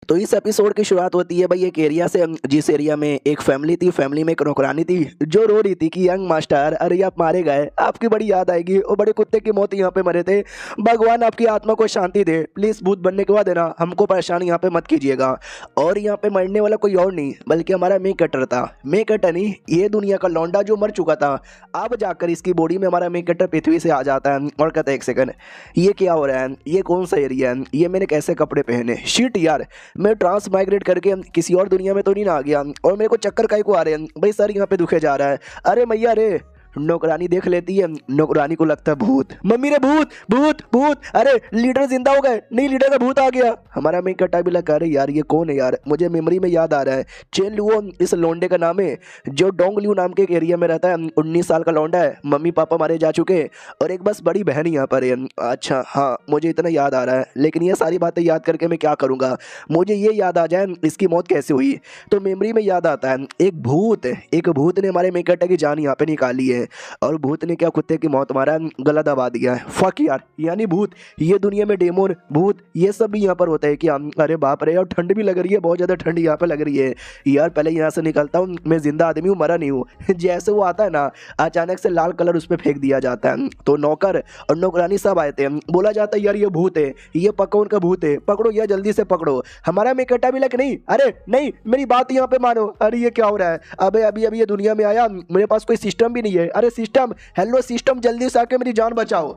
तो इस एपिसोड की शुरुआत होती है भाई एक एरिया से, जिस एरिया में एक फैमिली थी। फैमिली में एक नौकरानी थी जो रो रही थी कि यंग मास्टर, अरे आप मारे गए, आपकी बड़ी याद आएगी, और बड़े कुत्ते की मौत यहाँ पे मरे थे, भगवान आपकी आत्मा को शांति दे, प्लीज भूत बनने के बाद है ना हमको परेशान यहाँ पे मत कीजिएगा। और यहाँ पे मरने वाला कोई और नहीं बल्कि हमारा मे कटर था। मे कटर नहीं, ये दुनिया का लौंडा जो मर चुका था, अब जाकर इसकी बॉडी में हमारा मे कटर पृथ्वी से आ जाता है और कहता है एक सेकंड, ये क्या हो रहा है, ये कौन सा एरिया है, ये मैंने कैसे कपड़े पहने, शिट यार मैं ट्रांस माइग्रेट करके किसी और दुनिया में तो नहीं ना आ गया, और मेरे को चक्कर काहे को आ रहे हैं भाई, सर यहाँ पे दुखे जा रहा है, अरे मैया रे। नौकरानी देख लेती है, नौकरानी को लगता है भूत, मम्मी रे भूत भूत भूत, अरे लीडर जिंदा हो गए, नहीं लीडर का भूत आ गया। हमारा मैं कटा भी लगा, अरे यार ये कौन है यार, मुझे मेमोरी में याद आ रहा है, चेन लुओ इस लौंडे का नाम है, जो डोंग लियो नाम के एक एरिया में रहता है, 19 साल का लौंडा है, मम्मी पापा मारे जा चुके, और एक बस बड़ी बहन यहाँ पर है। अच्छा हाँ मुझे इतना याद आ रहा है, लेकिन ये सारी बातें याद करके मैं क्या करूँगा, मुझे ये याद आ जाए इसकी मौत कैसे हुई। तो मेमोरी में याद आता है एक भूत ने हमारे मेकटा की जान यहाँ पे निकाली है, और भूत ने क्या कुत्ते की मौत मारा, गला दबा दिया है। फक यार, यानी भूत, ये दुनिया में डेमोन भूत ये सब भी यहाँ पर होता है क्या। अरे बाप रे, और ठंड भी लग रही है, बहुत ज़्यादा ठंड यहाँ पे लग रही है यार। पहले यहाँ से निकलता हूँ, मैं जिंदा आदमी हूँ, मरा नहीं हूँ। जैसे वो आता है ना, अचानक से लाल कलर उस पर फेंक दिया जाता है, तो नौकर और नौकरानी सब आए थे, बोला जाता है यार ये भूत है, ये पक्का उनका भूत है, पकड़ो यार जल्दी से पकड़ो। हमारा मेकटा भी लग, नहीं अरे नहीं मेरी बात यहाँ पे मानो, अरे ये क्या हो रहा है, अबे अभी अभी ये दुनिया में आया, मेरे पास कोई सिस्टम भी नहीं है, अरे सिस्टम, हेलो सिस्टम जल्दी से आके मेरी जान बचाओ।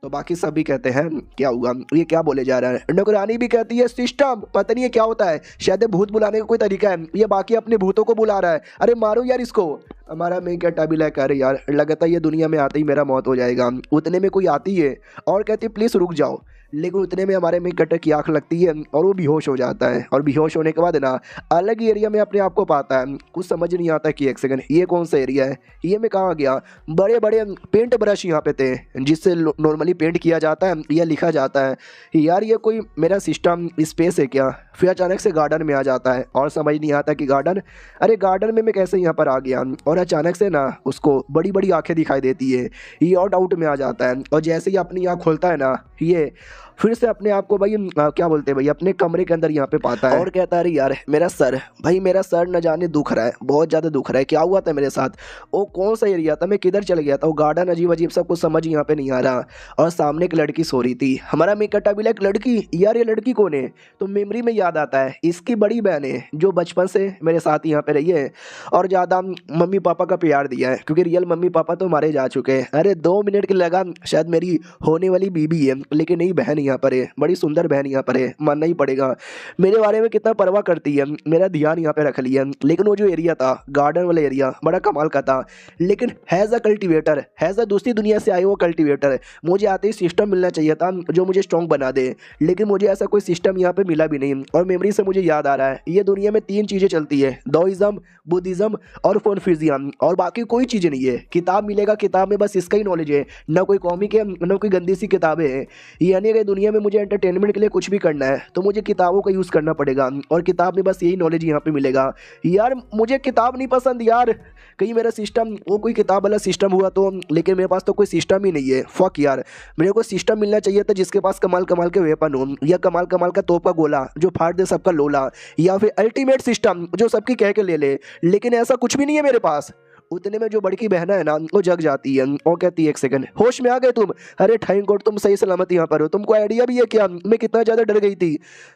तो बाकी सब भी कहते हैं क्या हुआ, ये क्या बोले जा रहा है। नौकरानी भी कहती है सिस्टम, पता नहीं ये क्या होता है, शायद ये भूत बुलाने का कोई तरीका है, ये बाकी अपने भूतों को बुला रहा है, अरे मारो यार इसको। हमारा मैं क्या टाबी लाइक, अरे यार लगता है ये दुनिया में आते ही मेरा मौत हो जाएगा। उतने में कोई आती है और कहती है प्लीज़ रुक जाओ, लेकिन उतने में हमारे में कटर की आँख लगती है और वो बेहोश हो जाता है, और बेहोश होने के बाद ना अलग ही एरिया में अपने आप को पाता है। कुछ समझ नहीं आता कि एक सेकंड ये कौन सा एरिया है, ये मैं कहाँ गया। बड़े बड़े पेंट ब्रश यहाँ पे थे जिससे नॉर्मली पेंट किया जाता है या लिखा जाता है, यार ये कोई मेरा सिस्टम स्पेस है क्या। फिर अचानक से गार्डन में आ जाता है और समझ नहीं आता कि गार्डन, अरे गार्डन में मैं कैसे यहाँ पर आ गया। और अचानक से ना उसको बड़ी बड़ी आँखें दिखाई देती है, ये और डाउट में आ जाता है, और जैसे ही अपनी आँख खोलता है ना, ये फिर से अपने आप को भाई क्या बोलते हैं भाई, अपने कमरे के अंदर यहाँ पे पाता है, और कहता है अरे यार मेरा सर, भाई मेरा सर न जाने दुख रहा है, बहुत ज़्यादा दुख रहा है, क्या हुआ था मेरे साथ, वो कौन सा एरिया था, मैं किधर चल गया था, वो गार्डन अजीब अजीब सब कुछ समझ यहाँ पे नहीं आ रहा। और सामने एक लड़की सो रही थी, हमारा मेकटा भी लाइक लड़की, यार ये लड़की कौन है। तो मेमोरी में याद आता है इसकी बड़ी बहन है जो बचपन से मेरे साथ यहाँ पे रही है और ज़्यादा मम्मी पापा का प्यार दिया है, क्योंकि रियल मम्मी पापा तो मारे जा चुके हैं। अरे 2 मिनट के लगा शायद मेरी होने वाली बीबी है, लेकिन नहीं बहन यहाँ पर है, बड़ी सुंदर बहन यहाँ पर है, मानना ही पड़ेगा। मेरे बारे में कितना परवाह करती है, मेरा ध्यान यहाँ पे रख लिया। लेकिन वो जो एरिया था गार्डन वाला एरिया बड़ा कमाल का था, लेकिन has a cultivator, has a दूसरी दुनिया से आए वो कल्टिवेटर, मुझे आते ही सिस्टम मिलना चाहिए था जो मुझे स्ट्रॉन्ग बना दे, लेकिन मुझे ऐसा कोई सिस्टम यहाँ पे मिला भी नहीं। और मेमोरी से मुझे याद आ रहा है ये दुनिया में 3 चीज़ें चलती है, दाओइज्म, बुद्धिज्म और कन्फ्यूजियम, और बाकी कोई चीज़ नहीं है। किताब मिलेगा, किताब में बस इसका ही नॉलेज है, ना कोई कॉमिक है ना कोई गंदी सी किताबें हैं। यानी अगर दुनिया में मुझे एंटरटेनमेंट के लिए कुछ भी करना है तो मुझे किताबों का यूज़ करना पड़ेगा, और किताब में बस यही नॉलेज यहाँ पे मिलेगा। यार मुझे किताब नहीं पसंद यार, कहीं मेरा सिस्टम वो कोई किताब वाला सिस्टम हुआ तो, लेकिन मेरे पास तो कोई सिस्टम ही नहीं है। फक यार, मेरे को सिस्टम मिलना चाहिए था जिसके पास कमाल कमाल के वेपन हो, या कमाल कमाल का तोप का गोला जो फाड़ दे सबका लोला, या फिर अल्टीमेट सिस्टम जो सबकी कह के ले ले, लेकिन ऐसा कुछ भी नहीं है मेरे पास। उतने में जो बड़की बहन है ना वो जग जाती है और कहती है एक सेकंड, होश में आ गए तुम, अरे थैंक गॉड तुम सही सलामत यहाँ पर हो, तुमको आइडिया भी है क्या मैं कितना ज़्यादा डर गई थी।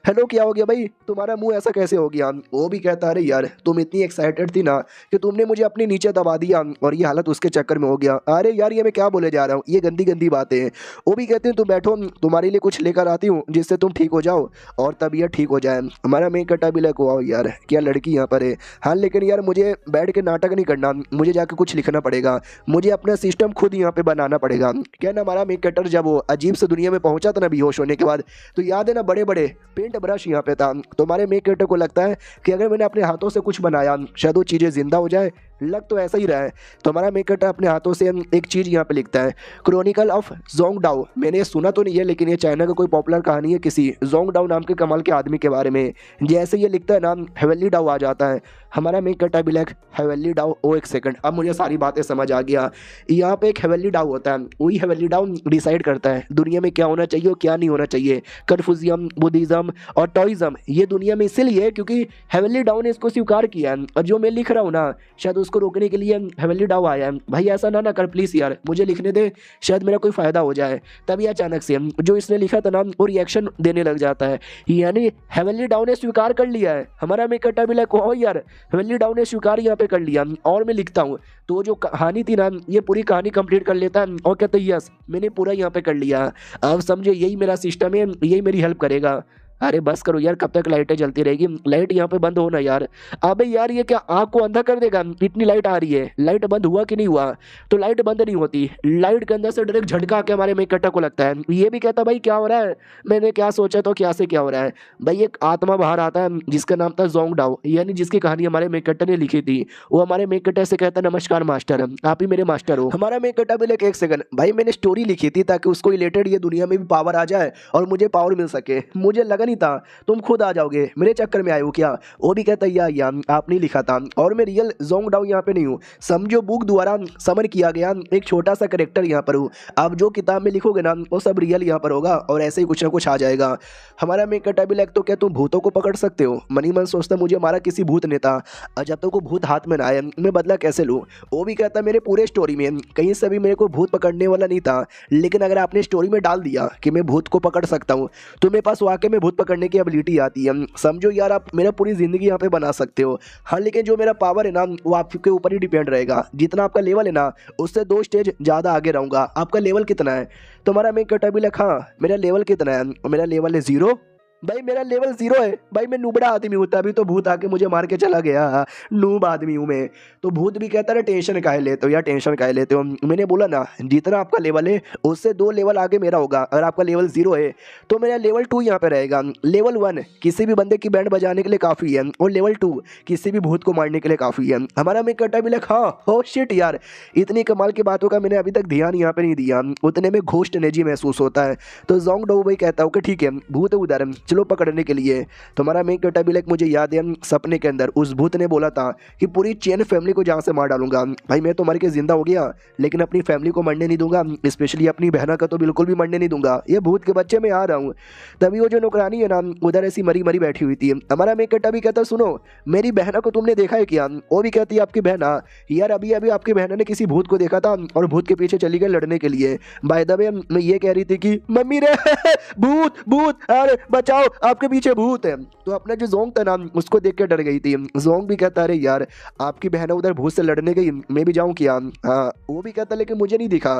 हेलो क्या हो गया भाई, तुम्हारा मुंह ऐसा कैसे हो गया। वो भी कहता अरे यार तुम इतनी एक्साइटेड थी ना कि तुमने मुझे अपने नीचे दबा दिया और ये हालत उसके चक्कर में हो गया। अरे यार ये मैं क्या बोले जा रहा हूँ, ये गंदी गंदी बातें हैं। वो भी कहते हैं तुम बैठो, तुम्हारे लिए कुछ लेकर आती हूँ जिससे तुम ठीक हो जाओ और तबीयत ठीक हो जाए। हमारा मैं कटा भी लग आओ यार क्या लड़की यहाँ पर है। हाँ लेकिन यार मुझे बैठ के नाटक नहीं करना, मुझे जाके कुछ लिखना पड़ेगा, मुझे अपना सिस्टम खुद यहाँ पे बनाना पड़ेगा। क्या ना हमारा मेक कटर जब वो अजीब से दुनिया में पहुंचा था ना बेहोश होने के बाद, तो याद है ना बड़े बड़े पेंट ब्रश यहाँ पे था। तो हमारे मेक कटर को लगता है कि अगर मैंने अपने हाथों से कुछ बनाया शायद वो चीज़ें जिंदा हो जाए, लग तो ऐसा ही रहा है। तो हमारा मेन कैरेक्टर अपने हाथों से एक चीज़ यहाँ पे लिखता है, क्रॉनिकल ऑफ जोंग डाओ। मैंने ये सुना तो नहीं है, लेकिन ये चाइना का कोई पॉपुलर कहानी है किसी जोंग डाओ नाम के कमाल के आदमी के बारे में। जैसे ये लिखता है नाम हेवनली डाओ आ जाता है। हमारा मेन कैरेक्टर भी लाइक हेवनली डाओ। ओ एक सेकंड, अब मुझे सारी बातें समझ आ गया। यहाँ पे एक हेवनली डाओ होता है, वही हेवनली डाओ डिसाइड करता है दुनिया में क्या होना चाहिए और क्या नहीं होना चाहिए। कन्फ्यूजियम, बुद्धिज्म और टॉइज्म ये दुनिया में इसीलिए क्योंकि हेवनली डाओ ने इसको स्वीकार किया है, और जो मैं लिख रहा हूँ ना शायद उसको रोकने के लिए हेवनली डाओ आया है। भाई ऐसा ना कर प्लीज़ यार, मुझे लिखने दे, शायद मेरा कोई फ़ायदा हो जाए। तभी अचानक से जो इसने लिखा था ना वो रिएक्शन देने लग जाता है, यानी हेवनली डाओ ने स्वीकार कर लिया है। हमारा मेन कैरेक्टर भी लाइक हो यार, हेवनली डाओ ने स्वीकार यहाँ पे कर लिया। और मैं लिखता हूँ तो जो कहानी थी ना ये पूरी कहानी कंप्लीट कर लेता है और कहते हैं यस मैंने पूरा यहाँ पे कर लिया। अब समझे यही मेरा सिस्टम है, यही मेरी हेल्प करेगा। अरे बस करो यार, कब तक लाइटें जलती रहेगी, लाइट यहाँ पे बंद होना यार। अबे यार ये क्या आँख को अंधा कर देगा, इतनी लाइट आ रही है, लाइट बंद हुआ कि नहीं हुआ? तो लाइट बंद नहीं होती, लाइट के अंदर से डायरेक्ट झटका के हमारे मेन कैरेक्टर को लगता है। ये भी कहता भाई क्या हो रहा है, मैंने क्या सोचा तो क्या से क्या हो रहा है। भाई एक आत्मा बाहर आता है जिसका नाम था जोंग डाओ, यानी जिसकी कहानी हमारे मेन कैरेक्टर ने लिखी थी। वो हमारे मेन कैरेक्टर से कहता है नमस्कार मास्टर, आप ही मेरे मास्टर हो। हमारा मेन कैरेक्टर भी लाइक एक सेकंड, भाई मैंने स्टोरी लिखी थी ताकि उसको रिलेटेड ये दुनिया में भी पावर आ जाए और मुझे पावर मिल सके। मुझे लगा नहीं था तुम खुद आ जाओगे, मेरे चक्कर में आए हो क्या? वो भी कहता है या आप नहीं लिखा था, और मैं रियल जोंग डाओ यहाँ पे नहीं हूँ, समझो बुक द्वारा समन किया गया एक छोटा सा करेक्टर यहाँ पर हूँ। आप जो किताब में लिखोगे ना वो सब रियल यहाँ पर होगा और ऐसे ही कुछ ना कुछ आ जाएगा। हमारा मेन कैरेक्टर भी लाइक तो क्या तुम भूतों को पकड़ सकते हो? मनी मन सोचता मुझे हमारा किसी भूत ने था, और जब तक वो भूत हाथ में ना आए मैं बदला कैसे लूँ? वो भी कहता मेरे पूरे स्टोरी में कहीं से भी मेरे को भूत पकड़ने वाला नहीं था, लेकिन अगर आपने स्टोरी में डाल दिया कि मैं भूत को पकड़ सकता हूँ तो मेरे पास वाकई में भूत पकड़ने की एबिलिटी आती है। समझो यार आप मेरा पूरी ज़िंदगी यहाँ पे बना सकते हो। हाँ लेकिन जो मेरा पावर है ना वो आपके ऊपर ही डिपेंड रहेगा, जितना आपका लेवल है ना उससे 2 स्टेज ज़्यादा आगे रहूँगा। आपका लेवल कितना है? तो हमारा मेन कैरेक्टर भी लिखा मेरा लेवल कितना है, और मेरा लेवल है 0। भाई मेरा लेवल 0 है, भाई मैं नूबड़ा आदमी हूँ, तभी तो भूत आके मुझे मार के चला गया, नूब आदमी हूँ मैं। तो भूत भी कहता है टेंशन काहे लेते हो यार, टेंशन काहे लेते हो? मैंने बोला ना जितना आपका लेवल है उससे 2 लेवल आगे मेरा होगा। अगर आपका लेवल 0 है तो मेरा लेवल 2 यहाँ पे रहेगा। लेवल 1 किसी भी बंदे की बैंड बजाने के लिए काफ़ी है, और लेवल 2 किसी भी भूत को मारने के लिए काफ़ी है। हमारा मेन कैरेक्टर भी लाइक हाँ हो शिट यार, इतनी कमाल की बातों का मैंने अभी तक ध्यान यहाँ पे नहीं दिया, उतने में घोस्ट एनर्जी महसूस होता है। तो जोंग डाओ भाई कहता हूँ कि ठीक है भूत है उधर, चलो पकड़ने के लिए। तो हमारा मेन कैरेक्टर भी लाइक मुझे याद है सपने के अंदर उस भूत ने बोला था कि पूरी चैन फैमिली को जहाँ से मार डालूंगा। भाई मैं तो मर के जिंदा हो गया, लेकिन अपनी फैमिली को मरने नहीं दूंगा, स्पेशली अपनी बहना का तो बिल्कुल भी मरने नहीं दूंगा। ये भूत के बच्चे मैं आ रहा हूँ। तभी वो जो नौकरानी है ना उधर ऐसी मरी मरी बैठी हुई थी। हमारा मेन कैरेक्टर भी कहता सुनो मेरी बहना को तुमने देखा है क्या? वो भी कहती है आपकी बहना, यार अभी अभी आपकी बहना ने किसी भूत को देखा था और भूत के पीछे चली गई लड़ने के लिए। बाय द वे मैं ये कह रही थी कि मम्मी रे भूत भूत, अरे बचाओ आपके पीछे भूत है। तो अपना जो जोंग था ना उसको देख के डर गई थी। जोंग भी कहता अरे यार आपकी बहन उधर भूत से लड़ने गई, मैं भी जाऊँ क्या? हाँ वो भी कहता लेकिन मुझे नहीं दिखा।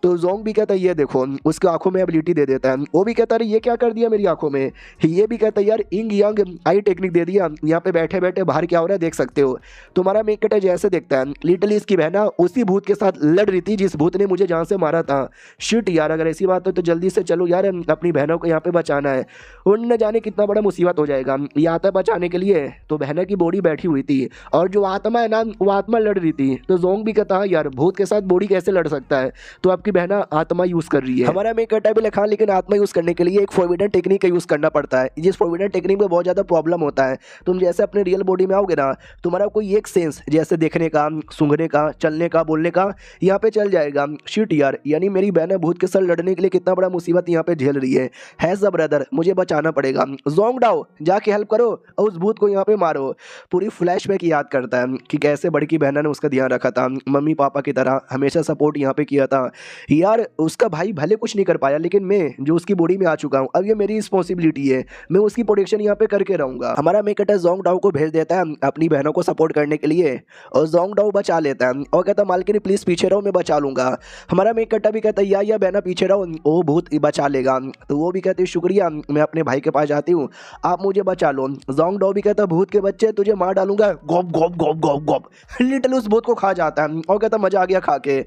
तो जोंग भी कहता ये देखो, उसके आंखों में एबिलिटी दे देता है। वो भी कहता अरे ये क्या कर दिया मेरी आंखों में? ये भी कहता यार इंग यंग आई टेक्निक दे दिया, यहाँ पे बैठे बैठे बाहर क्या हो रहा है देख सकते हो। तुम्हारा मेन कैरेक्टर जैसे देखता है लिटरली इसकी बहना उसी भूत के साथ लड़ रही थी जिस भूत ने मुझे जहाँ से मारा था। शिट यार अगर ऐसी बात हो तो जल्दी से चलो यार, अपनी बहनों को यहाँ पे बचाना है, उन न जाने कितना बड़ा मुसीबत हो जाएगा। ये आता बचाने के लिए तो बहना की बॉडी बैठी हुई थी और जो आत्मा है ना वो आत्मा लड़ रही थी। तो जोंग भी कहता है यार भूत के साथ बॉडी कैसे लड़ सकता है? तो आपकी बहना आत्मा यूज कर रही है। हमारा मेन कैरेक्टर भी लिखा लेकिन आत्मा यूज करने के लिए एक फॉरबिडन टेक्निक का यूज करना पड़ता है, जिस फॉरबिडन टेक्निक में बहुत ज्यादा प्रॉब्लम होता है। तुम जैसे अपने रियल बॉडी में आओगे ना तुम्हारा कोई एक सेंस जैसे देखने का, सूंघने का, चलने का, बोलने का यहाँ पे चल जाएगा। शिट यार यानी मेरी बहन भूत के साथ लड़ने के लिए कितना बड़ा मुसीबत यहाँ पे झेल रही है सब ब्रदर, मुझे बचाना पड़ेगा। जोंग डाओ जाके हेल्प करो और उस भूत को यहाँ पे मारो। पूरी फ्लैशबैक याद करता है कि कैसे बड़की बहना ने उसका ध्यान रखा था, मम्मी पापा की तरह हमेशा सपोर्ट यहाँ पे किया था। यार उसका भाई भले कुछ नहीं कर पाया लेकिन मैं जो उसकी बॉडी में आ चुका हूँ अब ये मेरी रिस्पॉन्सिबिलिटी है, मैं उसकी प्रोटेक्शन यहाँ पे करके रहूंगा। हमारा मेन कैरेक्टर जोंग डाओ को भेज देता है अपनी बहनों को सपोर्ट करने के लिए और जोंग डाओ बचा लेता है और कहता मालकिन प्लीज पीछे रहो मैं बचा लूंगा। हमारा मेन कैरेक्टर भी कहता है या बहना पीछे रहो, वो भूत बचा लेगा। तो वो भी कहते शुक्रिया मैं अपने भाई के पास जाती हूँ, आप मुझे बचा लो। जोंग डो भी कहता भूत के बच्चे तुझे मार डालूंगा, गॉप गॉप गॉप गॉप गॉप। लिटिल उस भूत को खा जाता है और कहता मजा आ गया खा के।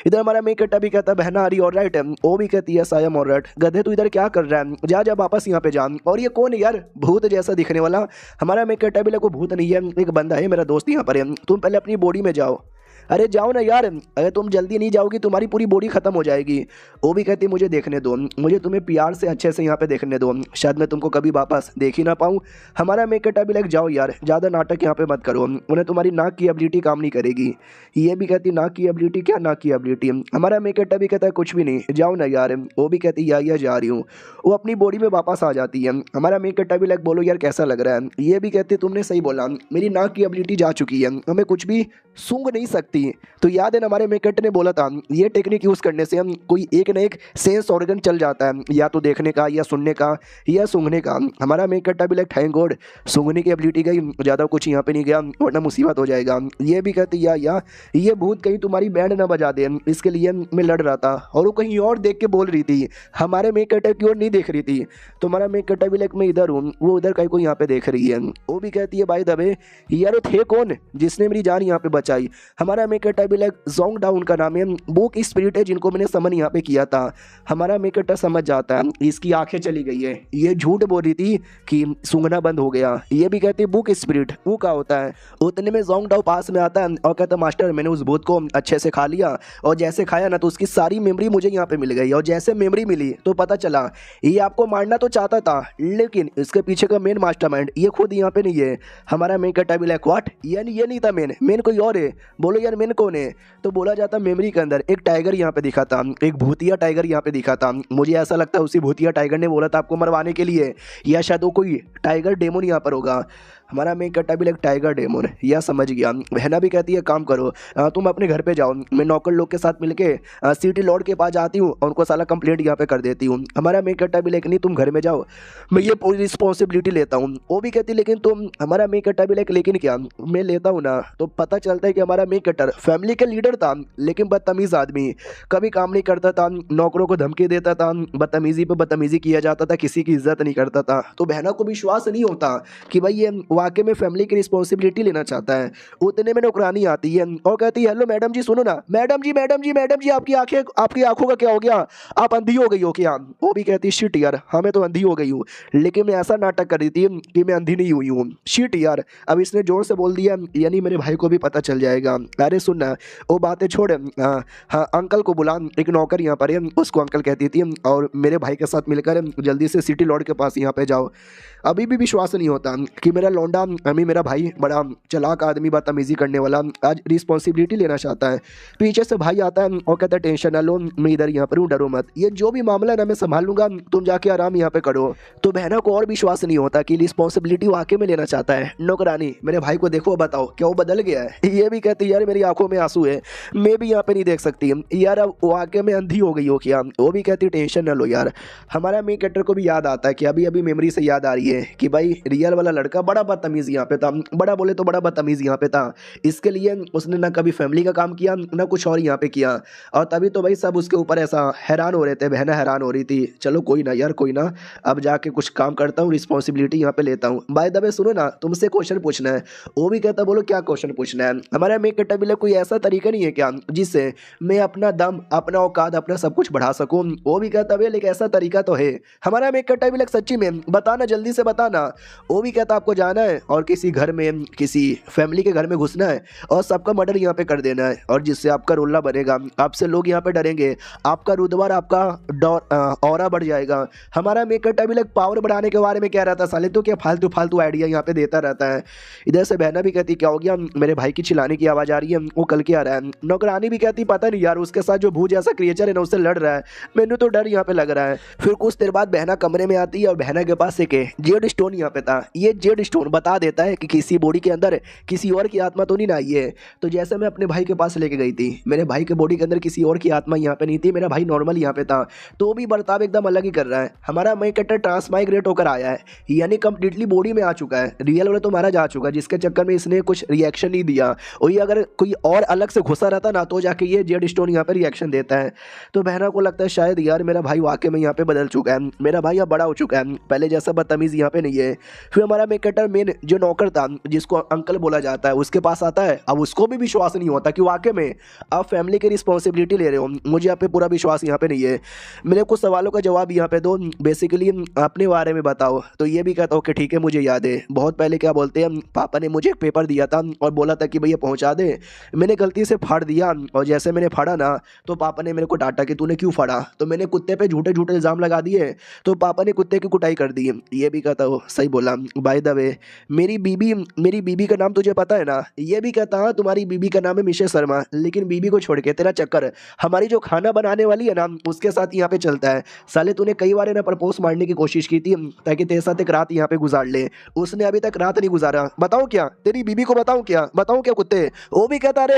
इधर हमारा मेन कैरेक्टर भी कहता बहना आ रही और राइट, वो भी कहती है साया मोरट गधे तू इधर क्या कर रहा है, जा जा वापस यहाँ पे जा। और ये कौन है यार, भूत जैसा दिखने वाला। हमारा मेन कैरेक्टर भी को भूत नहीं है, एक बंदा है मेरा दोस्त यहाँ पर है, तुम पहले अपनी बॉडी में जाओ। अरे जाओ ना यार, अगर तुम जल्दी नहीं जाओगी तुम्हारी पूरी बॉडी खत्म हो जाएगी। वो भी कहती मुझे देखने दो, मुझे तुम्हें प्यार से अच्छे से यहाँ पे देखने दो, शायद मैं तुमको कभी वापस देख ही ना पाऊँ। हमारा मेकअप भी लाइक जाओ यार, ज़्यादा नाटक यहाँ पे मत करो, उन्हें तुम्हारी नाक की एबिलिटी काम नहीं करेगी। ये भी कहती नाक की एबिलिटी, क्या नाक की एबिलिटी। हमारा मेकअप भी कहता है कुछ भी नहीं, जाओ ना यार। वो भी कहती या जा रही हूँ, वो अपनी बॉडी में वापस आ जाती है। हमारा मेकअप भी लाइक बोलो यार कैसा लग रहा है। ये भी कहती तुमने सही बोला, मेरी नाक की एबिलिटी जा चुकी है, हमें कुछ भी सूंघ नहीं सकती। तो याद है ना हमारे मेकअप ने बोला था ये टेक्निक यूज़ करने से हम कोई एक ना एक सेंस ऑर्गन चल जाता है, या तो देखने का या सुनने का या सूंघने का। हमारा मेकअप भी लाइक थैंक गॉड सूंघने की एबिलिटी गई, ज़्यादा कुछ यहाँ पे नहीं गया वरना मुसीबत हो जाएगा। ये भी कहती या ये भूत कहीं तुम्हारी बैंड ना बजा दे, इसके लिए मैं लड़ रहा था। और वो कहीं और देख के बोल रही थी, हमारे मेकअप की ओर नहीं देख रही थी। तो हमारा मेकअप भी लाइक मैं इधर हूँ, वो उधर कहीं को यहाँ पे देख रही है। वो भी कहती है भाई दबे यार वो थे कौन जिसने मेरी जान यहाँ पे बचाई। हमारा मेकअप भी लाइक जोंग डाउन का नाम है, वो की स्पिरिट है जिनको मैंने समन यहाँ पे किया था। हमारा मेकअप समझ जाता है इसकी आंखें चली गई है, ये झूठ बोल रही थी कि सूंघना बंद हो गया। ये भी कहती है बुक स्पिरिट वो क्या होता है। उतने में जोंग डाउ पास में आता है और कहता मास्टर मैंने उस भूत को अच्छे से खा लिया, और जैसे खाया ना तो उसकी सारी मेमोरी मुझे यहाँ पे मिल गई। और जैसे मेमोरी मिली तो पता चला ये आपको मारना तो चाहता था, लेकिन इसके पीछे का मेन मास्टरमाइंड ये खुद यहाँ पे नहीं है। हमारा मेकअप भी लाइक व्हाट, यानी ये नहीं था मेन कोई और है। बोलो यार मेन कौन है। तो बोला जाता मेमोरी के अंदर एक टाइगर यहाँ पे दिखा था, एक भूतिया टाइगर यहाँ पे दिखा था। मुझे ऐसा लगता है उसी भूतिया टाइगर ने बोला था आपको मरवाने के लिए, या शायद वो कोई टाइगर डेमोन यहाँ पर होगा। हमारा मेन कट्टा भी लाइक टाइगर डेमोन, यह समझ गया। बहना भी कहती है काम करो, तुम अपने घर पे जाओ, मैं नौकर लोग के साथ मिलके सिटी लॉर्ड के पास जाती हूँ और उनको साला कंप्लेंट यहाँ पे कर देती हूँ। हमारा मेन कट्टा भी लाइक नहीं तुम घर में जाओ, मैं ये पूरी रिस्पॉन्सिबिलिटी लेता हूँ। वो भी कहती लेकिन तुम, हमारा मेन कट्टा भी लाइक लेकिन क्या मैं लेता हूँ ना। तो पता चलता है कि हमारा मेन कट्टर फैमिली का लीडर था, लेकिन बदतमीज़ आदमी, कभी काम नहीं करता था, नौकरों को धमकी देता था, बदतमीज़ी पे बदतमीज़ी किया जाता था, किसी की इज्जत नहीं करता था। तो बहना को विश्वास नहीं होता कि भाई ये वाकई में फैमिली की रिस्पॉन्सिबिलिटी लेना चाहता है। उतने में नौकरानी आती है और कहती है हेलो मैडम जी सुनो ना, मैडम जी मैडम जी मैडम जी आपकी आंखों का क्या हो गया, आप अंधी हो गई हो क्या। वो भी कहती शिट यार हाँ मैं तो अंधी हो गई हूँ, लेकिन मैं ऐसा नाटक कर रही थी कि मैं अंधी नहीं हुई हूँ। शिट यार अब इसने जोर से बोल दिया, यानी मेरे भाई को भी पता चल जाएगा। अरे सुन ना वो बातें छोड़, हाँ अंकल को बुला, एक नौकर यहाँ पर है उसको अंकल कहती थी, और मेरे भाई के साथ मिलकर जल्दी से सिटी लॉर्ड के पास यहाँ पे जाओ। अभी भी विश्वास नहीं होता कि मेरा लौंडा मेरा भाई बड़ा चालाक आदमी, बदतमीजी करने वाला, आज रिस्पॉन्सिबिलिटी लेना चाहता है। पीछे से भाई आता है और कहता है टेंशन ना लो, मैं इधर यहाँ पर हूँ, डरो मत, ये जो भी मामला है ना मैं संभाल लूंगा, तुम जाके आराम यहाँ पे करो। तो बहना को और विश्वास नहीं होता कि रिस्पॉन्सिबिलिटी वाकई में लेना चाहता है। नौकरानी मेरे भाई को देखो बताओ क्या वो बदल गया है। ये भी कहती यार मेरी आंखों में आंसू है, मैं भी यहाँ पे नहीं देख सकती यार, अब वाकई में अंधी हो गई हो क्या। वो भी कहती टेंशन ना लो यार। हमारा मेन कैरेक्टर को भी याद आता है कि अभी अभी मेमोरी से याद आ रही है कि भाई रियल वाला लड़का बड़ा बदतमीज यहाँ पे था, बड़ा बोले तो बड़ा बदतमीज यहाँ पे था। इसके लिए उसने ना कभी फैमिली का काम किया ना कुछ और यहाँ पे किया, और तभी तो भाई सब उसके ऊपर ऐसा हैरान हो रहे थे, बहना हैरान हो रही थी। चलो कोई ना यार कोई ना, अब जाके कुछ काम करता हूँ, रिस्पॉन्सिबिलिटी यहाँ पे लेता हूँ। बाय द वे सुनो ना तुमसे क्वेश्चन पूछना है। वो भी कहता बोलो क्या क्वेश्चन पूछना है। हमारा मेक कैटेबिले कोई ऐसा तरीका नहीं है क्या जिससे मैं अपना दम अपना औकात अपना सब कुछ बढ़ा सकूँ। वो भी कहता भाई लेकिन ऐसा तरीका तो है। हमारा मेक कैटेबिले सच्ची में बताना, जल्दी से बताना। वो भी कहता आपको जाना है और किसी घर में किसी फैमिली के घर में घुसना है और सबका मर्डर यहाँ पे कर देना है, और जिससे आपका रोल्ला बनेगा, आपसे लोग यहाँ पे डरेंगे, आपका रुतबा आपका ऑरा बढ़ जाएगा। हमारा मेकअप अभी लग पावर बढ़ाने के बारे में कह रहा था, साले तो क्या फालतू फालतू आइडिया यहाँ पे देता रहता है। इधर से बहना भी कहती क्या हो गया, मेरे भाई की चिल्लाने की आवाज़ आ रही है, वो कल के आ रहा है। नौकरानी भी कहती पता नहीं यार उसके साथ जो भूत जैसा क्रिएचर है ना उससे लड़ रहा है, मैंने तो डर यहाँ पे लग रहा है। फिर कुछ देर बाद बहना कमरे में आती है और बहना के पास एक जेड स्टोन यहाँ पे था। ये जेड स्टोन बता देता है कि किसी बॉडी के अंदर किसी और की आत्मा तो नहीं ना आई है। तो जैसे मैं अपने भाई के पास लेके गई थी, मेरे भाई के बॉडी के अंदर किसी और की आत्मा यहाँ पे नहीं थी, मेरा भाई नॉर्मल यहाँ पे था, तो भी बर्ताव एकदम अलग ही कर रहा है। हमारा मेन कैरेक्टर ट्रांसमाइग्रेट होकर आया है, यानी कंप्लीटली बॉडी में आ चुका है, रियल वाला तो मारा जा चुका है, जिसके चक्कर में इसने कुछ रिएक्शन नहीं दिया। और ये अगर कोई और अलग से घुसा रहता ना तो जाके ये जेड स्टोन यहाँ पे रिएक्शन देता है। तो बहना को लगता है शायद यार मेरा भाई वाकई में यहाँ पे बदल चुका है, मेरा भाई अब बड़ा हो चुका है, पहले जैसा बदतमीज यहाँ पे नहीं है। फिर हमारा मेन कैरेक्टर मेन जो नौकर था, जिसको अंकल बोला जाता है, उसके पास आता है। अब उसको भी विश्वास नहीं होता कि वाकई में आप फैमिली की रिस्पॉन्सिबिलिटी ले रहे हो, मुझे आप पे पूरा विश्वास यहाँ पे नहीं है, मेरे कुछ सवालों का जवाब यहाँ पे दो, बेसिकली अपने बारे में बताओ। तो ये भी कहता हूँ कि ठीक है मुझे याद है, बहुत पहले क्या बोलते हैं, पापा ने मुझे एक पेपर दिया था और बोला था कि भैया पहुँचा दे, मैंने गलती से फाड़ दिया, और जैसे मैंने फाड़ा ना तो पापा ने मेरे को डांटा कि तूने क्यों फाड़ा, तो मैंने कुत्ते पे झूठे झूठे इल्ज़ाम लगा दिए, तो पापा ने कुत्ते की कुटाई कर दी। ये भी कहता हूँ सही बोला। बाय द वे मेरी बीबी का नाम तुझे पता है ना, ये भी कहता हाँ तुम्हारी बीबी का नाम है मिसेस शर्मा, लेकिन बीबी को छोड़ के तेरा चक्कर हमारी जो खाना बनाने वाली है ना उसके साथ यहाँ पे चलता है। साले तूने कई बार ना प्रपोज मारने की कोशिश की थी ताकि तेरे साथ एक रात यहाँ पे गुजार ले, उसने अभी तक रात नहीं गुजारा। बताऊँ क्या तेरी बीबी को, बताऊँ क्या कुत्ते। वो भी कहता अरे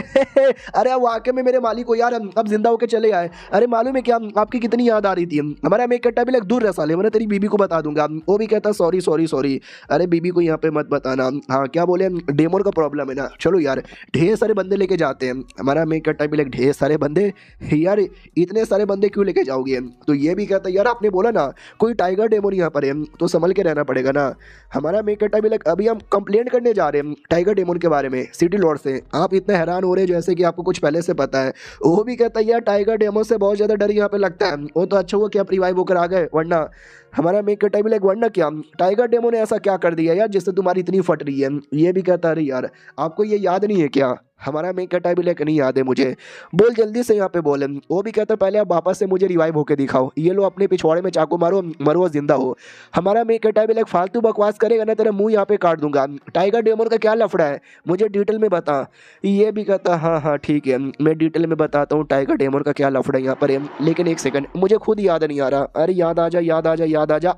अरे अब वाकई में मेरे मालिक को यार अब जिंदा होकर चले आए, अरे मालूम है क्या आपकी कितनी याद आ रही थी, हमारा मेक कट्टा भी लग दूर रह साले, वरना तेरी बीबी को बता दूंगा। वो भी कहता सॉरी सॉरी सॉरी, अरे बीबी को यहाँ पे मत बताना। हाँ क्या बोले, डेमोन का प्रॉब्लम है ना, चलो यार ढेर सारे बंदे लेके जाते हैं। हमारा मेक कट्टा भी लग ढेर सारे बंदे, यार इतने सारे बंदे क्यों लेके जाओगे। तो ये भी कहता यार आपने बोला ना कोई टाइगर डेमोन यहाँ पर है तो संभल के रहना पड़ेगा ना। हमारा मेक कट्टा भी लग अभी हम कंप्लेंट करने जा रहे हैं टाइगर डेमोन के बारे में सिटी लॉर्ड से, आप इतने हैरान हो रहे हैं जैसे कि आपको कुछ पहले से पता है। वो भी कहता है यार टाइगर डेमोन से बहुत ज़्यादा डर यहाँ पे लगता है, वो तो अच्छा हुआ कि आप रिवाइव होकर आ गए, वरना हमारा मेक कट्टा भी लग वरना क्या टाइगर डेमोन ने ऐसा क्या कर दिया यार जिससे तुम्हारी इतनी फट रही है। ये भी कहता अरे यार आपको ये याद नहीं है क्या, हमारा मेक कट्टा भी लेकर नहीं याद है मुझे, बोल जल्दी से यहाँ पे बोले। वो भी कहता पहले आप वापस से मुझे रिवाइव होके दिखाओ, ये लो अपने पिछवाड़े में चाकू मारो, मरो जिंदा हो। हमारा मेक कट्टा भी लेकर फालतू बकवास करेगा ना तेरा मुंह यहाँ पे काट दूंगा, टाइगर डेमोन का क्या लफड़ा है मुझे डिटेल में बता। ये भी कहता हाँ हाँ ठीक है मैं डिटेल में बताता हूँ टाइगर डेमोन का क्या लफड़ा यहाँ पर है, लेकिन एक सेकंड मुझे खुद याद नहीं आ रहा। अरे याद आ जा याद आ जा याद आ जा,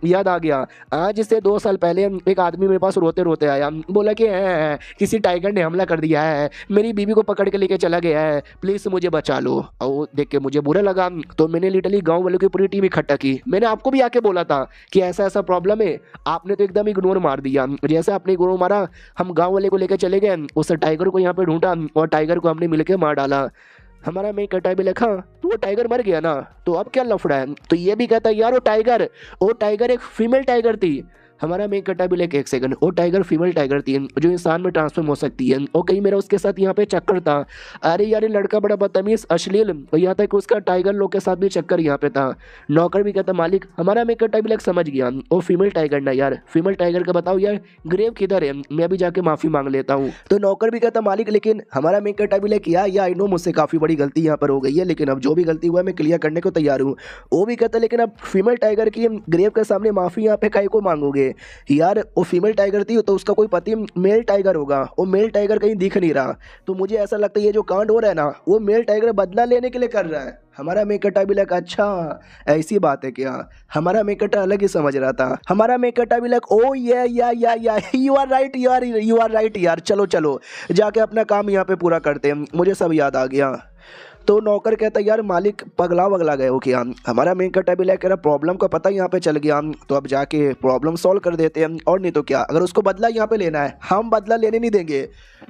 याद आ गया। आज से 2 साल पहले एक आदमी मेरे पास रोते रोते आया, बोला कि किसी टाइगर ने हमला कर दिया है, मेरी बीवी को पकड़ के लेके चला गया है, प्लीज मुझे बचा लो। और वो देख के मुझे बुरा लगा, तो मैंने लिटरली गांव वालों की पूरी टीम इकट्ठा की, मैंने आपको भी आके बोला था कि ऐसा ऐसा प्रॉब्लम है, आपने तो एकदम इग्नोर मार दिया। जैसे आपने इग्नोर मारा हम गाँव वाले को लेकर चले गए, उस टाइगर को यहाँ पे ढूंढा और टाइगर को हमने मिलकर मार डाला। हमारा मेक कट्टा भी लिखा तो वो टाइगर मर गया ना, तो अब क्या लफड़ा है। तो ये भी कहता है यार वो टाइगर एक फीमेल टाइगर थी। हमारा मेक कट्टा भी लेके एक सेकंड, वो टाइगर फीमेल टाइगर थी जो इंसान में ट्रांसफॉर्म हो सकती है, और कहीं मेरा उसके साथ यहाँ पे चक्कर था। अरे यार ये लड़का बड़ा बदतमीज अश्लील, और यहाँ तक उसका टाइगर लोग के साथ भी चक्कर यहाँ पे था। नौकर भी कहता मालिक, हमारा मेक कट्टा भी लेके समझ गया वो फीमेल टाइगर ना यार, फीमेल टाइगर का बताओ यार ग्रेव किधर है, मैं भी जाके माफी मांग लेता हूँ। तो नौकर भी कहता मालिक लेकिन हमारा मेक कट्टा भी लेके या आई नो मुझसे काफी बड़ी गलती यहाँ पर हो गई है, लेकिन अब जो भी गलती हुआ है मैं क्लियर करने को तैयार हूँ। वो भी कहता लेकिन अब फीमेल टाइगर की ग्रेव के सामने माफी यहाँ पे काहे को मांगोगे यार, वो फीमेल टाइगर थी तो उसका कोई पति मेल टाइगर होगा, वो मेल टाइगर कहीं दिख नहीं रहा, तो मुझे ऐसा लगता है ये जो कांड हो रहा है ना वो मेल टाइगर बदला लेने के लिए कर रहा है। हमारा मेक कट्टा भी लग अच्छा ऐसी बात है क्या, हमारा मेक कट्टा अलग ही समझ रहा था। हमारा मेक कट्टा भी लग ओ ये या यू आर राइट यार, चलो चलो जाके अपना काम यहाँ पे पूरा करते हैं, मुझे सब याद आ गया। तो नौकर कहता यार मालिक पगला वगला गए हो क्या, हमारा मेन कट्टा भी कह रहा प्रॉब्लम का पता यहाँ पे चल गया, तो अब जाके प्रॉब्लम सॉल्व कर देते हैं, और नहीं तो क्या अगर उसको बदला यहाँ पे लेना है हम बदला लेने नहीं देंगे।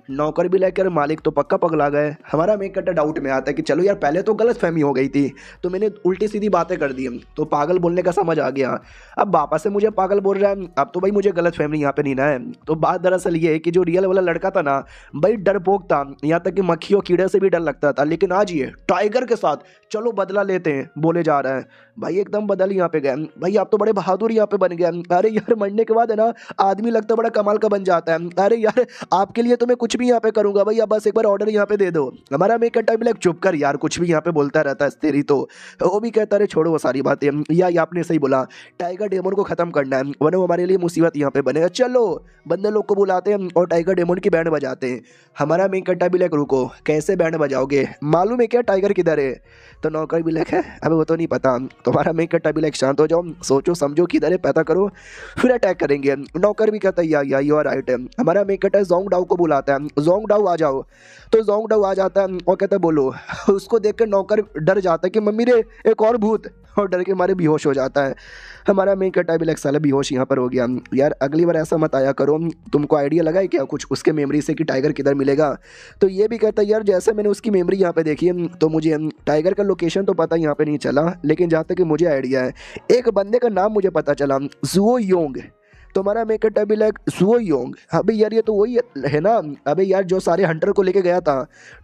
नौकर भी लेकर मालिक तो पक्का पगला गए। हमारा मेन कट्टा डाउट में आता है कि चलो यार पहले तो गलत फहमी हो गई थी तो मैंने उल्टी सीधी बातें कर दी, तो पागल बोलने का समझ आ गया, अब वापस से मुझे पागल बोल रहा है, अब तो भाई मुझे गलत फहमी यहाँ पे नहीं ना है। तो बात दरअसल ये है कि जो रियल वाला लड़का था ना भाई डरपोक था, यहाँ तक कि मक्खियों कीड़े से भी डर लगता था, लेकिन आज ये टाइगर के साथ चलो बदला लेते हैं बोले जा रहा है। भाई एकदम बदल यहाँ पे गए भाई, आप तो बड़े बहादुर यहाँ पे बन गए। अरे यार मरने के बाद है ना आदमी लगता बड़ा कमाल का बन जाता है। अरे यार आपके लिए तो मैं कुछ भी यहाँ पे करूंगा भाई, आप बस एक बार ऑर्डर यहाँ पे दे दो। हमारा मेक कट्टा भी चुप कर यार, कुछ भी यहाँ पे बोलता रहता है तेरी तो। वो भी कहता है छोड़ो वो सारी बातें, या आपने सही बोला टाइगर डेमन को खत्म करना है वरना हमारे लिए मुसीबत यहाँ पे बनेगा। चलो बंदे लोग को बुलाते हैं और टाइगर डेमन की बैंड बजाते हैं। हमारा मेक कट्टा भी रुको कैसे बैंड बजाओगे, मालूम है क्या टाइगर किधर है? तो नौकर भी लाइक है अबे वो तो नहीं पता। तुम्हारा मेन कैरेक्टर भी लाइक शांत हो जाओ, सोचो समझो किधर है, पता करो फिर अटैक करेंगे। नौकर भी कहता है या यू आर राइट है। हमारा मेन कैरेक्टर जोंग डाउ को बुलाता है, जोंग डाउ आ जाओ। तो जोंग डाउ आ जाता है और कहता है बोलो। उसको देख कर नौकर डर जाता है कि मम्मी रे एक और भूत, और डर के मारे बेहोश हो जाता है। हमारा मेन कैरेक्टर भी लाइक साला बेहोश यहाँ पर हो गया। यार अगली बार ऐसा मत आया करो, तुमको आइडिया लगा है क्या कुछ उसके मेमोरी से कि टाइगर किधर मिलेगा? तो ये भी कहता है यार जैसे मैंने उसकी मेमोरी यहाँ पे देखी है तो मुझे टाइगर का लोकेशन तो पता यहाँ पे नहीं चला, लेकिन जहाँ तक कि मुझे आइडिया है एक बंदे का नाम मुझे पता चला, जुओ योंग। तो हमारा मेक अप भी लाइक सुओ योंग। अबे यार ये तो वही है ना, अबे यार जो सारे हंटर को लेके गया था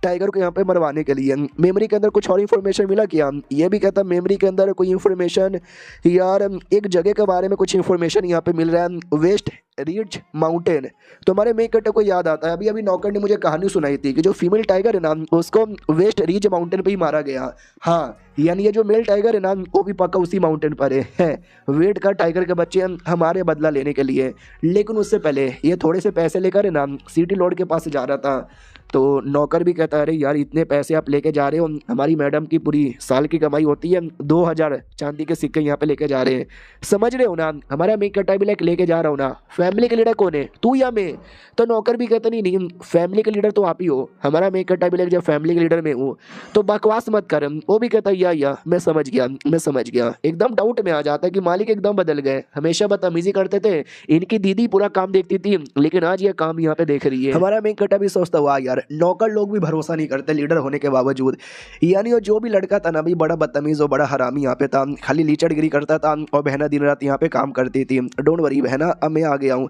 टाइगर को यहाँ पे मरवाने के लिए। मेमोरी के अंदर कुछ और इन्फॉर्मेशन मिला क्या? ये भी कहता मेमोरी के अंदर कोई इन्फॉर्मेशन, यार एक जगह के बारे में कुछ इन्फॉर्मेशन यहाँ पे मिल रहा है, वेस्ट रिच माउंटेन। तो हमारे मेक कट्टे को याद आता है अभी अभी नौकर ने मुझे कहानी सुनाई थी कि जो फीमेल टाइगर है ना उसको वेस्ट रिच माउंटेन पे ही मारा गया। हाँ यानी ये जो मेल टाइगर है ना वो भी पक्का उसी माउंटेन पर है। वेट का टाइगर के बच्चे हमारे बदला लेने के लिए, लेकिन उससे पहले ये थोड़े से पैसे लेकर है ना सिटी लॉर्ड के पास जा रहा था। तो नौकर भी कहता है अरे यार इतने पैसे आप लेके जा रहे हो, हमारी मैडम की पूरी साल की कमाई होती है, 2000 चांदी के सिक्के यहाँ पे लेके जा रहे हैं, समझ रहे हो ना? हमारा मेक कट्टा भी लेके जा रहा हूँ ना। फैमिली के लीडर कौन है, तू या मैं? तो नौकर भी कहता नहीं फैमिली के लीडर तो आप ही हो। हमारा मेक कट्टा भी जब फैमिली के लीडर में हूँ तो बकवास मत कर। वो भी कहता है या मैं समझ गया। एकदम डाउट में आ जाता है कि मालिक एकदम बदल गए, हमेशा बदतमीजी करते थे, इनकी दीदी पूरा काम देखती थी लेकिन आज ये काम यहाँ पे देख रही है। हमारा मेक कट्टा भी सोचता हुआ यार नौकर लोग भी भरोसा नहीं करते लीडर होने के बावजूद। यानी वो जो भी लड़का था ना भी बड़ा बदतमीज और बड़ा हरामी यहाँ पे था, खाली लीचड़गिरी करता था और बहना दिन रात यहाँ पे काम करती थी। डोंट वरी बहना, अब मैं आ गया हूँ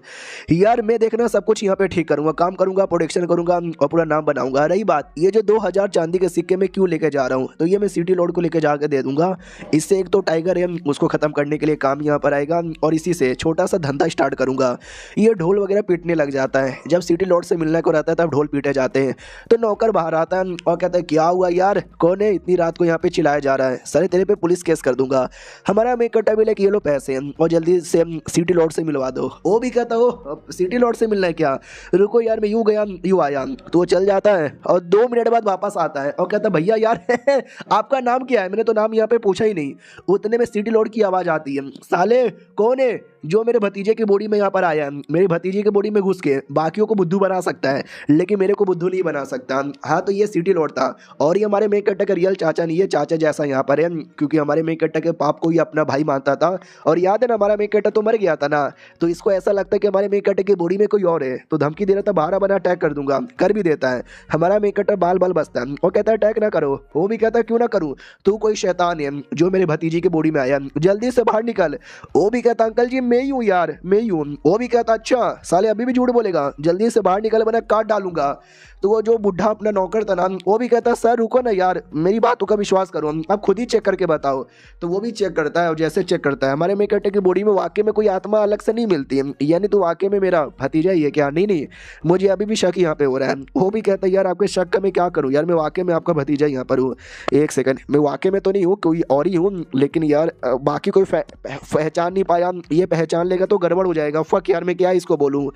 यार, मैं देखना सब कुछ यहाँ पे ठीक करूंगा, काम करूंगा, प्रोडक्शन करूंगा और पूरा नाम बनाऊंगा। रही बात ये जो 2000 चांदी के सिक्के में क्यों लेके जा रहा हूँ, तो ये मैं सिटी लॉर्ड को लेके जाकर दे दूंगा। इससे एक तो टाइगर है उसको खत्म करने के लिए काम यहाँ पर आएगा और इसी से छोटा सा धंधा स्टार्ट करूंगा। ये ढोल वगैरह पीटने लग जाता है, जब सिटी लॉर्ड से मिलने को रहता है तब ढोल पीटे जाते हैं। तो नौकर बाहर आता है और कहता है क्या हुआ यार, कौन है इतनी रात को यहाँ पे चिल्लाया जा रहा है, सर तेरे पे पुलिस केस कर दूंगा। हमारा मेक कट्टा भी लेके ये लो पैसे और जल्दी से सिटी लॉर्ड से मिलवा दो। वो भी कहता हो सिटी लॉर्ड से मिलना है क्या, रुको यार मैं यूँ गया यूँ आया। तो वो चल जाता है और 2 मिनट बाद वापस आता है और कहता है भैया यार आपका नाम क्या है, मैंने तो नाम यहाँ पे पूछा ही नहीं। उतने में सिटी लॉर्ड की आवाज़ आती है, साले कौन है जो मेरे भतीजे की बॉडी में यहाँ पर आया है, मेरी भतीजे की बॉडी में घुस के बाकियों को बुद्धू बना सकता है लेकिन मेरे को बुद्धू नहीं बना सकता। हाँ तो ये सिटी लॉर्ड था और ये हमारे मेक कट्टा का रियल चाचा नहीं है, चाचा जैसा यहाँ पर है, क्योंकि हमारे मेक कट्टा के पाप को ही अपना भाई मानता था। और याद है ना हमारा मेक कट्टा तो मर गया था ना, तो इसको ऐसा लगता है कि हमारे मेक कट्टे की बॉडी में कोई और है, तो धमकी दे रहा था 12 बना अटैक कर दूंगा, कर भी देता है। हमारा मेक कट्टा बाल बाल बसता है और कहता है अटैक ना करो। वो भी कहता है क्यों ना करूँ, तू कोई शैतान है जो मेरे भतीजी की बॉडी में आया, जल्दी से बाहर निकल। वो भी कहता अंकल जी मैं ही हूँ यार मैं ही हूँ। वो भी कहता अच्छा साले अभी भी झूठ बोलेगा, जल्दी से बाहर निकल वरना काट डालूंगा। तो वो जो बुढ़ा अपना नौकर था ना वो भी कहता सर रुको ना यार, मेरी बातों का विश्वास करो, आप खुद ही चेक करके बताओ। तो वो भी चेक करता है और जैसे चेक करता है हमारे मेक कट्टे की बॉडी में वाकई में कोई आत्मा अलग से नहीं मिलती है, यानी तो वाकई में मेरा भतीजा ही है क्या? नहीं मुझे अभी भी शक यहाँ पे हो रहा है। वो भी कहता है यार आपके शक का मैं क्या करूँ यार, मैं वाकई में आपका भतीजा यहाँ पर हूँ। एक सेकंड, मैं वाकई में तो नहीं हूँ, कोई और ही हूँ, लेकिन यार बाकी कोई पहचान नहीं पाया, ये पहचान लेगा तो गड़बड़ हो जाएगा। फक यार मैं क्या इसको बोलूँ।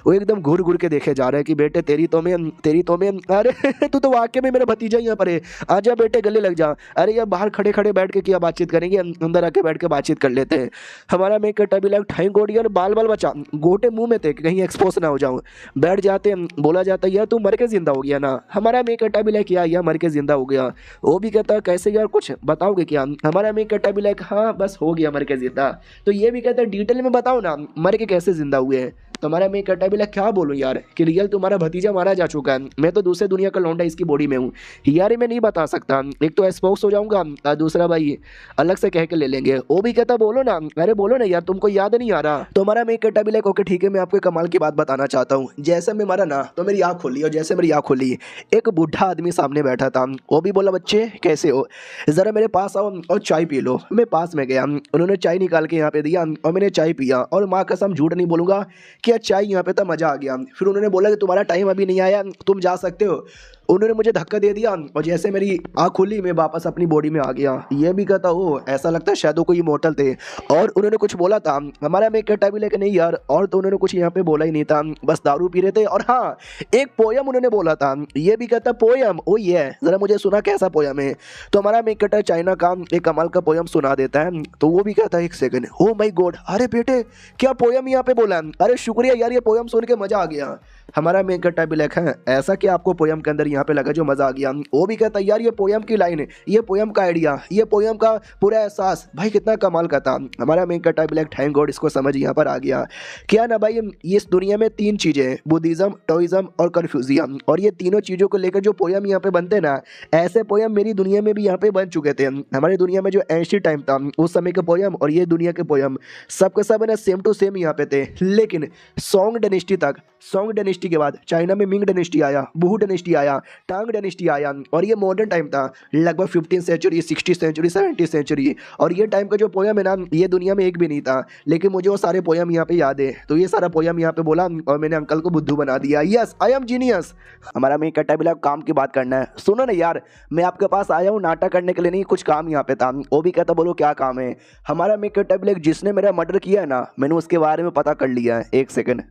वो एकदम घूर घूर के देखे जा रहा है कि बेटे तेरी तो मैं अरे तू तो वाकई में मेरा भतीजा यहाँ पर है, आजा बेटे गले लग जा। अरे यार बाहर खड़े खड़े बैठ के क्या बातचीत करेंगे, अंदर आके बैठ के बातचीत कर लेते हैं। हमारा मेक कट्टा भी लाइक ठाई गोड़ी और बाल बाल बचा, गोटे मुंह में थे कहीं एक्सपोज ना हो जाऊं। बैठ जाते हैं, बोला जाता है यार तू मर के जिंदा हो गया ना। हमारा मेक कट्टा भी लाइक यार मर के जिंदा हो गया। वो भी कहता है कैसे यार कुछ बताओगे क्या? हमारा मेक कट्टा भी लाइक हाँ बस हो गया मर के जिंदा। तो ये भी कहता है डिटेल में बताओ ना मर के कैसे जिंदा हुए हैं। तो हमारा मेक कट्टा भी लाइक क्या बोलूँ यार कि रियल तुम्हारा भतीजा मारा जा चुका है, मैं तो दूसरे दुनिया का लौंडा इसकी बॉडी में हूँ यार, मैं नहीं बता सकता, एक तो एक्सपोज हो जाऊंगा और दूसरा भाई अलग से कह के ले लेंगे। वो भी कहता बोलो ना, अरे बोलो ना यार तुमको याद नहीं आ रहा। तो हमारा मेक कट्टा भी लाइक ओके ठीक है मैं आपको कमाल की बात बताना चाहता हूँ। जैसे मैं मरा ना तो मेरी आँख खोली और जैसे मेरी आँख खोली एक बुढ़ा आदमी सामने बैठा था। वो भी बोला बच्चे कैसे हो, ज़रा मेरे पास आओ और चाय पी लो। मैं पास में गया, उन्होंने चाय निकाल के यहाँ पे दिया और मैंने चाय पिया और माँ कसम झूठ नहीं बोलूँगा कि चाय यहाँ पे था मज़ा आ गया। फिर उन्होंने बोला कि तुम्हारा टाइम अभी नहीं आया तुम जा सकते हो। उन्होंने मुझे धक्का दे दिया और जैसे मेरी आँख खुली मैं वापस अपनी बॉडी में आ गया। ये भी कहता हो ऐसा लगता है शायद वो कोई इमोर्टल थे। और उन्होंने कुछ बोला था, हमारा मैं कहता भी लेकिन नहीं यार, और तो उन्होंने कुछ यहाँ पे बोला ही नहीं था, बस दारू पी रहे थे। और हाँ, एक पोयम उन्होंने बोला था। ये भी कहता पोयम, ओ ये जरा मुझे सुना कैसा पोयम है। तो हमारा मैं कहता चाइना का एक कमाल का पोयम सुना देता है। तो वो भी कहता है एक सेकंड, ओ माय गॉड, अरे बेटे क्या पोयम यहाँ पे बोला, अरे शुक्रिया यार, ये पोयम सुन के मजा आ गया। हमारा मेन कट्टा भी लिखा है ऐसा कि आपको पोयम के अंदर यहाँ पे लगा जो मजा आ गया। वो भी कहता है यार ये पोयम की लाइन है, ये पोयम का आइडिया, ये पोयम का पूरा एहसास भाई कितना कमाल का था। हमारा मेन कट्टा भी लाइक थैंक गॉड इसको समझ यहाँ पर आ गया। क्या ना भाई, ये इस दुनिया में तीन चीजें, बुद्धिज्म, टोइज्म और कन्फ्यूजियम, और ये तीनों चीजों को लेकर जो पोयम यहाँ पे बनते ना, ऐसे पोयम मेरी दुनिया में भी यहाँ पे बन चुके थे। हमारी दुनिया में जो एंशिएंट टाइम था उस समय के पोयम और ये दुनिया के पोयम सबके सब है ना सेम टू सेम यहाँ पे थे। लेकिन सोंग डायनेस्टी तक, सोंग डायनेस्टी के बाद चाइना में मिंग डायनेस्टी आया, बूहू डायनेस्टी आया, टांग डायनेस्टी आया, और ये मॉडर्न टाइम था लगभग 15th century, 60th century, 70th century. और ये टाइम का जो पोयम है ना, ये दुनिया में एक भी नहीं था, लेकिन मुझे वो सारे पोयम यहाँ पे याद है। तो ये सारा पोयम यहाँ पे बोला और मैंने अंकल को बुद्धू बना दिया। Yes I am genius. हमारा मैं कट्टा बिला काम की बात करना है। सुनो ना यार, मैं आपके पास आया हूँ नाटक करने के लिए नहीं, कुछ काम यहाँ पे था। वो भी कहता बोलो क्या काम है। हमारा मैं कट्टा बिला जिसने मेरा मर्डर किया है ना, मैंने उसके बारे में पता कर लिया है। एक सेकंड,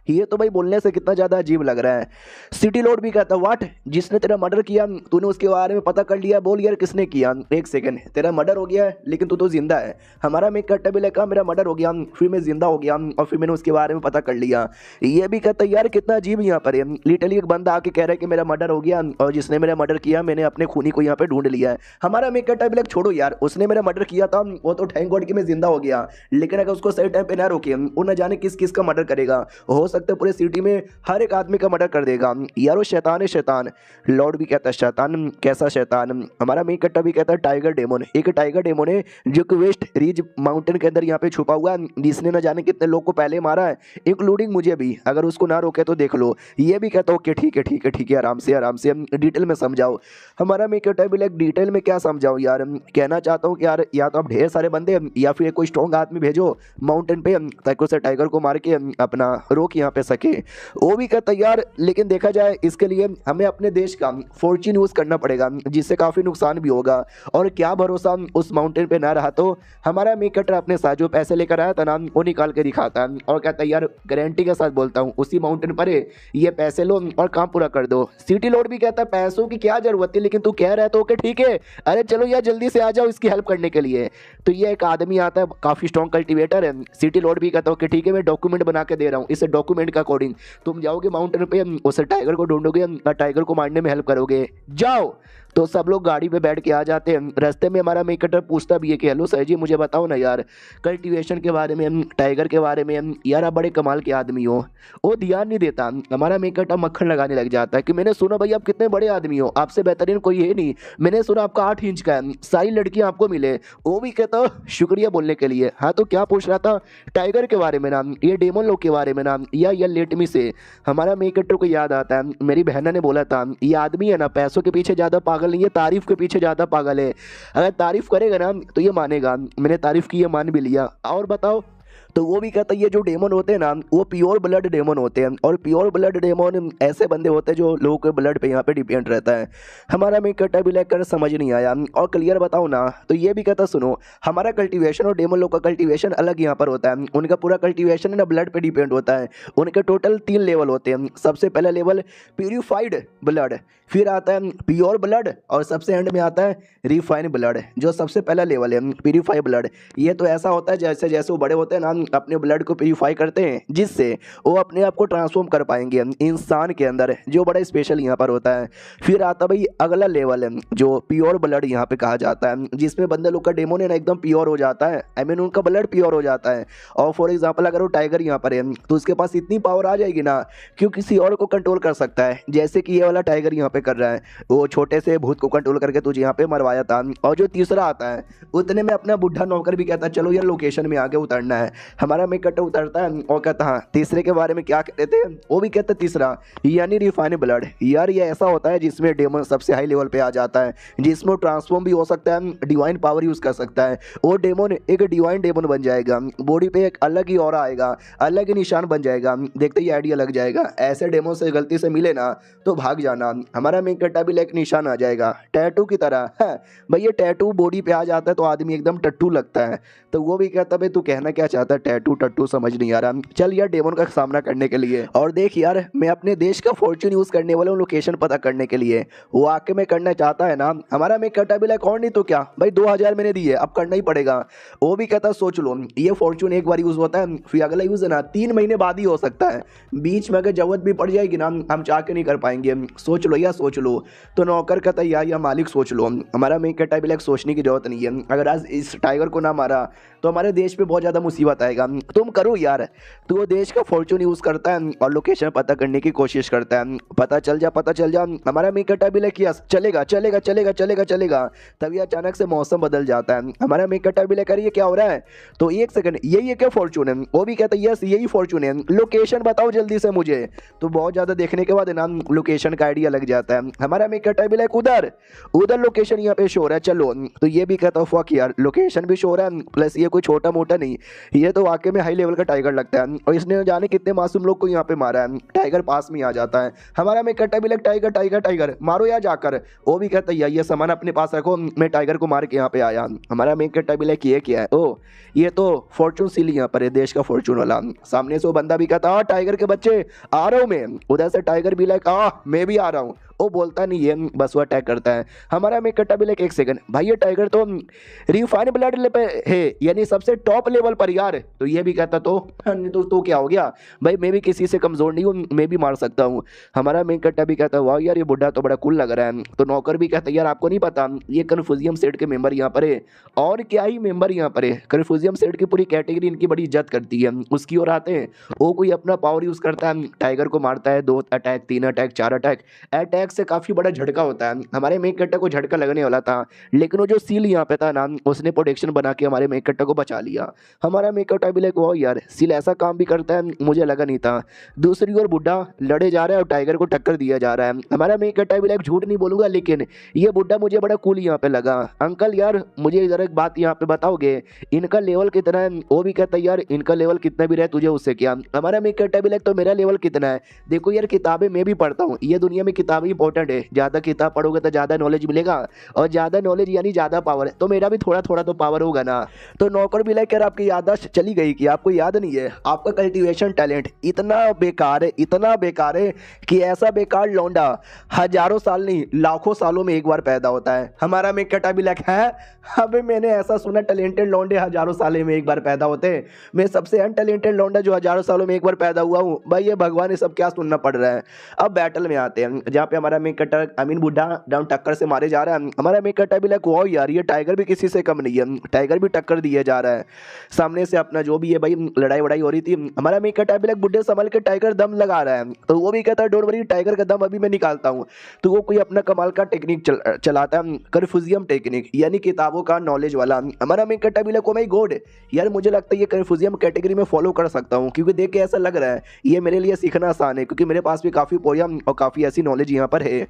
ये तो भाई बोलने से कितना ज़्यादा अजीब लग रहा है। सिटी लॉर्ड भी कहता व्हाट, जिसने तेरा मर्डर किया तूने उसके बारे में पता कर लिया, बोल यार किसने किया। एक सेकंड, तेरा मर्डर हो गया है लेकिन तू तो जिंदा है। हमारा मैं कट्टा भी लगा मेरा मर्डर हो गया फिर मैं जिंदा हो गया और फिर मैंने उसके बारे में पता कर लिया। ये भी कहता यार कितना अजीब यहाँ पर है। लिटरली एक बंदा आके कह रहा है कि मेरा मर्डर हो गया और जिसने मेरा मर्डर किया मैंने अपने खूनी को यहाँ पे ढूंढ लिया है। हमारा मैं कट्टा भी लग छोड़ो यार, उसने मेरा मर्डर किया था वो तो थैंक गॉड कि मैं जिंदा हो गया, लेकिन अगर उसको सही टाइम पे ना रोके वो न जाने किस किस का मर्डर करेगा। हो सकता है पूरे सिटी में हर एक आदमी का मर्डर कर देगा यार। वो शैतान है शैतान। लॉर्ड भी कहता है शैतान, कैसा शैतान। हमारा मेन कट्टा भी कहता है टाइगर डेमोन। एक टाइगर डेमोन है जो कि वेस्ट रिज माउंटेन के अंदर यहाँ पे छुपा हुआ है, जिसने न जाने कितने लोग को पहले मारा है, इंक्लूडिंग मुझे भी। अगर उसको ना रोके तो देख लो। ये भी कहता ओके ठीक है ठीक है ठीक है, आराम से डिटेल में समझाओ। हमारा मेन कट्टा भी लाइक डिटेल में क्या समझाओ यार, कहना चाहता हूँ कि यार या तो आप ढेर सारे बंदे या फिर कोई स्ट्रॉन्ग आदमी भेजो माउंटेन पे ताकि उसे टाइगर को मार के अपना रोक यहाँ पे सके। वो भी कहता यार लेकिन देखा जाए इसके लिए हमें अपने देश का फॉर्च्यून यूज करना पड़ेगा, जिससे काफी नुकसान भी होगा। और क्या भरोसा उस माउंटेन पे ना रहा तो हमारा मी कटर अपने साथ जो पैसे लेकर आया था ना वो निकाल के दिखाता और कहता यार गारंटी के साथ बोलता हूँ उसी माउंटेन पर ये पैसे लो और काम पूरा कर दो। सिटी लॉर्ड भी कहता पैसों की क्या जरूरत है, लेकिन तू कह रहा है तो ओके ठीक है, अरे चलो यार जल्दी से आ जाओ इसकी हेल्प करने के लिए। तो ये एक आदमी आता है काफी स्ट्रॉन्ग कल्टिवेटर है। सिटी लॉर्ड भी कहता है ठीक है मैं डॉक्यूमेंट बना के दे रहा हूँ, इस डॉक्यूमेंट का अकॉर्डिंग तुम जाओगे माउंटेन पे उस टाइगर को ढूंढोगे और टाइगर को मारने में हेल्प करोगे, जाओ। तो सब लोग गाड़ी पे बैठ के आ जाते हैं। रास्ते में हमारा मेक कटर पूछता भी है कि हेलो सर जी मुझे बताओ ना यार कल्टीवेशन के बारे में, टाइगर के बारे में, यार आप बड़े कमाल के आदमी हो। वो ध्यान नहीं देता। हमारा मेक कटर मक्खन लगाने लग जाता है कि मैंने सुना भाई आप कितने बड़े आदमी हो, आपसे बेहतरीन कोई है नहीं, मैंने सुना आपका 8 इंच का है, सारी लड़कियां आपको मिले। वो भी कहता शुक्रिया बोलने के लिए। हाँ तो क्या पूछ रहा था, टाइगर के बारे में ना, ये डेमन लोग के बारे में ना, या लेट मी से। हमारा मेक कटर को याद आता है मेरी बहना ने बोला था ये आदमी है ना पैसों के पीछे ज़्यादा पागल नहीं है, तारीफ के पीछे ज़्यादा पागल है। अगर तारीफ करेगा ना तो ये मानेगा। मैंने तारीफ की, ये मान भी लिया। और बताओ। तो वो भी कहता है ये जो डेमन होते हैं ना वो प्योर ब्लड डेमन होते हैं, और प्योर ब्लड डेमन ऐसे बंदे होते हैं जो लोगों के ब्लड पे यहाँ पे डिपेंड रहता है। हमारा मैं कट्टा भी लेकर समझ नहीं आया और क्लियर बताओ ना। तो ये भी कहता सुनो हमारा कल्टीवेशन और डेमन लोग का कल्टीवेशन अलग यहाँ पर होता है। उनका पूरा कल्टीवेशन है ना ब्लड पे डिपेंड होता है। उनके टोटल 3 लेवल होते हैं। सबसे पहला लेवल प्यूरिफाइड ब्लड, फिर आता है प्योर ब्लड, और सबसे एंड में आता है रिफाइंड ब्लड। जो सबसे पहला लेवल है प्यूरिफाइड ब्लड, ये तो ऐसा होता है जैसे जैसे वो बड़े होते हैं ना अपने ब्लड को प्यूरिफाई करते हैं जिससे वो अपने आप को ट्रांसफॉर्म कर पाएंगे इंसान के अंदर, जो बड़ा स्पेशल यहाँ पर होता है। फिर आता भाई अगला लेवल है जो प्योर ब्लड यहाँ पे कहा जाता है, जिसमें बंदे लोग का डेमन है ना एकदम प्योर हो जाता है, आई मीन उनका ब्लड प्योर हो जाता है। और फॉर एग्जाम्पल अगर वो टाइगर यहाँ पर है तो उसके पास इतनी पावर आ जाएगी ना कि वो किसी और को कंट्रोल कर सकता है, जैसे कि ये वाला टाइगर यहाँ पे कर रहा है। वो छोटे से भूत को कंट्रोल करके तुझे यहाँ पे मरवाया था। और जो तीसरा आता है उतने में अपना बुढ़ा नौकर भी कहता है चलो यार लोकेशन में आगे उतरना है। हमारा मेन कट्टर उतरता है और कहता हाँ तीसरे के बारे में क्या कहते थे, वो भी कहते तीसरा यानी रिफाइन ब्लड। यार ये ऐसा होता है जिसमें डेमन सबसे हाई लेवल पे आ जाता है, जिसमें ट्रांसफॉर्म भी हो सकता है, डिवाइन पावर यूज कर सकता है। वो डेमन एक डिवाइन डेमन बन जाएगा, बॉडी पे एक अलग ही ऑरा आएगा, अलग ही निशान बन जाएगा, देखते ही आइडिया लग जाएगा। ऐसे डेमन से गलती से मिले ना तो भाग जाना। हमारा मेन कट्टा भी एक निशान आ जाएगा टैटू की तरह है भाई। ये टैटू बॉडी पे आ जाता है तो आदमी एकदम टट्टू लगता है। तो वो भी कहता भाई तू कहना क्या चाहता है, टैटू टट्टू समझ नहीं आ रहा, चल यार डेमन का सामना करने के लिए। और देख यार मैं अपने देश का फॉर्चून यूज करने वाला हूँ लोकेशन पता करने के लिए। वो आके में करना चाहता है ना, हमारा मेन कट्टा भी और नहीं तो क्या भाई 2000 मैंने दिए अब करना ही पड़ेगा। वो भी कहता सोच लो ये फॉर्चून एक बार यूज होता है, फिर अगला यूज है ना 3 महीने बाद ही हो सकता है, बीच में अगर जरूरत भी पड़ जाएगी ना हम चाह के नहीं कर पाएंगे, सोच लो या सोच लो। तो नौकर कहता यार या मालिक सोच लो। हमारा मेन कट्टा भी सोचने की जरूरत नहीं है, अगर आज इस टाइगर को ना मारा तो हमारे देश पे बहुत ज़्यादा मुसीबत आएगा, तुम करो यार। तो वो देश का फॉर्चून यूज़ करता है और लोकेशन पता करने की कोशिश करता है। पता चल जा हमारा मेन कट्टा भी किया चलेगा चलेगा चलेगा चलेगा चलेगा। तभी अचानक से मौसम बदल जाता है। हमारा मेन कट्टा भी करिए क्या हो रहा है, तो एक सेकंड यही है क्या फॉर्चून है, वो भी कहता है यस यही फॉर्चून है, लोकेशन बताओ जल्दी से मुझे। तो बहुत ज़्यादा देखने के बाद ना लोकेशन का आइडिया लग जाता है। हमारा मेन कट्टा भी उधर उधर लोकेशन यहाँ पे शो हो रहा है चलो। तो ये भी कहता है फक यार लोकेशन भी शो हो रहा है, प्लस ये कोई छोटा मोटा नहीं, ये तो वाकई में हाई लेवल का टाइगर लगता है और इसने जाने कितने मासूम लोग को यहाँ पे मारा है। टाइगर पास में आ जाता है। हमारा मेन कट्टा भी टाइगर टाइगर टाइगर मारो या जाकर। वो भी कहता है ये सामान अपने पास रखो, मैं टाइगर को मार के यहाँ पे आया। हमारा मेन कट्टा भी ये क्या है, ओ ये तो फॉर्चून सील यहाँ पर है, देश का फॉर्चून वाला। सामने से वो बंदा भी कहता हाँ टाइगर के बच्चे आ रहा हूँ मैं। उधर से टाइगर भी मैं भी आ रहा हूँ। वो बोलता नहीं है, बस वो अटैक करता है। हमारा मेन कट्टा भी एक सेकंड भाई ये टाइगर तो रिफाइन ब्लड पे है, यानी सबसे टॉप लेवल पर यार। तो ये भी कहता तो क्या हो गया भाई, मैं भी किसी से कमजोर नहीं हूँ, मैं भी मार सकता हूँ। हमारा मेन कट्टा भी कहता वाह यार ये बुढ़ा तो बड़ा कूल लग रहा है। तो नौकर भी कहता यार आपको नहीं पता ये कन्फ्यूजियम सेट के मेंबर यहाँ पर है, और क्या ही मेंबर यहाँ पर है। कन्फ्यूजियम सेट की पूरी कैटेगरी इनकी बड़ी इज्जत करती है। उसकी ओर आते हैं, वो कोई अपना पावर यूज करता है, टाइगर को मारता है, 2 अटैक 3 अटैक 4 अटैक से काफी बड़ा झटका होता है। हमारे मेन कट्टा को झटका लगने वाला था, लेकिन वो जो सील यहाँ पे था ना उसने प्रोटेक्शन बना के हमारे मेन कट्टा को बचा लिया। हमारा मेन कट्टा भी वो यार सील ऐसा काम भी करता है, मुझे लगा नहीं था। दूसरी ओर बुड्ढा लड़े जा रहा है और टाइगर को टक्कर दिया जा रहा है। हमारा मेन कट्टा भी झूठ नहीं बोलूंगा, लेकिन ये बुड्ढा मुझे बड़ा कूल यहाँ पे लगा। अंकल यार मुझे जरा एक बात यहाँ पे बताओगे, इनका लेवल कितना है। वो भी कहता है यार इनका लेवल कितना भी रहे तुझे उससे क्या। हमारा मेन कट्टा भी तो मेरा लेवल कितना है, देखो यार किताबें मैं भी पढ़ता हूँ, ये दुनिया में किताबें इंपॉर्टेंट है, ज्यादा किताब पढ़ोगे तो ज्यादा नॉलेज मिलेगा, और ज्यादा नॉलेज यानी ज्यादा पावर, तो मेरा भी थोड़ा थोड़ा तो पावर होगा ना। तो नौकर भी लेकर आपकी याददाश्त चली गई कि आपको याद नहीं है, आपका कल्टीवेशन टैलेंट इतना बेकार है कि ऐसा बेकार लौंडा हजारों साल नहीं लाखों सालों में एक बार पैदा होता है। हमारा मेन कट्टा भी है अबे मैंने ऐसा सुना टैलेंटेड लौंडे हजारों सालों में एक बार पैदा होते हैं, मैं सबसे अनटैलेंटेड लौंडा जो हजारों सालों में एक बार पैदा हुआ हूँ। भाई ये भगवान ये सब क्या सुनना पड़ रहा है। अब बैटल में आते हैं जहाँ पे हमारा मेन कट्टा बुड्ढा डाउन टक्कर से मारे जा रहा है। हमारा मेन कट्टा भी वाओ यार ये टाइगर भी किसी से कम नहीं है, टाइगर भी टक्कर दिया जा रहा है। सामने से अपना जो भी है भाई लड़ाई वड़ाई हो रही थी। हमारा मेन कट्टा भी बुड्ढे संभल के टाइगर दम लगा रहा है, तो वो भी कहता है डोंट वरी टाइगर का दम अभी मैं निकालता हूँ। तो वो कोई अपना कमाल का टेक्निक चलाता है, कन्फ्यूजियम टेक्निक यानी किताबों का नॉलेज वाला। हमारा मेन कट्टा भी ओ माय गॉड यार मुझे लगता है ये कन्फ्यूजियम कैटेगरी में फॉलो कर सकता हूँ, क्योंकि देख के ऐसा लग रहा है ये मेरे लिए सीखना आसान है, क्योंकि मेरे पास भी काफ़ी पोयम और काफ़ी ऐसी नॉलेज यहाँ पर है।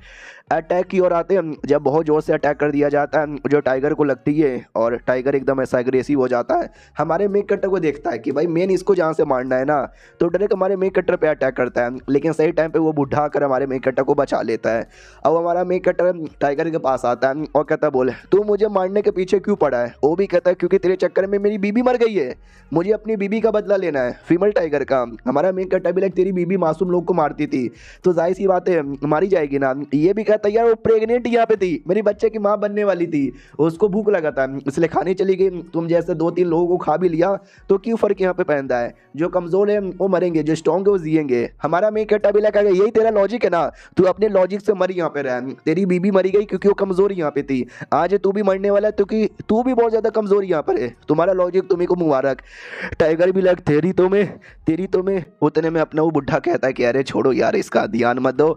अटैक की ओर आते हैं, जब बहुत जोर से अटैक कर दिया जाता है जो टाइगर को लगती है और टाइगर एकदम ऐसा एग्रेसिव हो जाता है। हमारे मेन कट्टर को देखता है कि भाई मेन इसको जहाँ से मारना है ना, तो डायरेक्ट हमारे मेन कट्टर पे अटैक करता है, लेकिन सही टाइम पे वो बुढ़ा आकर हमारे मेन कट्टर को बचा लेता है। अब हमारा मेन कट्टर टाइगर के पास आता है और कहता है बोले तू मुझे मारने के पीछे क्यों पड़ा है। वो भी कहता है क्योंकि तेरे चक्कर में मेरी बीबी मर गई है, मुझे अपनी बीबी का बदला लेना है, फीमेल टाइगर का। हमारा मेन कट्टर भी तेरी बीबी मासूम लोग को मारती थी तो जाहिर सी बात है मारी जाएगी ना। ये भी कहता है यार वो प्रेग्नेंट यहाँ पे थी, मेरी बच्चे की माँ बनने वाली थी, उसको भूख लगा था इसलिए खाने चली गई, तुम जैसे 2-3 लोगों को खा भी लिया तो क्यों फर्क यहाँ पे पहनता है। जो कमजोर है वो मरेंगे, जो स्ट्रॉन्ग है वो जिएंगे। हमारा मेन कट्टा भी लगा यही तेरा लॉजिक है ना, तू अपने लॉजिक से मर यहाँ पे रह। तेरी बीबी मरी गई क्योंकि वो कमजोर यहाँ पे थी, आज तू भी मरने वाला है क्योंकि तू भी बहुत ज्यादा कमजोर यहाँ पर है, तुम्हारा लॉजिक तुम्हें को मुबारक। टाइगर भी लग तेरी तो मैं उतने में अपना वो बुढ़ा कहता है कि अरे छोड़ो यार इसका ध्यान मत दो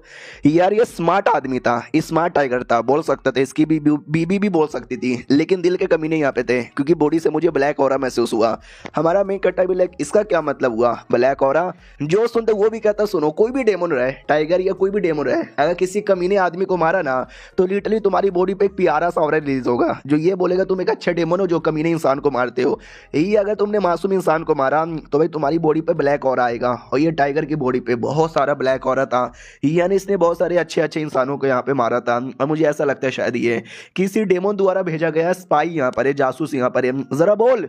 यार, ये स्मार्ट आदमी था, स्मार्ट टाइगर था, बोल सकता था, इसकी बीबी भी बोल सकती थी, लेकिन दिल के कमीने यहाँ पे थे क्योंकि बॉडी से मुझे ब्लैक ऑरा महसूस हुआ। हमारा मेन कट्टा भी लाइक इसका क्या मतलब हुआ ब्लैक ऑरा? जो सुनते वो भी कहता सुनो, कोई भी डेमन रहे, टाइगर या कोई भी डेमन रहे, अगर किसी कमीने आदमी को मारा ना तो लिटरली तुम्हारी बॉडी पे एक प्यारा सा ऑरा रिलीज होगा जो ये बोलेगा तुम एक अच्छे डेमन हो जो कमीने इंसान को मारते हो। यही अगर तुमने मासूम इंसान को मारा तो भाई तुम्हारी बॉडी पे ब्लैक ऑरा आएगा, और ये टाइगर की बॉडी पे बहुत सारा ब्लैक ऑरा था, यानी इसने बहुत सारे अच्छे अच्छे इंसानों को यहाँ पे मारा था। और मुझे ऐसा लगता है शायद ये किसी डेमन द्वारा भेजा गया स्पाई यहाँ पर है, जासूस यहाँ पर है। जरा बोल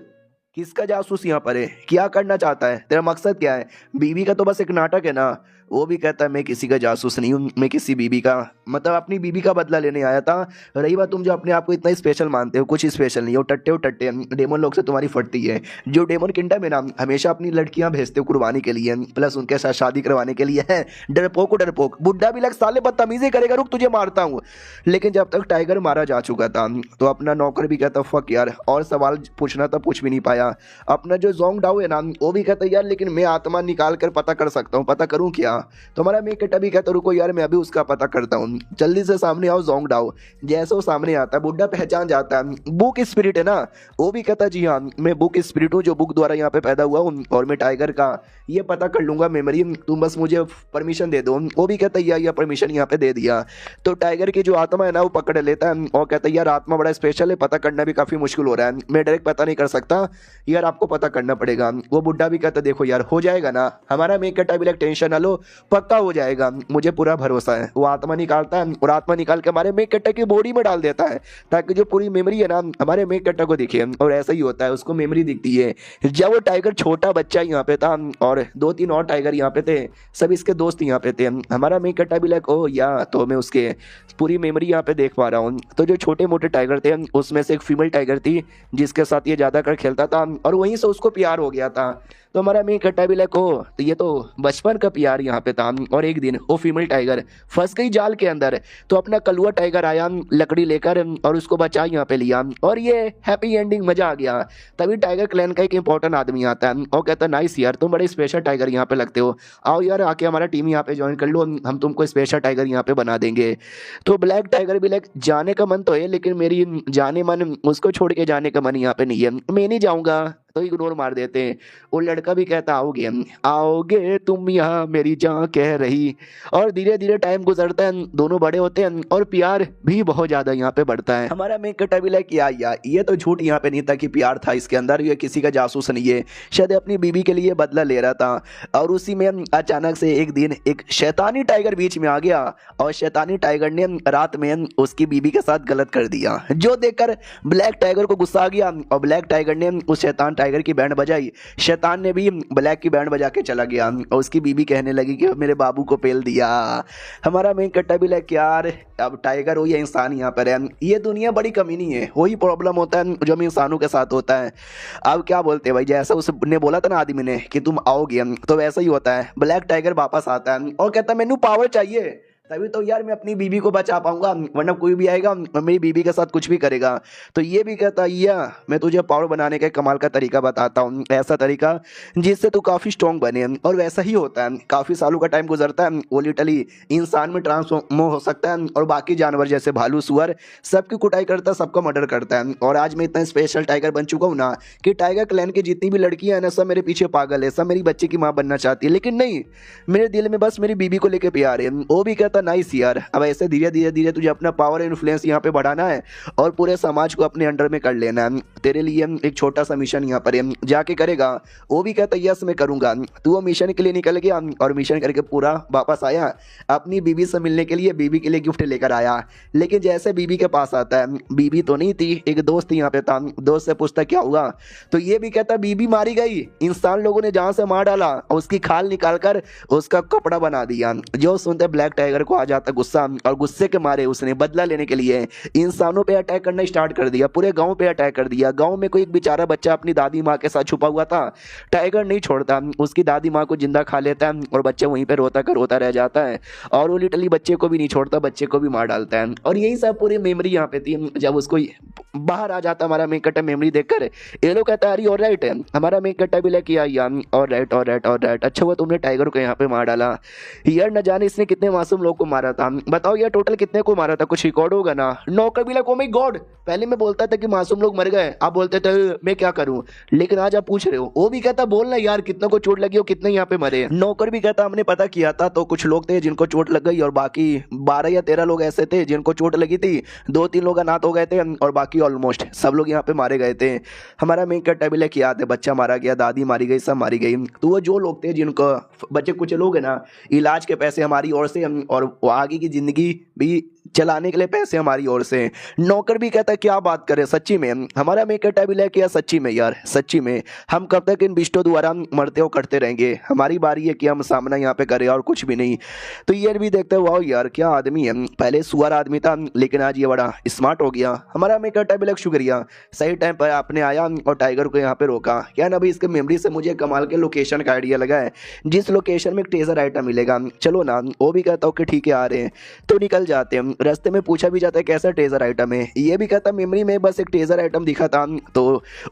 किसका जासूस यहाँ पर है, क्या करना चाहता है, तेरा मकसद क्या है? बीवी का तो बस एक नाटक है ना। वो भी कहता है मैं किसी का जासूस नहीं हूँ, मैं किसी बीवी का मतलब अपनी बीवी का बदला लेने आया था। रही बात तुम जो अपने आप को इतना स्पेशल मानते हो, कुछ स्पेशल नहीं हो, टट्टे हो टट्टे। डेमन लोग से तुम्हारी फटती है। जो डेमन किंगडम है ना हमेशा अपनी लड़कियां भेजते हो कुर्बानी के लिए, प्लस उनके साथ शादी करवाने के लिए है। डरपोक डरपोक बुड्ढा भी लग साले बदतमीजी करेगा, रुक तुझे मारता हूँ। लेकिन जब तक टाइगर मारा जा चुका था तो अपना नौकर भी कहता फक यार, और सवाल पूछना था पूछ भी नहीं पाया। अपना जो जोंग डाउ है ना वो भी कहता यार लेकिन मैं आत्मा निकाल कर पता कर सकता हूँ, पता करूँ क्या? तो हमारा मेन कट्टा भी कहता रुको यार मैं अभी उसका पता करता हूँ, जल्दी से सामने आओ जोंग डाउ। जैसे वो सामने आता है बुड्ढा पहचान जाता है बुक स्पिरिट है ना। वो भी कहता जी हाँ मैं बुक स्पिरिट हूँ जो बुक द्वारा यहाँ पे पैदा हुआ हूँ, और मैं टाइगर का ये पता कर लूंगा मेमोरी, तुम बस मुझे परमिशन दे दो। वो भी कहता है या परमिशन यहाँ पे दे दिया। तो टाइगर की जो आत्मा है ना वो पकड़ लेता है और कहता है यार आत्मा बड़ा स्पेशल है, पता करना भी काफी मुश्किल हो रहा है, मैं डायरेक्ट पता नहीं कर सकता यार, आपको पता करना पड़ेगा। वो बुड्ढा भी कहता देखो यार हो जाएगा ना, हमारा मेन कट्टा भी टेंशन ना लो, पक्का हो जाएगा, मुझे पूरा भरोसा है। वो आत्मा निकालता है और आत्मा निकाल के हमारे मेन कट्टा की बॉडी में डाल देता है ताकि जो पूरी मेमोरी है ना हमारे मेन कट्टा को दिखे। और ऐसा ही होता है, उसको मेमोरी दिखती है। जब वो टाइगर छोटा बच्चा यहाँ पे था और 2-3 और टाइगर यहाँ पे थे, सब इसके दोस्त यहाँ पे थे, हमारा मेन कट्टा भी लाइक ओ या तो मैं उसके पूरी मेमोरी यहाँ पे देख पा रहा हूँ। तो जो छोटे मोटे टाइगर थे उसमें से एक फीमेल टाइगर थी जिसके साथ ये ज्यादा कर खेलता था और वहीं से उसको प्यार हो गया था। तो हमारा मेन कट्टा भी लाइक हो तो ये तो बचपन का प्यार यहाँ पे था। और एक दिन वो फीमेल टाइगर फंस गई जाल के अंदर, तो अपना कलुआ टाइगर आया लकड़ी लेकर और उसको बचा यहाँ पे लिया, और ये हैप्पी एंडिंग, मजा आ गया। तभी टाइगर क्लैन का एक इंपॉर्टेंट आदमी आता है और कहता है नाइस यार तुम बड़े स्पेशल टाइगर यहाँ पे लगते हो, आओ यार आके हमारा टीम यहाँ पे ज्वाइन कर लो, हम तुमको स्पेशल टाइगर यहाँ पे बना देंगे। तो ब्लैक टाइगर भी लाइक जाने का मन तो है लेकिन मेरी जाने मन उसको छोड़ के जाने का मन यहाँ पे नहीं है, मैं नहीं जाऊंगा, तो इग्नोर मार देते हैं। वो लड़का भी कहता आओगे आओगे तुम यहाँ मेरी जान कह रही। और धीरे धीरे टाइम गुजरता है, दोनों बड़े होते हैं और प्यार भी बहुत ज्यादा यहाँ पे बढ़ता है। हमारा मेन कट्टा भी लाइक यार ये तो झूठ यहाँ पे नहीं था कि प्यार था इसके अंदर, ये किसी का जासूस नहीं है, शायद अपनी बीबी के लिए बदला ले रहा था। और उसी में अचानक से एक दिन एक शैतानी टाइगर बीच में आ गया और शैतानी टाइगर ने रात में उसकी बीबी के साथ गलत कर दिया, जो देखकर ब्लैक टाइगर को गुस्सा आ गया और ब्लैक टाइगर ने उस शैतान टाइगर की बैंड बजाई। शैतान ने भी ब्लैक की बैंड बजा के चला गया और उसकी बीबी कहने लगी कि मेरे बाबू को पेल दिया। हमारा मेन कट्टा भी लाइक यार अब टाइगर हो या इंसान यहाँ पर है, ये दुनिया बड़ी कमीनी है, वही प्रॉब्लम होता है जो हम इंसानों के साथ होता है। अब क्या बोलते हैं भाई, जैसा उसने बोला था ना आदमी ने कि तुम आओगे, तो वैसा ही होता है। ब्लैक टाइगर वापस आता है और कहता है मैनू पावर चाहिए, तभी तो यार मैं अपनी बीबी को बचा पाऊंगा, वरना कोई भी आएगा मेरी बीबी के साथ कुछ भी करेगा। तो ये भी कहता है या मैं तुझे पावर बनाने का कमाल का तरीका बताता हूँ, ऐसा तरीका जिससे तू काफी स्ट्रॉन्ग बने। और वैसा ही होता है, काफी सालों का टाइम गुजरता है, वो लिटरली इंसान में ट्रांसफॉर्म हो सकता है और बाकी जानवर जैसे भालू सुअर सबकी कुटाई करता है, सबका मर्डर करता है। और आज मैं इतना स्पेशल टाइगर बन चुका हूँ ना कि टाइगर क्लैन की जितनी भी लड़कियां हैं ना सब मेरे पीछे पागल है, सब मेरी बच्चे की माँ बनना चाहती है, लेकिन नहीं, मेरे दिल में बस मेरी बीबी को लेकर प्यार है। वो भी कहता नाइस यार, अब ऐसे धीरे धीरे धीरे तुझे अपना पावर इन्फ्लुएंस यहाँ पे बढ़ाना है और पूरे समाज को अपने अंडर में कर लेना है। तेरे लिए एक छोटा सा मिशन यहाँ पर जाके करेगा। वो भी कहता यस मैं करूंगा। तू वो मिशन के लिए निकल गया और मिशन करके पूरा वापस आया, अपनी बीबी से मिलने के लिए बीबी के लिए गिफ्ट लेकर आया। लेकिन जैसे बीबी के पास आता है, बीबी तो नहीं थी, एक दोस्त यहाँ पे था। दोस्त से पूछता क्या हुआ, तो ये भी कहता बीबी मारी गई, इंसान लोगों ने जहां से मार डाला और उसकी खाल निकाल कर उसका कपड़ा बना दिया। जो सुनते ब्लैक टाइगर को आ जाता गुस्सा और गुस्से के मारे उसने बदला लेने के लिए इंसानों पे अटैक करना स्टार्ट कर दिया, पूरे गांव पे अटैक कर दिया। गांव में कोई एक बेचारा बच्चा अपनी दादी माँ के साथ छुपा हुआ था, टाइगर नहीं छोड़ता, उसकी दादी माँ को जिंदा खा लेता है और बच्चे वहीं पे रोता कर रोता रह जाता है। और वो लिटरली बच्चे को भी नहीं छोड़ता, बच्चे को भी मार डालता है। और यही सब पूरी मेमोरी यहाँ पे थी। जब उसको बाहर आ जाता हमारा मेन कट्टा मेमोरी देखकर, ये लोग कहता है और राइट है, हमारा मेन कट्टा भी लेके आया और राइट और राइट और राइट, अच्छा हुआ तुमने टाइगर को यहाँ पे मार डाला यार, न जाने इसने कितने मासूम लोग लोगों को मारा था। बताओ यार टोटल कितने को मारा था, कुछ रिकॉर्ड होगा ना। नौकर भी ओ माय गॉड, पहले मैं बोलता था कि मासूम लोग मर गए, आप बोलते थे मैं क्या करूं, लेकिन आज आप पूछ रहे हो। वो भी कहता बोलना यार कितनों को चोट लगी हो, कितने यहाँ पे मरे। नौकर भी कहता हमने पता किया था तो कुछ लोग थे जिनको चोट लग गई और बाकी 12 या 13 लोग ऐसे थे जिनको चोट लगी थी, 2-3 लोग अनाथ हो गए थे और बाकी ऑलमोस्ट सब लोग यहाँ पे मारे गए थे। हमारा मेन कट्टा क्या याद है, बच्चा मारा गया, दादी मारी गई, सब मारी गई। तो वो जो लोग थे जिनको बच्चे कुछ लोग है ना, इलाज के पैसे हमारी ओर से और वो आगे की जिंदगी भी चलाने के लिए पैसे हमारी ओर से। नौकर भी कहता है क्या बात करें, सच्ची में हमारा मेन कट्टा किया, सच्ची में यार, सच्ची में हम कब तक इन बिष्टों द्वारा मरते हो करते रहेंगे, हमारी बारी है कि हम सामना यहाँ पे करें और कुछ भी नहीं। तो ये भी देखते हो वाह यार क्या आदमी है, पहले सुअर आदमी था लेकिन आज ये बड़ा स्मार्ट हो गया। हमारा मेन कट्टा शुक्रिया, सही टाइम पर आपने आया और टाइगर को यहाँ पे रोका। क्या ना भाई इसके मेमोरी से मुझे कमाल के लोकेशन का आइडिया लगा है, जिस लोकेशन में एक टेजर आइटम मिलेगा, चलो ना। वो भी कहता हूँ कि ठीक है आ रहे हैं, तो निकल जाते हैं। रास्ते में पूछा भी जाता है कैसा टेजर आइटम है, ये भी कहता मेमोरी में बस एक टेजर आइटम दिखा था तो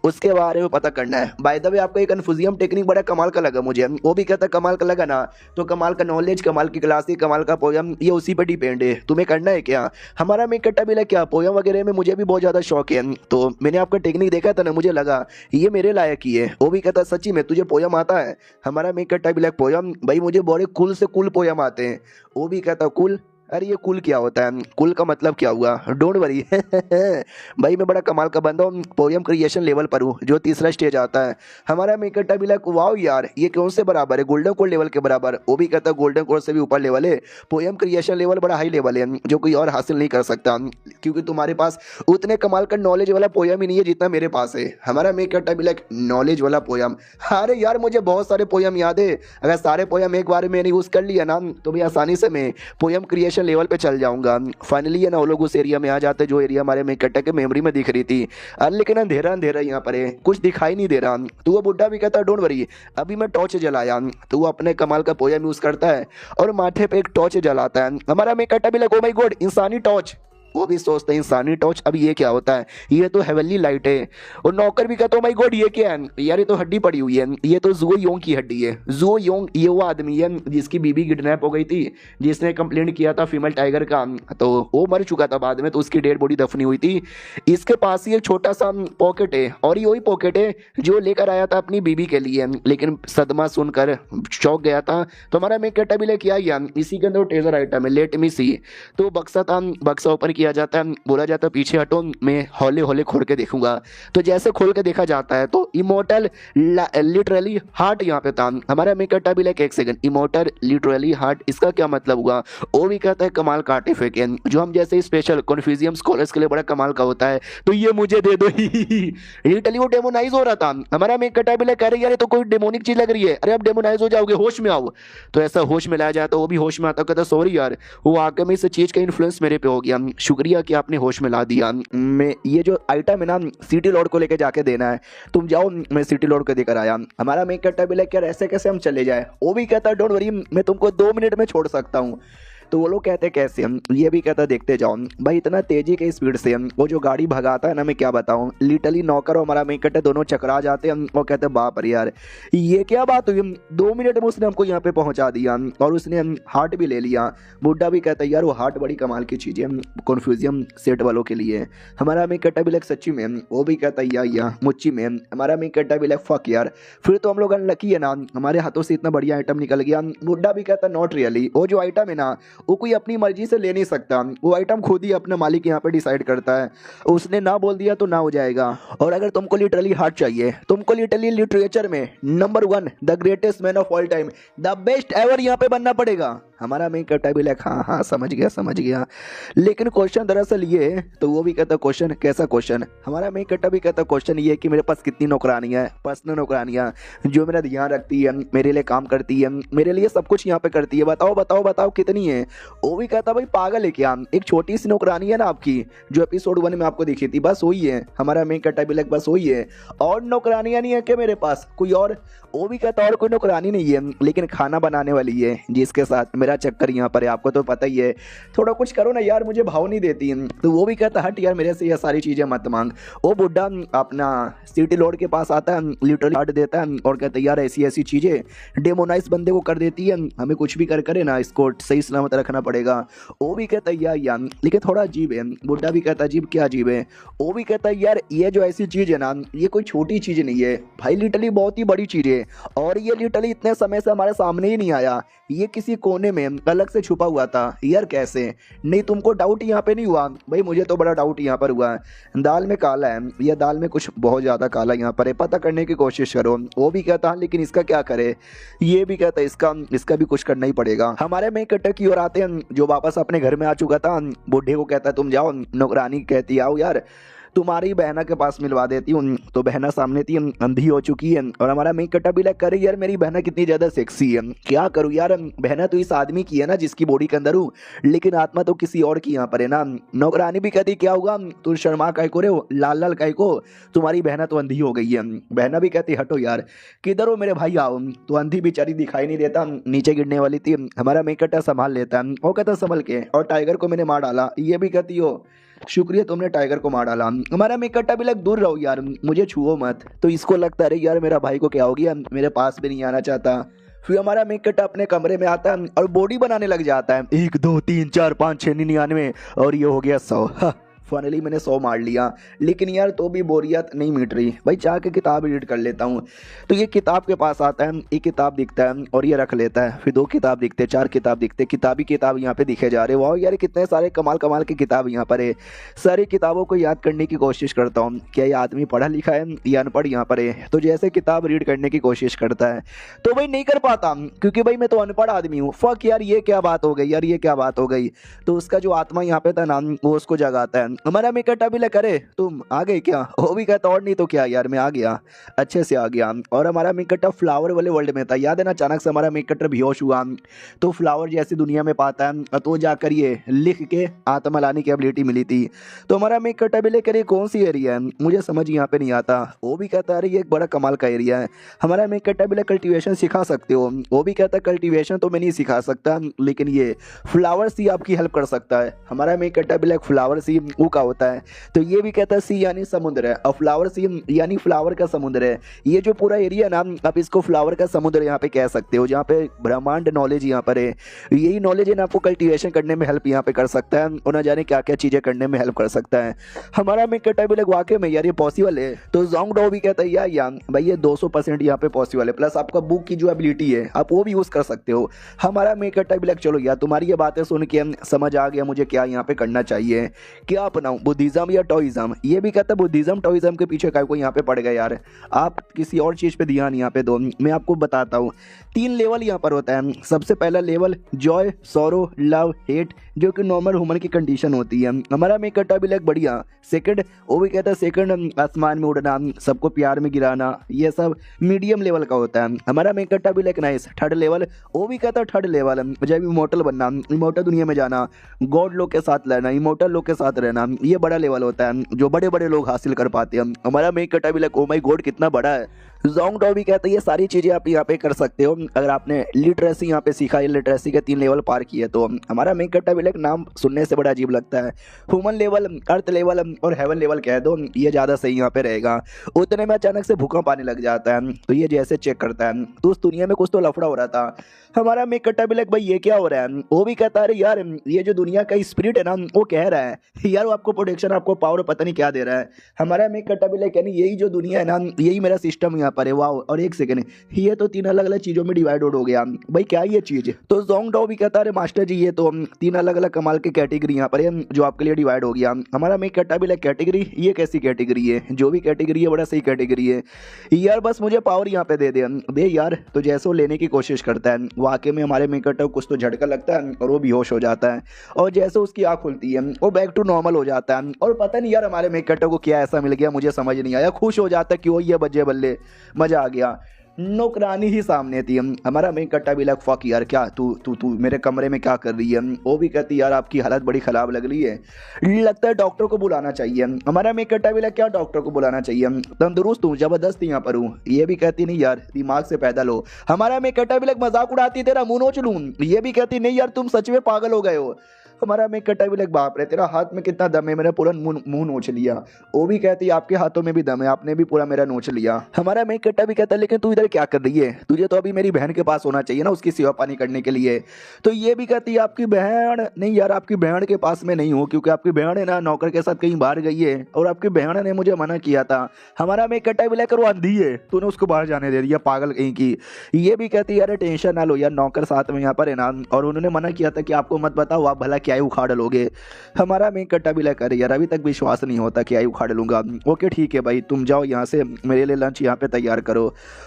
उसके बारे में पता करना है। बाय द वे आपका एक कन्फ्यूजियम टेक्निक बड़ा कमाल का लगा मुझे। वो भी कहता कमाल का लगा ना, तो कमाल का नॉलेज, कमाल की क्लास, कमाल का पोयम, ये उसी पे डिपेंड है, तुम्हें करना है क्या। हमारा मेन कट्टा भी क्या पोयम वगैरह में मुझे भी बहुत ज़्यादा शौक है, तो मैंने आपका टेक्निक देखा था ना, मुझे लगा ये मेरे लायक ही है। वो भी कहता सच्ची में तुझे पोयम आता है। हमारा मेन कट्टा भी पोयम, भाई मुझे बड़े कुल से कुल पोयम आते हैं। वो भी कहता कुल, अरे ये कुल क्या होता है, कुल का मतलब क्या हुआ, डोंट वरी भाई मैं बड़ा कमाल का बंदा हूँ, पोयम क्रिएशन लेवल पर हूँ, जो तीसरा स्टेज आता है। हमारा मेन कट्टा भी वाओ यार ये कौन से बराबर है, गोल्डन कोड लेवल के बराबर। वो भी कहता है गोल्डन कोड से भी ऊपर लेवल है, पोयम क्रिएशन लेवल बड़ा हाई लेवल है जो कोई और हासिल नहीं कर सकता, क्योंकि तुम्हारे पास उतने कमाल का नॉलेज वाला पोयम ही नहीं है जितना मेरे पास है। हमारा मेन कट्टा भी नॉलेज वाला पोयम, अरे यार मुझे बहुत सारे पोयम याद है, अगर सारे पोयम एक बार मैंने यूज़ कर लिया ना तो भी आसानी से मैं पोयम क्रिएशन लेवल पे चल जाऊंगा। फाइनली ये ना वो लोग उस एरिया में आ जाते जो एरिया हमारे मेन कट्टा के मेमोरी में दिख रही थी, लेकिन अंधेरा अंधेरा यहाँ पर है, कुछ दिखाई नहीं दे रहा। तो वो बुड्ढा भी कहता डोंट वरी, अभी मैं टॉर्च जलाया। तो वो अपने कमाल का पोयम यूज करता है और माथे पे एक टॉर्च जलाता है। हमारा मेन कट्टा भी ओ माय गॉड इंसानी टॉर्च। वो भी सोचते हैं इंसानी टॉर्च, अब ये क्या होता है, ये तो हेवनली लाइट है। और नौकर भी कहता माय गॉड ये क्या है यार, ये तो हड्डी पड़ी हुई है, ये तो जुओ योंग की हड्डी है। जुओ योंग ये वो आदमी है जिसकी बीबी किडनैप हो गई थी, जिसने कंप्लेंट किया था फीमेल टाइगर का, तो वो मर चुका था बाद में, तो उसकी डेड बॉडी दफनी हुई थी। इसके पास ही एक छोटा सा पॉकेट है और ये वही पॉकेट है जो लेकर आया था अपनी बीबी के लिए, लेकिन सदमा सुनकर चौंक गया था। तो हमारा मेन कट्टा भी लेके आया, इसी के अंदर टेजर आइटम है, लेट मी सी। तो बक्सा था, बक्सा ऊपर किया जाता है, बोला जाता है पीछे हटो मैं हौले हौले खोल के देखूंगा। तो जैसे खोल के देखा जाता है तो इमोर्टल लिटरली हार्ट यहाँ पे था। हमारा मेन कट्टा भी एक सेकंड, इमोर्टल लिटरली हार्ट इसका क्या मतलब हुआ। वो भी कहता है कमाल का आर्टिफैक्ट जो हम जैसे स्पेशल कन्फ्यूजियम स्कॉलर्स के लिए बड़ा कमाल का होता है, तो ये मुझे दे दो लिटरली वो डेमोनाइज हो रहा था। हमारा मेन कट्टा भी कह रही है तो कोई डेमोनिक चीज लग रही है, अरे आप डेमोनाइज हो जाओगे, होश में आओ। तो ऐसा होश में लाया जाता है, वो भी होश में आता, कहता सॉरी यार वो आके में इस चीज का इन्फ्लुएंस मेरे पे हो गया, शुक्रिया कि आपने होश में ला दिया। मैं ये जो आइटम है ना सिटी लॉर्ड को लेके जाके देना है, तुम जाओ, मैं सिटी लॉर्ड को देकर आया। हमारा मेन कट्टा भी यार ऐसे कैसे हम चले जाए। वो भी कहता है डोंट वरी मैं तुमको 2 मिनट में छोड़ सकता हूँ। तो वो लोग कहते हैं कैसे, हम ये भी कहता देखते जाओ। भाई इतना तेजी के स्पीड से वो जो गाड़ी भगाता है ना, मैं क्या बताऊं, लिटरली नौकर और हमारा मेन कट्टा दोनों चकरा जाते हैं। वो कहते हैं बाप रे यार ये क्या बात हुई, 2 मिनट में उसने हमको यहाँ पे पहुंचा दिया और उसने हार्ट भी ले लिया। बुड्ढा भी कहता है यार वो हार्ट बड़ी कमाल की चीज़ है कन्फ्यूजियम सेट वालों के लिए। हमारा मेन कट्टा भी सच्ची में, वो भी कहता है या मुच्ची में। हमारा मेन कट्टा भी फक यार फिर तो हम लोग अनलकी है ना, हमारे हाथों से इतना बढ़िया आइटम निकल गया। बुड्ढा भी कहता नॉट रियली, वो जो आइटम है ना वो कोई अपनी मर्जी से ले नहीं सकता, वो आइटम खुद ही अपना मालिक यहाँ पे डिसाइड करता है, उसने ना बोल दिया तो ना हो जाएगा। और अगर तुमको लिटरली हार्ट चाहिए, तुमको लिटरली लिटरेचर में number 1 the greatest man of all time, the best ever यहाँ पे बनना पड़ेगा। हमारा मेन कट्टा भी हाँ हाँ समझ गया, लेकिन क्वेश्चन दरअसल ये है। तो वो भी कहता क्वेश्चन कैसा क्वेश्चन। हमारा मेन कट्टा भी कहता क्वेश्चन ये कि मेरे पास कितनी नौकरानियाँ हैं, पर्सनल नौकरानियाँ जो मेरा ध्यान रखती है, मेरे लिए काम करती है, मेरे लिए सब कुछ यहाँ पे करती है, बताओ बताओ बताओ कितनी है। वो भी कहता भाई पागल है क्या, एक छोटी सी नौकरानी है ना आपकी जो एपिसोड 1 में आपको दिखी थी, बस वही है। हमारा मेन कट्टा भी बस वही है, और नौकरानियाँ नहीं है क्या मेरे पास कोई और। वो भी कहता और कोई नौकरानी नहीं है, लेकिन खाना बनाने वाली है जिसके साथ मेरा मेरा चक्कर यहाँ पर है, आपको तो पता ही है, थोड़ा कुछ करो ना यार, मुझे भाव नहीं देती। तो वो भी कहता हट यार मेरे से ये सारी चीज़ें मत मांग। वो बुढ़ा अपना सिटी लॉर्ड के पास आता है, लिटरली काट देता है और कहता है यार ऐसी ऐसी चीज़ें डेमोनाइज बंदे को कर देती है, हमें कुछ भी कर करे ना इसको सही सलामत रखना पड़ेगा। वो भी कहता है यार लेकिन थोड़ा अजीब है। बुढ़ा भी कहता है अजीब क्या अजीब है? वो भी कहता है यार ये जो ऐसी चीज़ है ना, ये कोई छोटी चीज़ नहीं है भाई, लिटरली बहुत ही बड़ी चीज़ है, और ये लिटरली इतने समय से हमारे सामने ही नहीं आया, ये किसी कोने में अलग से छुपा हुआ था यार। कैसे? नहीं तुमको डाउट यहाँ पे नहीं हुआ? भाई मुझे तो बड़ा डाउट यहाँ पर हुआ है, दाल में काला है, या दाल में कुछ बहुत ज़्यादा काला यहाँ पर है, पता करने की कोशिश करो। वो भी कहता है लेकिन इसका क्या करे? ये भी कहता है इसका भी कुछ करना ही पड़ेगा। हमारे में कट्टर की ओर आते हैं जो वापस अपने घर में आ चुका था। बूढ़े को कहता है तुम जाओ, नौकरानी कहती आओ यार तुम्हारी बहना के पास मिलवा देती हूँ। तो बहना सामने थी, अंधी हो चुकी है, और हमारा मेन कट्टा भी लग कर यार मेरी बहना कितनी ज़्यादा सेक्सी है, क्या करूँ यार, बहना तो इस आदमी की है ना जिसकी बॉडी के अंदर हूँ, लेकिन आत्मा तो किसी और की यहाँ पर है ना। नौकरानी भी कहती क्या हुआ तू शर्मा कह को रे हो, लाल लाल कह को, तुम्हारी बहना तो अंधी हो गई है। बहना भी कहती हटो यार, किधर हो मेरे भाई आओ। तो अंधी बेचारी दिखाई नहीं देता, नीचे गिरने वाली थी, हमारा मेन कट्टा संभाल लेता है, वो कहता संभल के, और टाइगर को मैंने मार डाला। ये भी कहती हो शुक्रिया तुमने टाइगर को मार डाला। हमारा मेकट्टा भी लग दूर रहो यार, मुझे छुओ मत। तो इसको लगता है अरे यार मेरा भाई को क्या हो गया, मेरे पास भी नहीं आना चाहता। फिर हमारा मेकट्टा अपने कमरे में आता है और बॉडी बनाने लग जाता है, 1 2 3 4 5 6 99, और ये हो गया 100। फाइनली मैंने 100 मार लिया, लेकिन यार तो भी बोरियत नहीं मिट रही भाई, चाह के किताब रीड कर लेता हूँ। तो ये किताब के पास आता है, एक किताब दिखता है और ये रख लेता है, फिर 2 किताब दिखते, 4 किताब दिखते, किताब ही किताब यहाँ पे दिखे जा रहे। वाह यार कितने सारे कमाल कमाल की किताब यहाँ पर है। सारी किताबों को याद करने की कोशिश करता हूँ, क्या ये आदमी पढ़ा लिखा है या अनपढ़ यहाँ पर है। तो जैसे किताब रीड करने की कोशिश करता है तो भाई नहीं कर पाता, क्योंकि भाई मैं तो अनपढ़ आदमी हूँ। फक यार ये क्या बात हो गई यार, ये क्या बात हो गई। तो उसका जो आत्मा यहाँ पे था ना वो उसको जगाता है। हमारा मेकट्टा भी ले करे तुम आ गए क्या? वो भी कहता और नहीं तो क्या यार मैं आ गया, अच्छे से आ गया। और हमारा मेकट्टा फ्लावर वाले वर्ल्ड में था, याद है ना, अचानक से हमारा मेकट्टा बेहोश हुआ तो फ्लावर जैसी दुनिया में पाता है, तो जाकर ये लिख के आत्मा लाने की एबिलिटी मिली थी। तो हमारा मेकट्टा भी लेकर ये कौन सी एरिया है मुझे समझ यहाँ पे नहीं आता। वो भी कहता है अरे ये एक बड़ा कमाल का एरिया है, हमारा मेकट्टा भी कल्टीवेशन सिखा सकते हो। वो भी कहता है कल्टीवेशन तो मैं नहीं सिखा सकता, लेकिन ये फ्लावर सी आपकी हेल्प कर सकता है। हमारा मेकट्टा भी फ्लावर सी वो का होता है। तो ये भी कहता है सी यानी समुद्र है, और फ्लावर सी यानी फ्लावर का समुद्र है। ये जो पूरा एरिया ना आप इसको फ्लावर का समुद्र यहाँ पे कह सकते हो, जहाँ पे ब्रह्मांड नॉलेज यहाँ पर है। यही नॉलेज है ना आपको कल्टीवेशन करने में हेल्प यहाँ पे कर सकता है, और ना जाने क्या क्या चीजें करने में हेल्प कर सकता है। हमारा मेकट्टा भी वाकई में यार ये पॉसिबल है। तो जोंग डो भी कहता है यार भाई ये 200% यहाँ पे पॉसिबल है, प्लस आपका बुक की जो एबिलिटी है आप वो भी यूज कर सकते हो। हमारा मेकट्टा भी चलो यार तुम्हारी ये बातें सुन के समझ आ गया मुझे क्या यहाँ पे करना चाहिए, क्या अपनाऊं बुद्धिज्म या टॉइज्म। ये भी कहता है बुद्धिज्म टॉइज्म के पीछे काय को यहाँ पे पड़ गया यार, आप किसी और चीज़ पे ध्यान यहाँ पे दो। मैं आपको बताता हूँ 3 लेवल यहाँ पर होता है। सबसे पहला level Joy, sorrow, love, hate, जो कि नॉर्मल ह्यूमन की कंडीशन होती है। हमारा मेकट्टा भी बढ़िया। सेकंड वो भी कहता है सेकंड आसमान में उड़ना, सबको प्यार में गिराना, ये सब मीडियम लेवल का होता है। हमारा मेकट्टा भी नाइस। थर्ड लेवल वो भी कहता है थर्ड लेवल जब इमोर्टल बनना, इमोर्टल दुनिया में जाना, गॉड लोग के साथ रहना, इमोर्टल लोग के साथ रहना, ये बड़ा लेवल होता है जो बड़े बड़े लोग हासिल कर पाते हैं। हमारा मेकट्टा भी ओ माय गॉड कितना बड़ा है। जोंग डो भी कहता है ये सारी चीज़ें आप यहाँ पे कर सकते हो अगर आपने लिटरेसी यहाँ पे सीखा है, लिटरेसी के 3 लेवल पार किए। तो हमारा मेकट्टा भी नाम सुनने से बड़ा अजीब लगता है। ह्यूमन लेवल, अर्थ लेवल और हेवन लेवल कह दो, ये ज़्यादा सही यहाँ पे रहेगा। उतने में अचानक से भूकंप आने लग जाता है, तो ये जैसे चेक करता है तो उस दुनिया में कुछ तो लफड़ा हो रहा था। हमारा मेकट्टा भी भाई ये क्या हो रहा है। वो भी कहता है यार ये जो दुनिया का स्पिरिट है ना वो कह रहा है यार वो आपको प्रोटेक्शन, आपको पावर पता नहीं क्या दे रहा है। हमारा मेकट्टा भी यानी यही जो दुनिया है ना यही मेरा सिस्टम यहाँ पर है। वाह, और एक सेकंड ये तो 3 अलग अलग चीजों में डिवाइड हो गया भाई, क्या ये चीज। तो जोंग डो भी कहता है मास्टर जी ये तो 3 अलग अलग कमाल की कैटेगरी यहाँ पर है जो आपके लिए डिवाइड हो गया। हमारा मेकट्टा भी कैटेगरी, ये कैसी कैटेगरी है? जो भी कैटेगरी है बड़ा सही कैटेगरी है यार, बस मुझे पावर यहाँ पे दे यार। तो जैसे वो लेने की कोशिश करता है वाकई में हमारे मेकट्टा को कुछ तो झटका लगता है और वो बेहोश हो जाता है, और जैसे उसकी आँख खुलती है वो बैक टू नॉर्मल हो जाता है। और पता नहीं यार हमारे मेकट्टा को क्या ऐसा मिल गया मुझे समझ नहीं आया, खुश हो जाता है कि वो ये बच्चे बल्ले मजा आ गया। नौकरानी ही सामने थी। हमारा मेन कट्टा भी लग फक यार, क्या तू तू तू मेरे कमरे में क्या कर रही है। वो भी कहती यार आपकी हालत बड़ी ख़राब लग रही है, लगता है डॉक्टर को बुलाना चाहिए। हमारा मेन कट्टा भी लग क्या डॉक्टर को बुलाना चाहिए, तंदुरुस्त हूँ ज़बरदस्त यहाँ पर हूँ। ये भी कहती नहीं यार दिमाग से पैदल हो। हमारा मेन कट्टा भी लग मजाक उड़ाती तेरा मुंह नोच लूँ। ये भी कहती नहीं यार तुम सच में पागल हो गए हो। हमारा मैं कटा भी लग बाप रे तेरा हाथ में कितना दम है, मेरा पूरा मुंह नोच लिया। वो भी कहती आपके हाथों में भी दम है, आपने भी पूरा मेरा नोच लिया। हमारा मैं कट्टा भी कहता लेकिन तू इधर क्या कर रही है, तुझे तो अभी मेरी बहन के पास होना चाहिए ना उसकी सेवा पानी करने के लिए। तो ये भी कहती है आपकी बहन नहीं यार, आपकी बहन के पास में नहीं हूँ क्योंकि आपकी बहन है ना नौकर के साथ कहीं बाहर गई है और आपकी बहन ने मुझे मना किया था। हमारा मैं कट्टा भी लेकर वो अंधी है, तूने उसको बाहर जाने दे दिया पागल कहीं की। ये भी कहती है यार टेंशन ना लो यार, नौकर साथ में यहाँ पर है ना और उन्होंने मना किया था कि आपको मत बताओ आप भला क्या ही उखाड़ लोगे। हमारा मैं कट्टा भी लगा यार अभी तक विश्वास नहीं होता कि आई उखाड़ लूंगा। ओके ठीक है भाई तुम जाओ यहाँ से, मेरे लिए लंच यहाँ पे तैयार करो।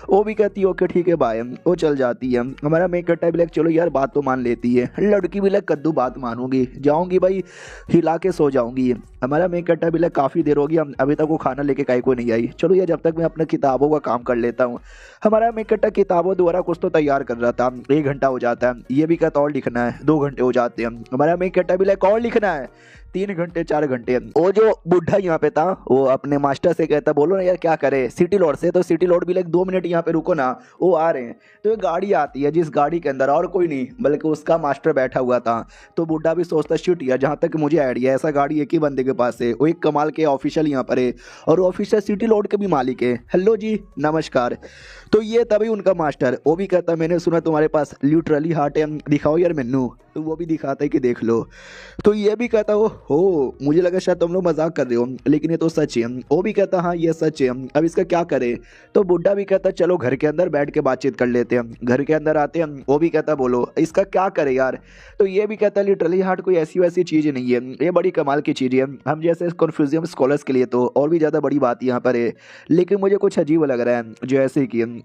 वो भी कहती है ओके ठीक है बाय, वो चल जाती है। हमारा मैं कट्टा भी लग चलो यार बात तो मान लेती है, लड़की भी लग कद्दू बात मानूंगी, जाऊंगी भाई हिला के सो जाऊंगी। हमारा मैं कट्टा भी लग काफ़ी देर हो गया अभी तक वो खाना लेके काहे को नहीं आई, चलो यार जब तक मैं अपने किताबों का काम कर लेता हूँ। हमारा मैं कट्टा किताबों द्वारा कुछ तो तैयार कर रहा था, 1 घंटा हो जाता है। ये भी कहता और लिखना है, 2 घंटे हो जाते हैं। हमारा मैं कट्टा भी लग और लिखना है, 3 घंटे 4 घंटे। वो जो बुढ़ा यहाँ पे था वो अपने मास्टर से कहता बोलो ना यार क्या करे सिटी लॉर्ड से, तो सिटी लॉर्ड भी लाइक 2 मिनट यहाँ पे रुको ना, वो आ रहे हैं। तो ये गाड़ी आती है जिस गाड़ी के अंदर और कोई नहीं बल्कि उसका मास्टर बैठा हुआ था। तो बुढ़ा भी सोचता शिट यार जहाँ तक मुझे आइडिया ऐसा गाड़ी एक ही बंदे के पास है, वो एक कमाल के ऑफिशियल यहाँ पर है और ऑफिशियल सिटी लॉर्ड के भी मालिक है। हेलो जी नमस्कार। तो ये तभी उनका मास्टर वो भी कहता मैंने सुना तुम्हारे पास लिटरली हार्ट है, दिखाओ यार मेनू। तो वो भी दिखाता है कि देख लो। तो ये भी कहता हो मुझे लगा शायद तुम लोग मजाक कर रहे हो लेकिन ये तो सच है। वो भी कहता हाँ ये सच है, अब इसका क्या करे। तो बुड्ढा भी कहता चलो घर के अंदर बैठ के बातचीत कर लेते हैं। घर के अंदर आते हैं, वो भी कहता बोलो इसका क्या करे यार। तो ये भी कहता लिटरली हार्ट कोई ऐसी वैसी चीज़ नहीं है, ये बड़ी कमाल की चीज़ है। हम जैसे कन्फ्यूजियम स्कॉलर्स के लिए तो और भी ज़्यादा बड़ी बात यहाँ पर है, लेकिन मुझे कुछ अजीब लग रहा है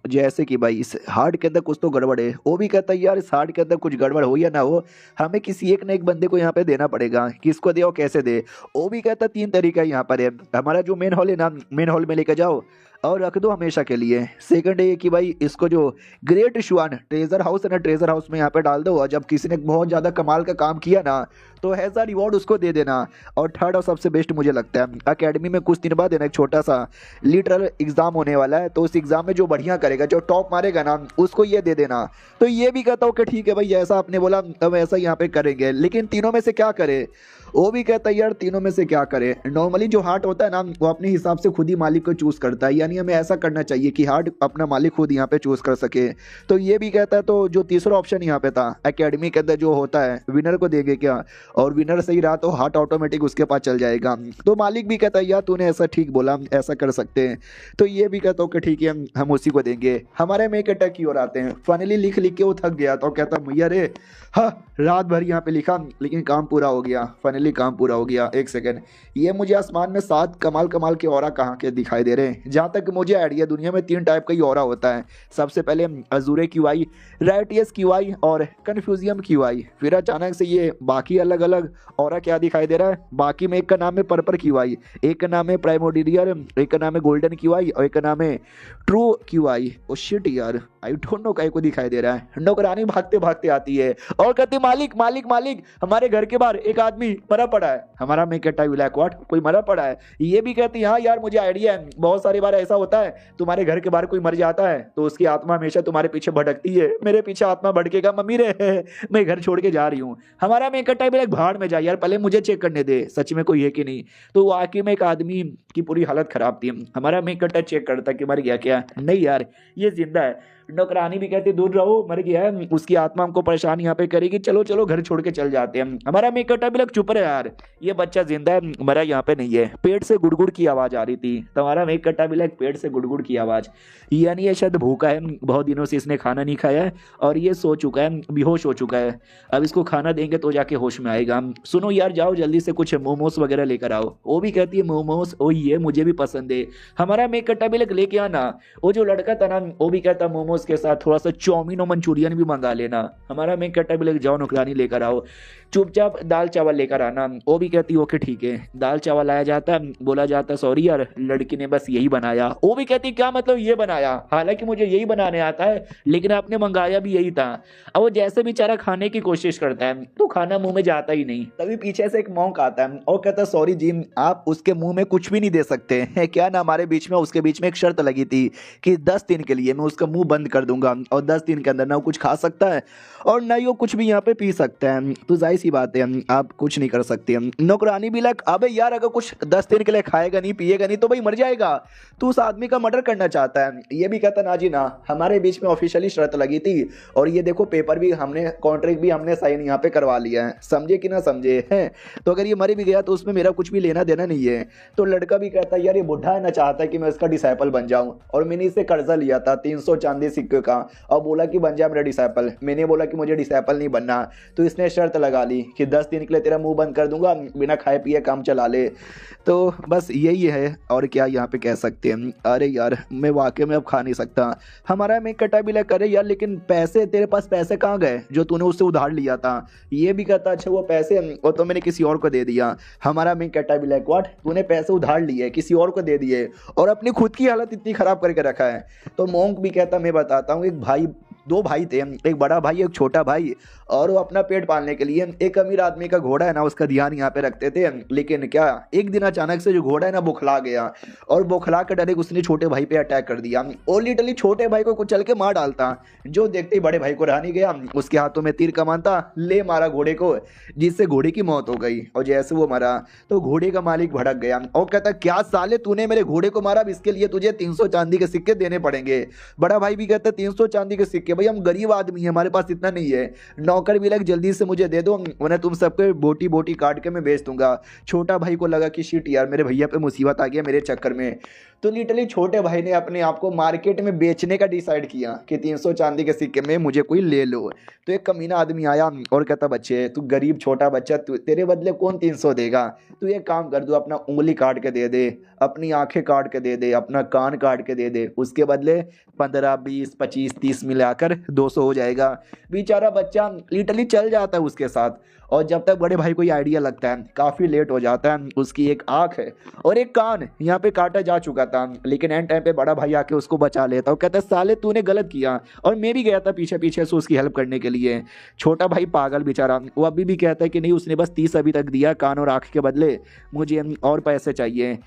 जैसे कि भाई इस हार्ट के अंदर कुछ तो गड़बड़ है। वो भी कहता यार इस हार्ट के अंदर कुछ गड़बड़ हो या ना हो हमें किसी एक ना एक बंदे को यहाँ पे देना पड़ेगा, किसको दे और कैसे दे। वो भी कहता 3 तरीका यहाँ पर है। हमारा जो मेन हॉल है ना मेन हॉल में लेकर जाओ और रख दो हमेशा के लिए। सेकंड है कि भाई इसको जो ग्रेट शुआन ट्रेजर हाउस है ना ट्रेजर हाउस में यहाँ पे डाल दो और जब किसी ने बहुत ज़्यादा कमाल का काम किया ना तो ऐसा रिवॉर्ड उसको दे देना। और थर्ड और सबसे बेस्ट मुझे लगता है अकेडमी में कुछ दिन बाद है ना एक छोटा सा लिटरल एग्जाम होने वाला है, तो उस एग्जाम में जो बढ़िया करेगा जो टॉप मारेगा ना उसको ये दे देना। तो ये भी कहता हूँ कि ठीक है भाई ऐसा आपने बोला तब ऐसा यहाँ पे करेंगे, लेकिन तीनों में से क्या करे। वो भी कहता है यार तीनों में से क्या करे। नॉर्मली जो हार्ट होता है ना वो अपने हिसाब से खुद ही मालिक को चूज करता है, यानी हमें ऐसा करना चाहिए कि हार्ट अपना मालिक खुद यहाँ पे चूज कर सके। तो ये भी कहता है तो जो तीसरा ऑप्शन यहाँ पे था एकेडमी के अंदर जो होता है विनर को देंगे क्या, और विनर सही रहा तो हार्ट ऑटोमेटिक उसके पास चल जाएगा। तो मालिक भी कहता है यार तूने ऐसा ठीक बोला ऐसा कर सकते हैं। तो ये भी कहता हूँ कि ठीक है हम उसी को देंगे। हमारे मेक अटैक की ओर आते हैं। फाइनली लिख लिख के वो थक गया तो कहता भैया रे हाँ रात भर यहाँ पे लिखा लेकिन काम पूरा हो गया, फाइनली काम पूरा हो गया। एक सेकंड ये मुझे आसमान में 7 कमाल कमाल के ऑरा कहाँ के दिखाई दे रहे हैं। जहाँ तक मुझे आइडिया दुनिया में 3 टाइप का ही ऑरा होता है। सबसे पहले अजूरे क्यूआई, राइटियस क्यूआई और कन्फ्यूजियम क्यूआई। फिर अचानक से ये बाकी अलग अलग ऑरा क्या दिखाई दे रहा है। बाकी में एक का नाम है पर्पल क्यूआई, एक का नाम है प्राइमोडियर, एक का नाम है गोल्डन क्यूआई और एक का नाम है ट्रू क्यूआई। ओ शिट यार आई डोंट नो काय को दिखाई दे रहा है। नौकरानी भागते भागते आती है और कहती मालिक मालिक मालिक हमारे घर के बाहर एक आदमी मरा पड़ा है। हमारा मैं कहता ब्लैक व्हाट कोई मरा पड़ा है। ये भी कहती हाँ यार मुझे आइडिया है, बहुत सारी बार ऐसा होता है तुम्हारे घर के बाहर कोई मर जाता है तो उसकी आत्मा हमेशा तुम्हारे पीछे भटकती है। मेरे पीछे आत्मा भटकेगा मम्मी रे मैं घर छोड़ के जा रही हूँ। हमारा मैं कहता ब्लैक भाड़ में जा यार पहले मुझे चेक करने दे सच में कोई है कि नहीं। तो वाकई में एक आदमी की पूरी हालत खराब थी। हमारा मैं कहता चेक करता कि मर गया क्या, नहीं यार ये जिंदा है। नौकरानी भी कहती दूर रहो मर गया है, उसकी आत्मा हमको परेशान यहाँ पे करेगी, चलो चलो घर छोड़ के चल जाते हैं। हमारा मेकटा भी लग चुप रहे यार ये बच्चा जिंदा है मरा यहाँ पे नहीं है। पेट से गुड़गुड़ की आवाज आ रही थी। तो हमारा मेकटा भी लग पेट से गुड़गुड़ की आवाज, यानी ये शायद भूखा है, बहुत दिनों से इसने खाना नहीं खाया है और ये सो चुका है, बेहोश हो चुका है। अब इसको खाना देंगे तो जाके होश में आएगा। सुनो यार जाओ जल्दी से कुछ मोमोस वगैरह लेकर आओ। वो भी कहती है मोमोस, ओ ये मुझे भी पसंद है। हमारा मेकटा भी लग लेके आना। वो जो लड़का था ना वो भी कहता मोमोस मोमोज के साथ थोड़ा सा चाउमीन और मंचूरियन भी मंगा लेना। हमारा मैं कहता भी लगे जाओ नौकरानी लेकर आओ, चुपचाप दाल चावल लेकर आना। वो भी कहती ओके ठीक है। दाल चावल आया जाता, बोला जाता सॉरी यार लड़की ने बस यही बनाया। वो भी कहती क्या मतलब ये बनाया, हालांकि मुझे यही बनाने आता है लेकिन आपने मंगाया भी यही था। अब वो जैसे बेचारा खाने की कोशिश करता है तो खाना मुंह में जाता ही नहीं। तभी पीछे से एक मॉन्क आता है और कहता है सॉरी जी, आप उसके मुंह में कुछ भी नहीं दे सकते हैं क्या ना, हमारे बीच में उसके बीच में एक शर्त लगी थी कि 10 दिन के लिए मैं उसका मुंह बंद कर दूंगा और 10 दिन के अंदर ना वो कुछ खा सकता है और ना ही वो कुछ भी यहाँ पे पी सकता है। तो जाहिर सी बात है आप कुछ नहीं कर सकते। नौकरानी भी लग अबे यार अगर कुछ 10 दिन के लिए खाएगा नहीं पिएगा नहीं तो भाई मर जाएगा, तो उस आदमी का मर्डर करना चाहता है। ये भी कहता ना जी ना, हमारे बीच में ऑफिशियली शर्त लगी थी और ये देखो पेपर भी हमने, कॉन्ट्रैक्ट भी हमने साइन यहाँ पे करवा लिया है, समझे कि ना समझे हैं। तो अगर ये मर भी गया तो उसमें मेरा कुछ भी लेना देना नहीं है। तो लड़का भी कहता है यार ये बुढ़ा है ना, चाहता है कि मैं इसका डिसाइपल बन जाऊं और मैंने इससे कर्जा लिया था 300 चांदी सिक्के का और बोला कि बन जा मेरा डिसाइपल। मैंने बोला कि मुझे डिसाइपल नहीं बनना, तो इसने शर्त लगा ली कि 10 दिन के लिए तेरा मुंह बंद कर दूंगा, बिना खाए पिए काम चला ले। तो बस यही है और क्या यहाँ पे कह सकते हैं। अरे यार मैं वाकई में अब खा नहीं सकता। हमारा मैं कटा भी लग करे यार, लेकिन पैसे तेरे पास पैसे कहाँ गए जो तूने उससे उधार लिया था। ये भी कहता अच्छा वो पैसे वो तो मैंने किसी और को दे दिया। हमारा मैं कटा भी लग व्हाट, तूने पैसे उधार लिए किसी और को दे दिए और अपनी खुद की हालत इतनी खराब करके रखा है। तो मोंक भी कहता मैं बताता हूँ, एक भाई, दो भाई थे, एक बड़ा भाई एक छोटा भाई, और वो अपना पेट पालने के लिए एक अमीर आदमी का घोड़ा है ना उसका ध्यान यहाँ पे रखते थे। लेकिन क्या एक दिन अचानक से जो घोड़ा है ना बौखला गया और बौखला कर डायरेक्ट उसने छोटे भाई पे अटैक कर दिया और लिटरली छोटे भाई को कुचल के मार डालता। जो देखते ही बड़े भाई को रहा नहीं गया, उसके हाथों में तीर कमान था, ले मारा घोड़े को, जिससे घोड़े की मौत हो गई। और जैसे वो मरा तो घोड़े का मालिक भड़क गया और कहता क्या साले तूने मेरे घोड़े को मारा, अब इसके लिए तुझे 300 चांदी के सिक्के देने पड़ेंगे। बड़ा भाई भी कहता 300 चांदी के सिक्के, भाई हम गरीब आदमी है हमारे पास इतना नहीं है। नौकर भी लग जल्दी से मुझे दे दो वरना तुम सबके बोटी बोटी काट के मैं बेच दूंगा। छोटा भाई को लगा कि शिट यार मेरे भैया पे मुसीबत आ गया मेरे चक्कर में। तो लिटरली छोटे भाई ने अपने आप को मार्केट में बेचने का डिसाइड किया कि 300 चांदी के सिक्के में मुझे कोई ले लो। तो एक कमीना आदमी आया और कहता बच्चे तू गरीब छोटा बच्चा, तेरे बदले कौन 300 देगा, तू एक काम कर दो अपना उंगली काट के दे दे, अपनी आंखें काट के दे दे, अपना कान काट के दे दे, उसके बदले 15 20 25 30 मिलाकर 200 हो जाएगा। बेचारा बच्चा लिटरली चल जाता है उसके साथ। और जब तक बड़े भाई को ये आइडिया लगता है काफ़ी लेट हो जाता है। उसकी एक आंख है और एक कान यहाँ पे काटा जा चुका था, लेकिन एंड टाइम पे बड़ा भाई आके उसको बचा लेता और कहता है साले तूने गलत किया, और मैं भी गया था पीछे पीछे से उसकी हेल्प करने के लिए। छोटा भाई पागल बेचारा वो अभी भी कहता है कि नहीं उसने बस 30 अभी तक दिया कान और आंख के बदले, मुझे और पैसे चाहिए।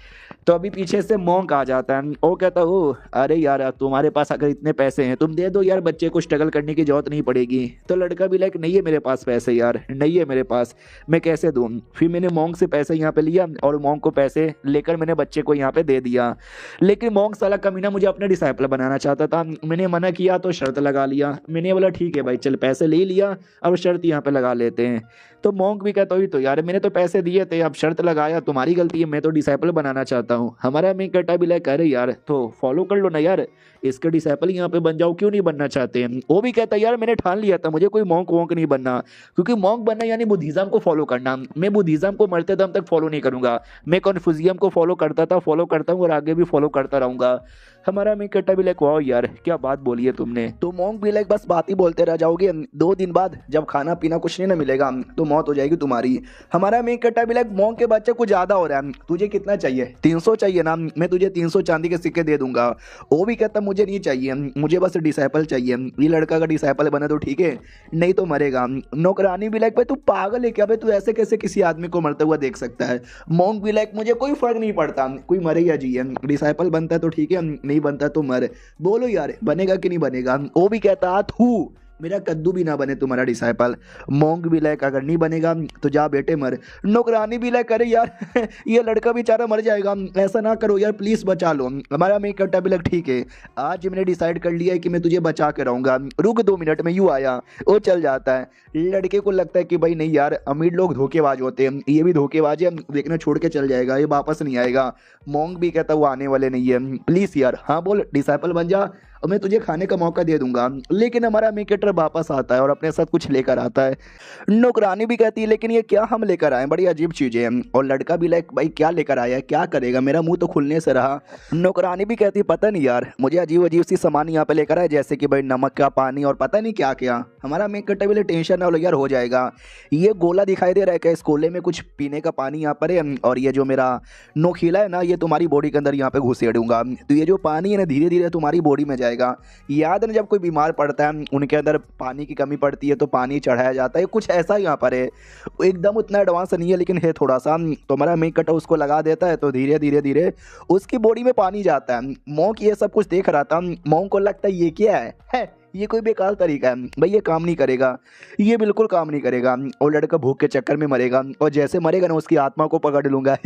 तो अभी पीछे से मोंक आ जाता है और कहता ओ अरे यार तुम्हारे पास अगर इतने पैसे हैं तुम दे दो यार, बच्चे को स्ट्रगल करने की जरूरत नहीं पड़ेगी। तो लड़का भी लाइक नहीं है मेरे पास पैसे यार, नहीं है मेरे पास, मैं कैसे दूं। फिर मैंने मोंक से पैसे यहाँ पे लिया और मोंक को पैसे लेकर मैंने बच्चे को यहाँ पे दे दिया। लेकिन मोंक साला कमीना मुझे अपना डिसाइपल बनाना चाहता था, मैंने मना किया तो शर्त लगा लिया। मैंने बोला ठीक है भाई चल पैसे ले लिया, अब शर्त यहाँ पे लगा लेते हैं। तो मोंक भी कहता हुई तो यार मैंने तो पैसे दिए थे, अब शर्त लगाया तुम्हारी गलती है, मैं तो डिसाइपल बनाना चाहता हूँ। हमारा मैं कहता भी लाइक अरे यार तो फॉलो कर लो ना यार, इसके डिसाइपल यहाँ पे बन जाओ, क्यों नहीं बनना चाहते हैं। वो भी कहता यार मैंने ठान लिया था मुझे कोई मोंक वोंक नहीं बनना, क्योंकि मोंक बनना यानी बुद्धिज्म को फॉलो करना। मैं बुद्धिज्म को मरते दम तक फॉलो नहीं करूंगा, मैं कन्फ्यूजियम को फॉलो करता था, फॉलो करता हूँ और आगे भी फॉलो करता रहूंगा। हमारा मैं कहता भी लाइक वाह यार क्या बात बोली है तुमने। तो मोंक भी लाइक बस बात ही बोलते रह जाओगे, 2 दिन बाद जब खाना पीना कुछ नहीं ना मिलेगा तो मौत हो जाएगी तुम्हारी। हमारा मैं कहता भी लाइक मोंक के बच्चे कुछ ज्यादा हो रहा है, तुझे कितना चाहिए, 300 चाहिए ना, मैं तुझे 300 चांदी के सिक्के दे दूंगा। वो भी कहता मुझे नहीं चाहिए, मुझे बस डिसाइपल चाहिए। ये लड़का का डिसाइपल बना तो ठीक है, नहीं तो मरेगा। नौकरानी भी लाइक भाई तू पागल है क्या, भाई तू ऐसे कैसे किसी आदमी को मरता हुआ देख सकता है। मोंक भी लाइक मुझे कोई फर्क नहीं पड़ता, कोई मरे या जिए, डिसाइपल बनता है तो ठीक है, नहीं बनता तो मर। बोलो यार बनेगा कि नहीं बनेगा। वो भी कहता थू मेरा कद्दू भी ना बने तुम्हारा डिसाइपल। मोंक भी लाइक अगर नहीं बनेगा तो जा बेटे मर। नौकरानी भी लाइक अरे यार ये लड़का बेचारा मर जाएगा, ऐसा ना करो यार प्लीज बचा लो। हमारा मैं कहता भी लग ठीक है आज मैंने डिसाइड कर लिया है कि मैं तुझे बचा के रहूंगा, रुक 2 मिनट में यूँ आया। वो चल जाता है। लड़के को लगता है कि भाई नहीं यार अमीर लोग धोखेबाज होते हैं, ये भी धोखेबाज है, देखना छोड़ के चल जाएगा, ये वापस नहीं आएगा। मोंक भी कहता वो आने वाले नहीं है, प्लीज यार हाँ बोल डिसाइपल बन जा, और मैं तुझे खाने का मौका दे दूंगा। लेकिन हमारा मेन कैरेक्टर वापस आता है और अपने साथ कुछ लेकर आता है। नौकरानी भी कहती है लेकिन ये क्या हम लेकर आए, बड़ी अजीब चीजें हैं। और लड़का भी लाइक भाई क्या लेकर आया है, क्या करेगा, मेरा मुंह तो खुलने से रहा। नौकरानी भी कहती पता नहीं यार, मुझे अजीब अजीब सी सामान यहाँ पे लेकर आए, जैसे कि भाई नमक का पानी और पता नहीं क्या क्या। हमारा मेन कैरेक्टर भी टेंशन ना लो यार, हो जाएगा। ये गोला दिखाई दे रहा है क्या, इस गोले में कुछ पीने का पानी यहाँ पर है, और ये जो मेरा नोखीला है ना, ये तुम्हारी बॉडी के अंदर यहाँ पे घुसेड़ूंगा, तो ये जो पानी है ना धीरे धीरे तुम्हारी बॉडी में जाएगा। याद है ना जब कोई बीमार पड़ता है उनके अंदर पानी की कमी पड़ती है तो पानी चढ़ाया जाता है, कुछ ऐसा यहाँ पर है। एकदम उतना एडवांस नहीं है लेकिन है थोड़ा सा। तो हमारा मेन कैरेक्टर उसको लगा देता है तो धीरे धीरे धीरे उसकी बॉडी में पानी जाता है। मॉन्क ये सब कुछ देख रहा था, मॉन्क को लगता है ये क्या है ये कोई बेकार तरीका है भाई, ये काम नहीं करेगा, ये बिल्कुल काम नहीं करेगा। और लड़का भूख के चक्कर में मरेगा, और जैसे मरेगा ना उसकी आत्मा को पकड़ लूंगा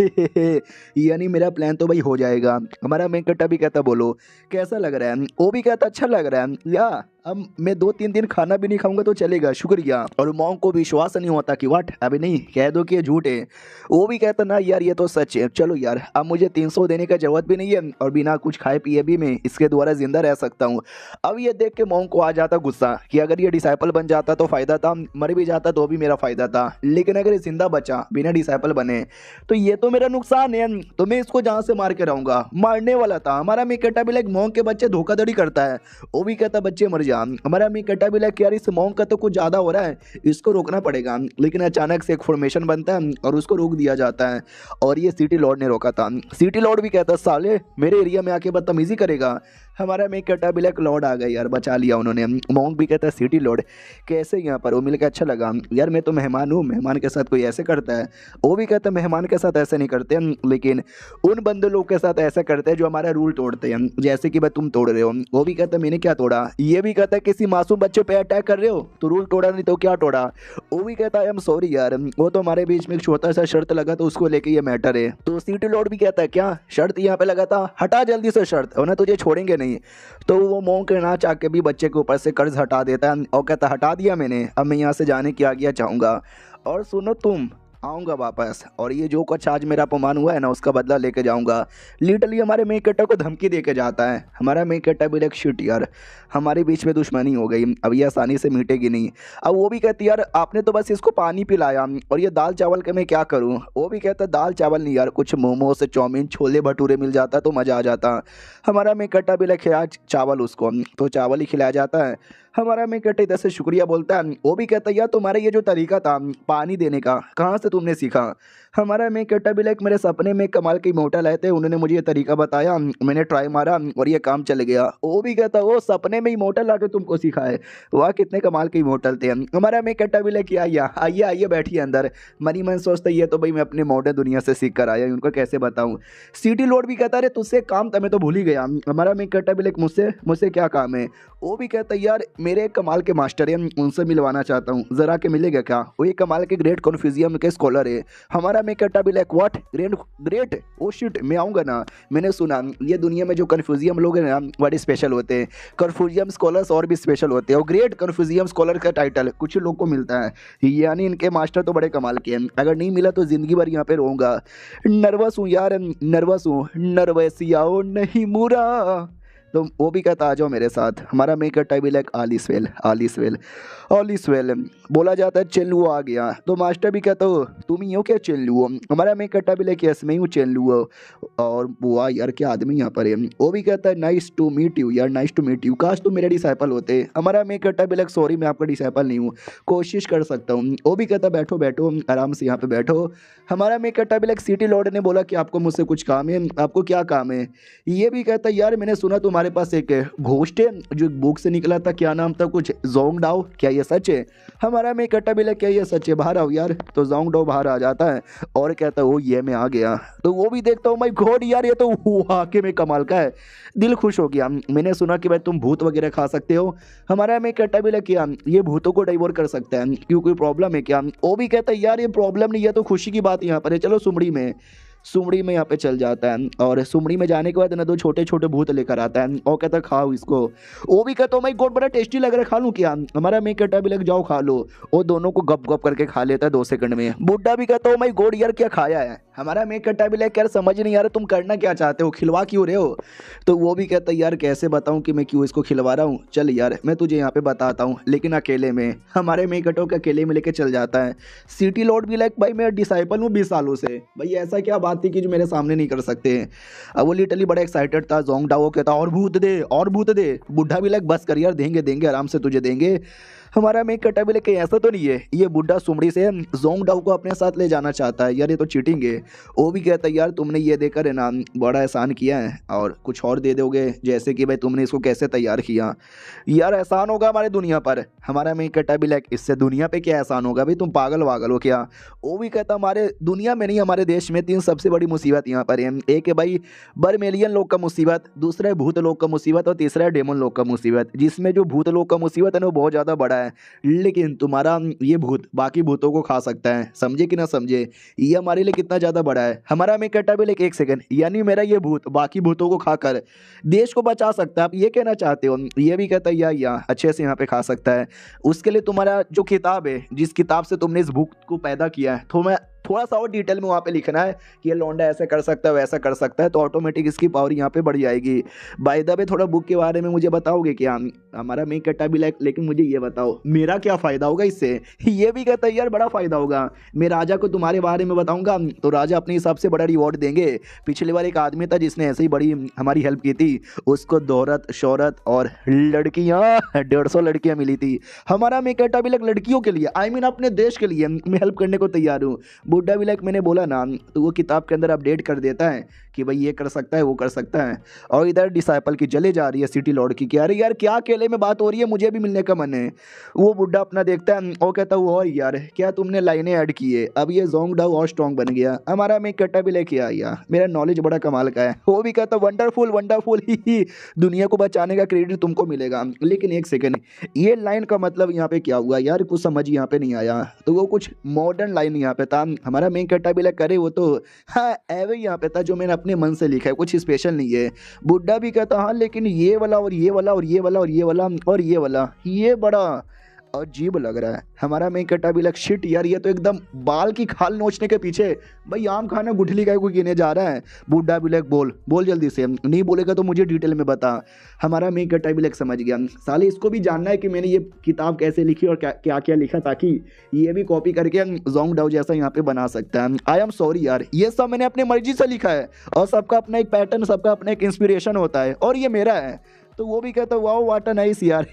यानी मेरा प्लान तो भाई हो जाएगा। हमारा मेन कैरेक्टर भी कहता बोलो कैसा लग रहा है, वो भी कहता अच्छा लग रहा है या अब मैं 2-3 दिन खाना भी नहीं खाऊंगा तो चलेगा, शुक्रिया। और मॉन्क को विश्वास नहीं होता कि व्हाट अभी नहीं कह दो कि ये झूठ है। वो भी कहता ना यार ये तो सच है, चलो यार अब मुझे 300 देने का जरूरत भी नहीं है, और बिना कुछ खाए पिए भी मैं इसके द्वारा जिंदा रह सकता हूँ। अब ये देख के मॉन्क को आ जाता गुस्सा कि अगर ये डिसाइपल बन जाता तो फायदा था, मर भी जाता तो भी मेरा फायदा था, लेकिन अगर ये जिंदा बचा बिना डिसाइपल बने तो ये तो मेरा नुकसान है, तो मैं इसको जहाँ से मार के रहूंगा। मारने वाला था। हमारा मेन कैरेक्टर भी लाइक मॉन्क के बच्चे धोखाधड़ी करता है, वो भी कहता बच्चे मर जा। हमारा मेन कैरेक्टर भी लाइक यार इस मॉन्क का तो कुछ ज्यादा हो रहा है, इसको रोकना पड़ेगा। लेकिन अचानक से एक फॉर्मेशन बनता है और उसको रोक दिया जाता है, और ये सिटी लॉर्ड ने रोका था। सिटी लॉर्ड भी कहता साले मेरे एरिया में आके बदतमीजी करेगा। हमारा मेन कैरेक्टर भी लाइक लॉर्ड आ गए यार, बचा लिया उन्होंने। मॉन्क भी कहता है सिटी लॉर्ड कैसे यहाँ पर, वो मिलकर अच्छा लगा यार, मैं तो मेहमान हूँ, मेहमान के साथ कोई ऐसे करता है। वो भी कहता है मेहमान के साथ ऐसे नहीं करते हैं, लेकिन उन बंदे लोग के साथ ऐसा करते हैं जो हमारा रूल तोड़ते हैं, जैसे कि भाई तुम तोड़ रहे हो। वो भी कहता है मैंने क्या तोड़ा। ये भी कहता है किसी मासूम बच्चे पे अटैक कर रहे हो तो रूल तोड़ा, नहीं तो क्या तोड़ा। वो भी कहता है आई एम सॉरी यार, वो तो हमारे बीच में एक छोटा सा शर्त लगा तो उसको लेके ये मैटर है। तो सिटी लॉर्ड भी कहता है क्या शर्त यहाँ पे लगा था, हटा जल्दी से शर्त वरना तुझे छोड़ेंगे नहीं। तो वो मॉन्क ना चाह के भी बच्चे के ऊपर से कर्ज हटा देता है और कहता हटा दिया मैंने, अब मैं यहाँ से जाने की आज्ञा चाहूँगा, और सुनो तुम आऊँगा वापस, और ये जो कुछ आज मेरा अपमान हुआ है ना उसका बदला लेके जाऊँगा। लिटरली हमारे मेन कैरेक्टर को धमकी दे के जाता है। हमारा मेन कैरेक्टर भी लाइक शिट यार हमारे बीच में दुश्मनी हो गई, अब ये आसानी से मिटेगी नहीं। अब वो भी कहती यार आपने तो बस इसको पानी पिलाया और ये दाल चावल के मैं क्या करूँ। वो भी कहता दाल चावल नहीं यार, कुछ मोमोज चाउमीन छोले भटूरे मिल जाता तो मज़ा आ जाता। हमारा मेन कैरेक्टर भी लाइक खिलाया चावल उसको, तो चावल ही खिलाया जाता है। हमारा मेन कैरेक्टर इधर से शुक्रिया बोलता है। वो भी कहता है यार तुम्हारा ये जो तरीका था पानी देने का कहाँ से तुमने सीखा। हमारा मेन कैरेक्टर भी लाइक मेरे सपने में कमाल के मोटल आए थे, उन्होंने मुझे ये तरीका बताया, मैंने ट्राई मारा और ये काम चल गया। वो भी कहता वो सपने में इमोटल आके तुमको सिखाए, वाह कितने कमाल के इमोटल थे। हमारा मेन कैरेक्टर भी लाइक आइए आइए आइए बैठिए अंदर। मनी मन सोचता ये तो भाई मैं अपने मॉडर्न दुनिया से सीख कर आया, उनको कैसे बताऊँ। सिटी लॉर्ड भी कहता अरे तुझसे काम था मैं तो भूल ही गया। हमारा मेन कैरेक्टर भी लाइक मुझसे मुझसे क्या काम है। वो भी कहता यार मेरे कमाल के मास्टर हैं उनसे मिलवाना चाहता हूँ, ज़रा के मिलेगा क्या। वो एक कमाल के ग्रेट कन्फ्यूजियम के स्कॉलर है। हमारा मेन कैरेक्टर भी like what great great oh shit मैं आऊँगा ना, मैंने सुना ये दुनिया में जो कन्फ्यूजियम लोग हैं ना बड़े स्पेशल होते हैं, कन्फ्यूजियम स्कॉलर्स और भी स्पेशल होते हैं। और ग्रेट कन्फ्यूजियम स्कॉलर का टाइटल कुछ लोग को मिलता है, यानी इनके मास्टर तो बड़े कमाल के हैं। अगर नहीं मिला तो ज़िंदगी भर यहाँ पे रहूँगा। नर्वस हूँ यार नर्वस हूँ, नर्वसियाओ नहीं मुरा। तो वो भी कहता आ जाओ मेरे साथ। हमारा मेन कैरेक्टर भी लाइक आलिसवेल आलिसवेल ऑलिसवेल बोला जाता है चेल्लू आ गया, तो मास्टर भी कहता हो तुम ही हो क्या चेल्लू। हमारा मेन कैरेक्टर भी लाइक यस मैं हूँ चेल्लू। और बुआ यार क्या आदमी यहाँ पर है। वो भी कहता है नाइस टू मीट यू यार नाइस टू मीट यू, काश तुम मेरे डिसाइपल होते। हमारा मेन कैरेक्टर भी लाइक सॉरी मैं आपका डिसाइपल नहीं हूँ, कोशिश कर सकता हूँ। वो भी कहता बैठो बैठो आराम से यहाँ पे बैठो। हमारा मेन कैरेक्टर भी लाइक सिटी लॉर्ड ने बोला कि आपको मुझसे कुछ काम है, आपको क्या काम है। ये भी कहता है यार मैंने सुना तुम्हारे पास एक घोस्ट है जो एक बुक से निकला था, क्या नाम था कुछ जोंग डाओ, क्या ये सच है। हमारा मेन कैरेक्टर भी लाइक क्या ये सच है, बाहर आओ यार। तो जोंग डाओ बाहर आ जाता है और कहता है वो ये मैं आ गया। तो वो भी देखता हूँ माय गॉड यार ये तो वाकई में कमाल का है, दिल खुश हो गया। मैंने सुना कि भाई तुम भूत वगैरह खा सकते हो। हमारा मेन कैरेक्टर भी लाइक क्या ये भूतों को डाइवोर कर सकता है, क्यों कोई प्रॉब्लम है क्या। वो भी कहता है यार ये प्रॉब्लम नहीं है तो खुशी की बात यहाँ पर है, चलो सुमड़ी में। सुमड़ी में यहाँ पे चल जाता है और सुमड़ी में जाने के बाद ना दो छोटे छोटे भूत लेकर आता है और कहता है खाओ इसको। वो भी कहता माई गॉड बड़ा टेस्टी लग रहा है, खा लूँ क्या? हमारा मेन कैरेक्टर भी लग जाओ खा लो। वो दोनों को गप गप करके खा लेता है 2 सेकंड में। बुड्ढा भी कहता माई गॉड यार क्या खाया है? हमारा मेन कैरेक्टर भी लग यार समझ नहीं आ रहा तुम करना क्या चाहते हो, खिलवा क्यों रहे हो? तो वो भी कहता है यार कैसे बताऊं कि मैं क्यों इसको खिलवा रहा हूँ, चल यार मैं तुझे यहाँ पे बताता हूँ लेकिन अकेले में। हमारे मेन कैरेक्टर को अकेले में लेके चल जाता है। सिटी लॉर्ड भी लाइक भाई मैं डिसाइपल हूँ 20 सालों से, भाई ऐसा क्या बात थी कि जो मेरे सामने नहीं कर सकते हैं। अब वो लिटरली बड़ा एक्साइटेड था। जोंग डाओ कहता और भूत दे और भूत दे। बुढ़ा भी लाइक बस कर यार देंगे देंगे आराम से तुझे देंगे। हमारा मेक कटा भी लेके ऐसा तो नहीं है ये बुड्ढा सुमड़ी से जोंग डाउ को अपने साथ ले जाना चाहता है, यार ये तो चीटिंग है। वो भी कहता है यार तुमने ये देकर है ना बड़ा एहसान किया है और कुछ और दे दोगे, जैसे कि भाई तुमने इसको कैसे तैयार किया। यार एहसान होगा हमारे दुनिया पर। हमारा मेक कटा भी लाइक इससे दुनिया पे क्या एहसान होगा भाई, तुम पागल वागल हो क्या? वो भी कहता हमारे दुनिया में नहीं हमारे देश में 3 सबसे बड़ी मुसीबत यहाँ पर है। एक है भाई बर्मेलियन लोग का मुसीबत, दूसरा है भूत लोग का मुसीबत और तीसरा है डेमन लोग का मुसीबत। जिसमें जो भूत लोग का मुसीबत है ना वो बहुत ज़्यादा बड़ा है, लेकिन तुम्हारा ये भूत बाकी भूतों को खा सकता है, समझे कि ना समझे? ये हमारे लिए कितना ज़्यादा बड़ा है। हमारा मैं कहता भी लेकिन 1 सेकंड, यानी मेरा ये भूत बाकी भूतों को खाकर देश को बचा सकता है, आप ये कहना चाहते हो? ये भी कहता है या अच्छे से यहाँ पे खा सकता है। उसके लिए तुम्हारा जो किताब है, जिस किताब से तुमने इस भूत को पैदा किया है, तो मैं थोड़ा सा और डिटेल में वहाँ पे लिखना है कि ये लौंडा ऐसा कर सकता है वैसा कर सकता है, तो ऑटोमेटिक इसकी पावर यहाँ पे बढ़ जाएगी। बाय द वे थोड़ा बुक के बारे में मुझे बताओगे क्या? हमारा मेक कट्टा भी लाइक लेकिन मुझे ये बताओ मेरा क्या फ़ायदा होगा इससे? ये भी कहता है यार बड़ा फ़ायदा होगा, मैं राजा को तुम्हारे बारे में बताऊँगा तो राजा अपने हिसाब से बड़ा रिवॉर्ड देंगे। पिछली बार एक आदमी था जिसने ऐसे ही बड़ी हमारी हेल्प की थी, उसको दौलत शोहरत और लड़कियाँ 150 लड़कियाँ मिली थी। हमारा मेक कट्टा भी लाइक लड़कियों के लिए आई मीन अपने देश के लिए मैं हेल्प करने को तैयार हूँ। बुड्ढा भी लाइक मैंने बोला ना, तो वो किताब के अंदर अपडेट कर देता है कि भाई ये कर सकता है वो कर सकता है। और इधर डिसाइपल की जले जा रही है सिटी लॉर्ड की, क्या अरे यार क्या अकेले में बात हो रही है, मुझे भी मिलने का मन है। वो बुड्ढा अपना देखता है और कहता है और यार क्या तुमने लाइनें ऐड की है, अब ये जोंग डाउ और स्ट्रॉन्ग बन गया। हमारा मेक कट्टा भी लेके आया, मेरा नॉलेज बड़ा कमाल का है। वो भी कहता वंडरफुल वंडरफुल ही दुनिया को बचाने का क्रेडिट तुमको मिलेगा। लेकिन 1 सेकेंड, ये लाइन का मतलब यहाँ पे क्या हुआ यार, कुछ समझ यहाँ पे नहीं आया। तो वो कुछ मॉडर्न लाइन यहाँ पे था। हमारा मेन कट्टा भी लाइक करे वो तो हाँ एवे यहाँ पे था जो मैंने अपने मन से लिखा है, कुछ स्पेशल नहीं है। बुड्ढा भी कहता हाँ लेकिन ये वाला और ये वाला और ये वाला और ये वाला और ये वाला ये बड़ा अजीब लग रहा है। हमारा मेन कट्टा भी लग शिट यार ये तो एकदम बाल की खाल नोचने के पीछे भाई आम खाना गुठली गाय को गिने जा रहा है। बुड्ढा भी लग बोल बोल जल्दी से, नहीं बोलेगा तो मुझे डिटेल में बता। हमारा मेन कट्टा भी लग समझ गया, साले इसको भी जानना है कि मैंने ये किताब कैसे लिखी और क्या क्या लिखा, ताकि ये भी कॉपी करके जोंग डाउ जैसा यहाँ पे बना सकता है। आई एम सॉरी यार ये सब मैंने अपनी मर्जी से लिखा है और सबका अपना एक पैटर्न सबका अपना एक इंस्पिरेशन होता है और ये मेरा है। तो वो भी कहता वाओ वाट नाइस यार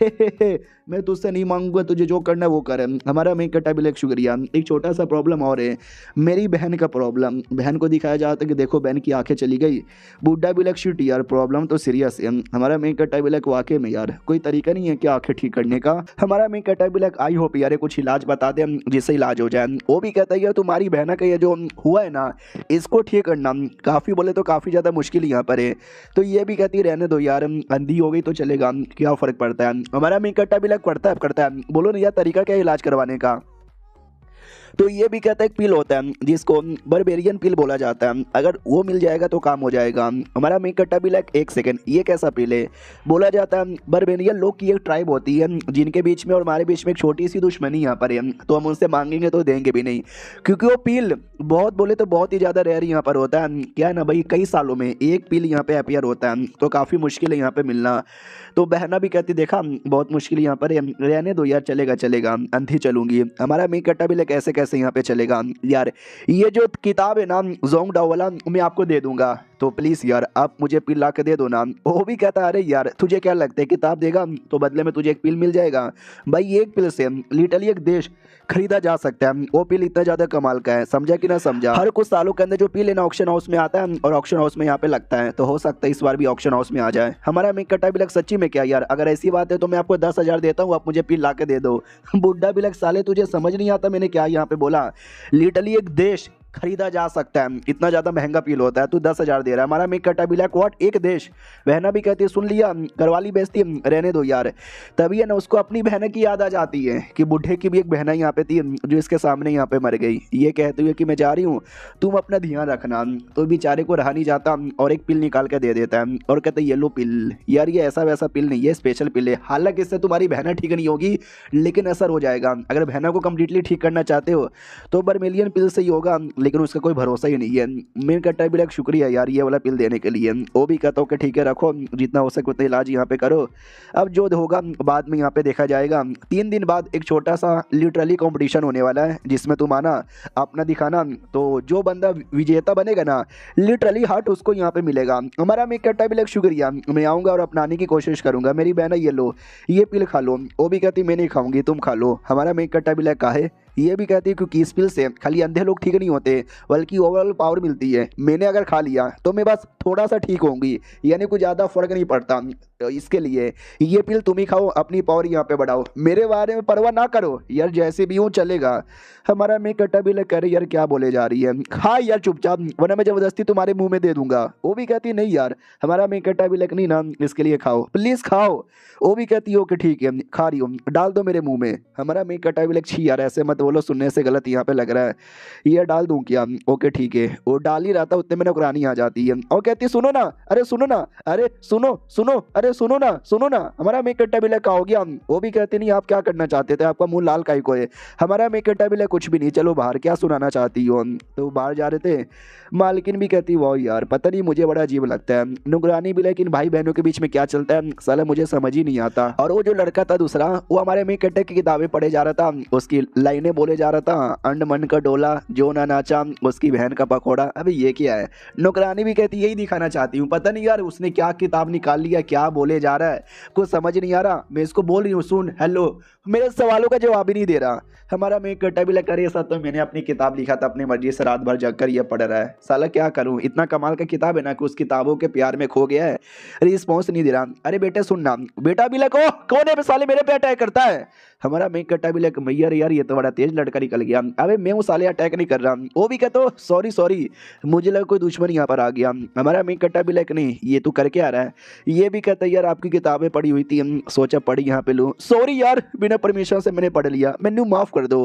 मैं तुझसे नहीं मांगूंगा, तुझे जो करना है वो कर। हमारा मेन कट्टा भी लाइक शुक्रिया। एक छोटा सा प्रॉब्लम और है, मेरी बहन का प्रॉब्लम। बहन को दिखाया जाता है कि देखो बहन की आंखें चली गई। बुड्ढा भी लाइक शिट यार प्रॉब्लम तो सीरियस है। हमारा मेन कट्टा भी लाइक वाकई में यार कोई तरीका नहीं है क्या आंखें ठीक करने का? हमारा मेन कट्टा भी लाइक आई होप यार कुछ इलाज बता दे जिससे इलाज हो जाए। वो भी कहता है यार तुम्हारी बहन का ये जो हुआ है ना इसको ठीक करना काफ़ी बोले तो काफ़ी ज़्यादा मुश्किल यहाँ पर है। तो ये भी कहती रहने दो यार, अंधी हो गई तो चलेगा, क्या फ़र्क पड़ता है। हमारा मेन कट्टा भी लाइक करता है, बोलो ना यार तरीका क्या है इलाज करवाने का? तो ये भी कहता है एक पिल होता है जिसको बर्बेरियन पिल बोला जाता है, अगर वो मिल जाएगा तो काम हो जाएगा। हमारा मेन कट्टा भी लाइक 1 सेकेंड, ये कैसा पिल है? बोला जाता है बर्बेरियन लोग की एक ट्राइब होती है जिनके बीच में और हमारे बीच में एक छोटी सी दुश्मनी यहाँ पर है, तो हम उनसे मांगेंगे तो देंगे भी नहीं, क्योंकि वो पिल बहुत बोले तो बहुत ही ज़्यादा रेयर यहाँ पर होता है। क्या है ना भाई कई सालों में एक पिल यहाँ पे अपियर होता है, तो काफ़ी मुश्किल है यहाँ पे मिलना। तो बहना भी कहती देखा बहुत मुश्किल यहाँ पर है, रहने दो यार चलेगा चलेगा, अंधी चलूंगी। हमारा मेन कट्टा भी लाइक ऐसे कैसे यहाँ पे चलेगा यार, ये जो किताब है ना जोंग डाउ वाला मैं आपको दे दूंगा, तो प्लीज़ यार आप मुझे पिल ला के दे दो ना। वो भी कहता अरे यार तुझे क्या लगता है किताब देगा तो बदले में तुझे एक पिल मिल जाएगा? भाई एक पिल से लिटरली एक देश खरीदा जा सकता है। वो पिल इतना ज़्यादा कमाल का है, समझा कि ना समझा? हर कुछ सालों के अंदर जो पिल है ना ऑक्शन हाउस में आता है और ऑक्शन हाउस में यहाँ पे लगता है, तो हो सकता है इस बार भी ऑक्शन हाउस में आ जाए। हमारा मेन कट्टा भी लग सच्ची में क्या यार, अगर ऐसी बात है तो मैं आपको 10,000 देता हूँ, आप मुझे पिल ला के दे दो। बुड्ढा भी लग साले तुझे समझ नहीं आता मैंने क्या यहाँ पे बोला? लिटरली एक देश खरीदा जा सकता है, इतना ज़्यादा महंगा पिल होता है, तू 10,000 दे रहा है। हमारा मेक कहता है बी लाइक व्हाट, एक देश। बहना भी कहती है सुन लिया, घरवाली बेचती, रहने दो यार। तभी है ना उसको अपनी बहन की याद आ जाती है कि बुढ़े की भी एक बहना यहाँ पे थी जो इसके सामने यहाँ पे मर गई। ये कहती है कि मैं जा रही हूँ, तुम अपना ध्यान रखना। तो बेचारे को रहा नहीं जाता और एक पिल निकाल के दे देता है और कहते हैं येलो पिल। यार ये ऐसा वैसा पिल नहीं है, स्पेशल पिल है। हालांकि इससे तुम्हारी बहना ठीक नहीं होगी लेकिन असर हो जाएगा। अगर बहना को कम्प्लीटली ठीक करना चाहते हो तो बर्मेलियन पिल से ही होगा, लेकिन उसका कोई भरोसा ही नहीं है। मेरे कहता है भी लाइक शुक्रिया यार ये वाला पिल देने के लिए। वो भी कहता हूँ कि ठीक है रखो, जितना हो सके उतना इलाज यहाँ पे करो, अब जो होगा बाद में यहाँ पे देखा जाएगा। 3 दिन बाद एक छोटा सा लिटरली कंपटीशन होने वाला है जिसमें तुम आना, अपना दिखाना। तो जो बंदा विजेता बनेगा ना, लिटरली हार्ट उसको यहाँ पे मिलेगा। हमारा मेक कहता है भी लाइक शुक्रिया, मैं आऊँगा और अपनाने की कोशिश करूँगा। मेरी बहन ये लो, ये पिल खा लो। वो भी कहती मैं नहीं खाऊंगी, तुम खा लो। हमारा मेक कहता है भी लाइक काहे, ये भी कहती है क्योंकि इस पिल से खाली अंधे लोग ठीक नहीं होते बल्कि ओवरऑल पावर मिलती है। मैंने अगर खा लिया तो मैं बस थोड़ा सा ठीक होंगी, यानी कुछ ज़्यादा फर्क नहीं पड़ता। तो इसके लिए ये पिल तुम ही खाओ, अपनी पावर यहाँ पे बढ़ाओ, मेरे बारे में परवाह ना करो यार, जैसे भी हूँ चलेगा। हमारा मैं कटा भी लग करे यार क्या बोले जा रही है, खा यार चुपचाप वरना मैं ज़बरदस्ती तुम्हारे मुंह में दे दूंगा। वो भी कहती नहीं यार, हमारा मैं कटा भी लग नहीं ना, इसके लिए खाओ प्लीज़ खाओ। वो भी कहती हो कि ठीक है खा रही हूँ, डाल दो मेरे मुंह में। हमारा मैं कटा भी लग छी यार ऐसे मत बोलो, सुनने से गलत यहाँ पे लग रहा है, ये डाल दूँ क्या? ओके ठीक है। वो डाल ही रहा था उतने में नौकरानी आ जाती है और कहती सुनो ना, अरे सुनो ना, अरे सुनो सुनो, अरे सुनो ना सुनो ना। हमारा मेक कट्टा बिल्ला का हो गया। वो भी कहते नहीं आप क्या करना चाहते थे, आपका मुंह लाल काहे को है? हमारा मेक कट्टा बिल्ला कुछ भी नहीं, चलो बाहर क्या सुनाना चाहती हो? तो बाहर जा रहे थे, मालकिन भी कहती वाह यार पता नहीं मुझे बड़ा अजीब लगता है। नुकरानी भी लेकिन भाई बहनों के बीच में क्या चलता है साला मुझे समझ ही नहीं आता। और वो जो लड़का था दूसरा, वो हमारे मेक कट्टे की किताबें पढ़े जा रहा था, उसकी लाइनें बोले जा रहा था, अंड मन का डोला जो ना नाचा उसकी बहन का पकौड़ा। अभी ये क्या है? नौकरानी भी कहती यही दिखाना चाहती हूँ, पता नहीं यार उसने क्या किताब निकाल लिया, क्या बोले जा रहा है कुछ समझ नहीं आ रहा। मैं इसको बोल रही हूँ सुन हेलो, मेरे सवालों का जवाब ही नहीं दे रहा। हमारा मेक कट्टा भी लगा ऐसा तो मैंने अपनी किताब लिखा था अपनी मर्जी से, रात भर जग कर ये पढ़ रहा है साला, क्या करूँ? इतना कमाल का किताब है ना कि उस किताबों के प्यार में खो गया है, रिस्पॉन्स नहीं दे रहा। अरे बेटे सुनना, बेटा भी लगो कौन है साले मेरे पे अटैक करता है? हमारा मेक कट्टा भी लग मैयर यार ये तो बड़ा तेज लड़का निकल गया। अबे मैं वो साले अटैक नहीं कर रहा। वो भी कहते सॉरी सॉरी मुझे लगा कोई दुश्मन यहाँ पर आ गया। हमारा मेक कट्टा भी लग नहीं ये तू करके आ रहा है। ये भी कहता है यार आपकी किताबें पढ़ी हुई थी, सोचा पढ़ी यहाँ पे लूँ, सॉरी यार बिना परमिशन से मैंने पढ़ लिया, मैंने माफ़ कर दो।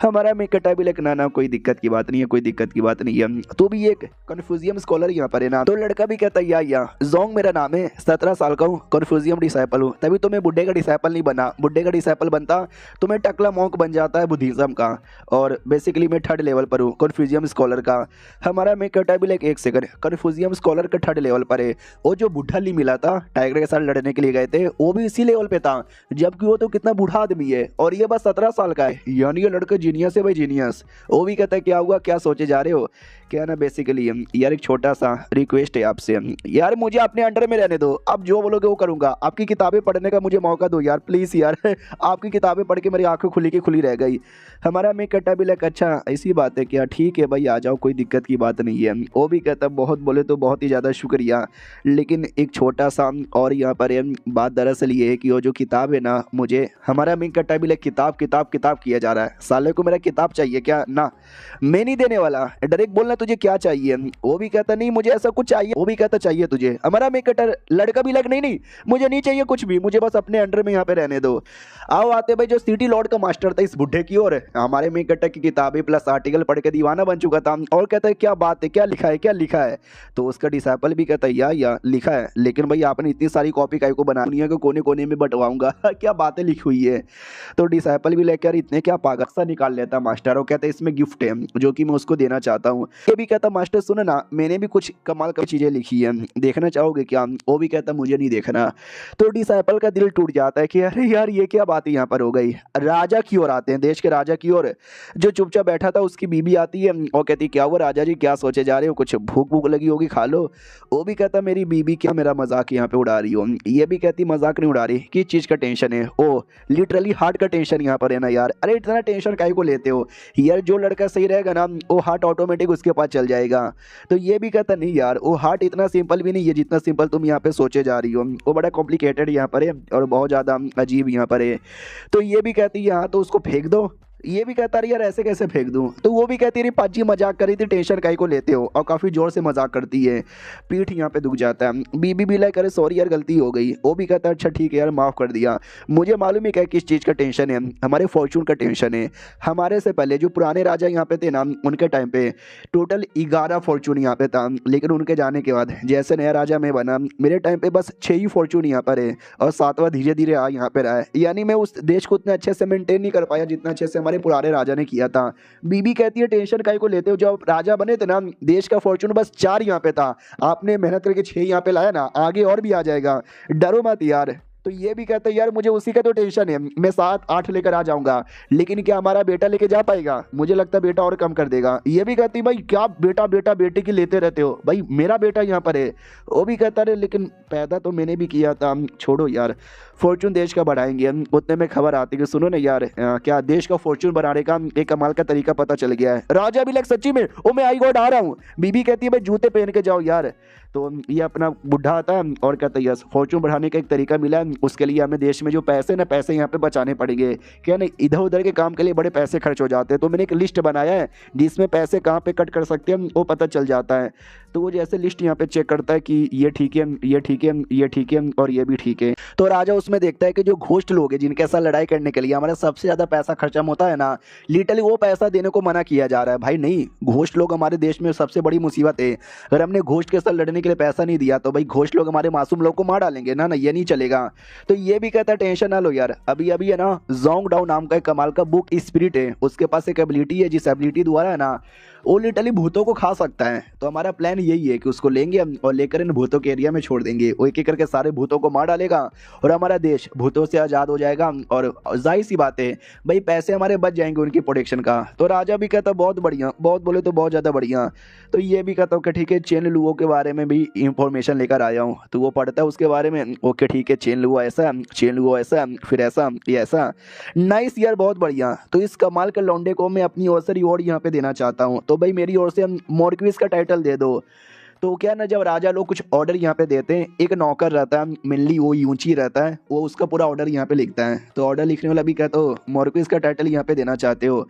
हमारा मेक कट्टा भी लग ना कोई दिक्कत की बात नहीं है, कोई दिक्कत की बात नहीं है, तो भी एक कन्फ्यूजियम स्कॉलर यहाँ पर है ना। तो लड़का भी कहता है या जोंग मेरा नाम है, 17 साल का हूँ, कन्फ्यूजियम डिसाइपल हूँ। तभी तो मैं बुढ़े का डिसाइपल नहीं बना, बुढ़े का डिसाइपल बनता तो मैं टकला मॉन्क बन जाता है बुद्धिज्म का, और बेसिकली मैं 3rd लेवल पर हूँ कन्फ्यूजियम स्कॉलर का। हमारा मेक कट्टा भी लग एक सेकंड, कन्फ्यूजियम स्कॉलर का 3rd लेवल पर है। वो जो बुढ़ा ली मिला था टाइगर के साथ लड़ने के लिए गए थे वो भी इसी लेवल पे था, जबकि वो तो कितना बूढ़ा आदमी है और ये बस 17 साल का है, यानी ये लड़का जीनियस है भाई जीनियस। वो भी कहता है क्या हुआ क्या सोचे जा रहे हो? क्या ना बेसिकली यार एक छोटा सा रिक्वेस्ट है आपसे यार, मुझे अपने अंडर में रहने दो, आप जो बोलोगे वो करूंगा, आपकी किताबें पढ़ने का मुझे मौका दो यार प्लीज़ यार आपकी किताबें पढ़ के मेरी आंखें खुली की खुली रह गई। हमारा मेक कट्टा भी लग अच्छा ऐसी बात है क्या, ठीक है भाई आ जाओ कोई दिक्कत की बात नहीं है। वो भी कहता बहुत बोले तो बहुत ही ज़्यादा शुक्रिया, लेकिन एक छोटा सा और यहाँ पर बात दरअसल ये है कि वो जो किताब है ना मुझे, हमारा मेक कट्टा भी लग किताब किताब किताब किया जा रहा है, साले को मेरा किताब चाहिए क्या? ना मैं नहीं देने वाला, डायरेक्ट बोलना तुझे क्या चाहिए। वो भी कहता नहीं मुझे ऐसा कुछ चाहिए, वो भी कहता चाहिए तुझे। हमारा मेक कट्टा लड़का भी लग नहीं मुझे नहीं चाहिए कुछ भी, मुझे बस अपने अंडर में यहाँ पे रहने दो। आओ आते भाई जो सिटी लॉर्ड का मास्टर था इस बुढ़े की ओर, हमारे मेक कट्टा की किताबें प्लस आर्टिकल पढ़ के दीवाना बन चुका था और कहता है क्या बात है, क्या लिखा है क्या लिखा है? तो उसका डिसाइपल भी कहता है या लिखा है, लेकिन भाई आपने इतनी सारी कॉपी काहे को बना, दुनिया के कोने कोने में बंटवाऊंगा क्या बातें लिखी हुई है? तो डिसाइपल भी लेकर इतने क्या पागल सा निकाल लेता मास्टर, वो कहता है इसमें गिफ्ट है जो कि मैं उसको देना चाहता हूँ। ये भी कहता मास्टर सुनो ना मैंने भी कुछ कमाल की चीज़ें लिखी है, देखना चाहोगे क्या? वो भी कहता मुझे नहीं देखना। तो डिसाइपल का दिल टूट जाता है कि अरे यार ये क्या बात यहाँ पर हो गई। राजा की ओर आते हैं, देश के राजा की ओर, जो चुपचाप बैठा था उसकी बीबी आती है और कहती क्या हुआ राजा जी क्या सोचे जा रहे हो, कुछ भूख भूख लगी होगी खा लो। वो भी कहता मेरी बीबी क्या मेरा मजाक यहाँ पे उड़ा रही हो? ये भी कहती मजाक नहीं उड़ा रही, किस चीज़ का टेंशन है? ओ लिटरली हार्ट का टेंशन यहाँ पर है ना यार। अरे इतना टेंशन काहे को लेते हो यार, जो लड़का सही रहेगा ना वो हार्ट ऑटोमेटिक उसके पास चल जाएगा। तो ये भी कहता नहीं यार वो हार्ट इतना सिंपल भी नहीं है जितना सिंपल तुम यहाँ पे सोचे जा रही हो, वो बड़ा कॉम्प्लिकेटेड यहाँ पर है और बहुत ज़्यादा अजीब यहाँ पर है। तो ये भी कहती है हाँ तो उसको फेंक दो, ये भी कहता रही यार ऐसे कैसे फेंक दूं, तो वो भी कहती रही पाजी मजाक करी थी, टेंशन काहे को लेते हो, और काफ़ी जोर से मजाक करती है। पीठ यहाँ पे दुख जाता है। बीबी भी लाइक अरे सॉरी यार गलती हो गई। वो भी कहता है अच्छा ठीक है यार माफ़ कर दिया। मुझे मालूम है क्या किस चीज़ का टेंशन है, हमारे फॉर्चून का टेंशन है। हमारे से पहले जो पुराने राजा यहाँ पे थे ना, उनके टाइम पे टोटल 11 फॉर्चून यहाँ पे था, लेकिन उनके जाने के बाद जैसे नया राजा मैं बना, मेरे टाइम पे बस 6 ही फॉर्चून यहाँ पर है, और 7वां धीरे धीरे आ यहाँ पे रहा है। यानी मैं उस देश को उतने अच्छे से मेंटेन नहीं कर पाया जितना अच्छे से हमारे पुराने राजा ने किया था। बीबी कहती है टेंशन काहे को लेते हो, जब राजा बने थे ना देश का फॉर्चून बस 4 यहाँ पे था, आपने मेहनत करके 6 यहाँ पे लाया ना, आगे और भी आ जाएगा, डरो मत यार। तो ये भी कहते हैं यार मुझे उसी का तो टेंशन है, मैं 7-8 लेकर आ जाऊंगा, लेकिन क्या हमारा बेटा लेके जा पाएगा, मुझे लगता है बेटा और कम कर देगा। ये भी कहती भाई क्या बेटा बेटा बेटे की लेते रहते हो, भाई मेरा बेटा यहाँ पर है। वो भी कहता रहे लेकिन पैदा तो मैंने भी किया था, छोड़ो यार फॉर्चून देश का बढ़ाएंगे। उतने में खबर आती है कि सुनो ना यार क्या देश का फॉर्चून बढ़ाने का एक कमाल का तरीका पता चल गया है। राजा भी लग सच्ची में ओ मैं आई गॉड आ रहा हूँ। बीबी कहती है भाई जूते पहन के जाओ यार। तो ये अपना बुढ़ा आता है और कहता है यस फॉर्चून बढ़ाने का एक तरीका मिला है, उसके लिए हमें देश में जो पैसे ना पैसे यहाँ पे बचाने पड़ेंगे। क्या ना इधर उधर के काम के लिए बड़े पैसे खर्च हो जाते हैं, तो मैंने एक लिस्ट बनाया है जिसमें पैसे कहाँ पे कट कर सकते हैं वो पता चल जाता है। तो वो जैसे लिस्ट यहाँ पे चेक करता है कि ये ठीक है ये ठीक है ये ठीक है और ये भी ठीक है। तो राजा उसमें देखता है कि जो घोस्ट लोग हैं जिनके साथ लड़ाई करने के लिए हमारा सबसे ज़्यादा पैसा खर्चा होता है ना, लिटरली वो पैसा देने को मना किया जा रहा है। भाई नहीं, घोस्ट लोग हमारे देश में सबसे बड़ी मुसीबत है। अगर हमने घोस्ट के साथ लड़ने के लिए पैसा नहीं दिया तो भाई घोस्ट लोग हमारे मासूम लोग को मार डालेंगे ना, ये नहीं चलेगा। तो ये भी कहता है टेंशन ना लो यार, अभी अभी है ना जोंग डाउ नाम का एक कमाल का बुक स्पिरिट है, उसके पास एक एबिलिटी है, जिस एबिलिटी द्वारा है ना वो लिटरली भूतों को खा सकता है। तो हमारा प्लान यही है कि उसको लेंगे हम और लेकर इन भूतों के एरिया में छोड़ देंगे, वो एक एक करके सारे भूतों को मार डालेगा और हमारा देश भूतों से आज़ाद हो जाएगा। और जाहिर सी बात है भाई पैसे हमारे बच जाएंगे उनकी प्रोटेक्शन का। तो राजा भी कहता बहुत बढ़िया, बहुत बोले तो बहुत ज़्यादा बढ़िया। तो ये भी कहता हूँ कि ठीक है चेन लुओ के बारे में भी इंफॉर्मेशन लेकर आया हूँ। तो वो पढ़ता है उसके बारे में, ओके ठीक है चेन लुओ ऐसा, चेन लुओ ऐसा, फिर ऐसा ये ऐसा, नाइस यार बहुत बढ़िया। तो इस कमाल के लौंडे को मैं अपनी ओर से रिवॉर्ड यहाँ पे देना चाहता हूँ। तो भाई मेरी ओर से मोरक्विस का टाइटल दे दो। तो क्या ना जब राजा लोग कुछ ऑर्डर यहाँ पे देते हैं, एक नौकर रहता है मेनली वो यूंची रहता है, वो उसका पूरा ऑर्डर यहाँ पे लिखता है। तो ऑर्डर लिखने वाला भी कहता हो मोरक्विस का टाइटल यहाँ पे देना चाहते हो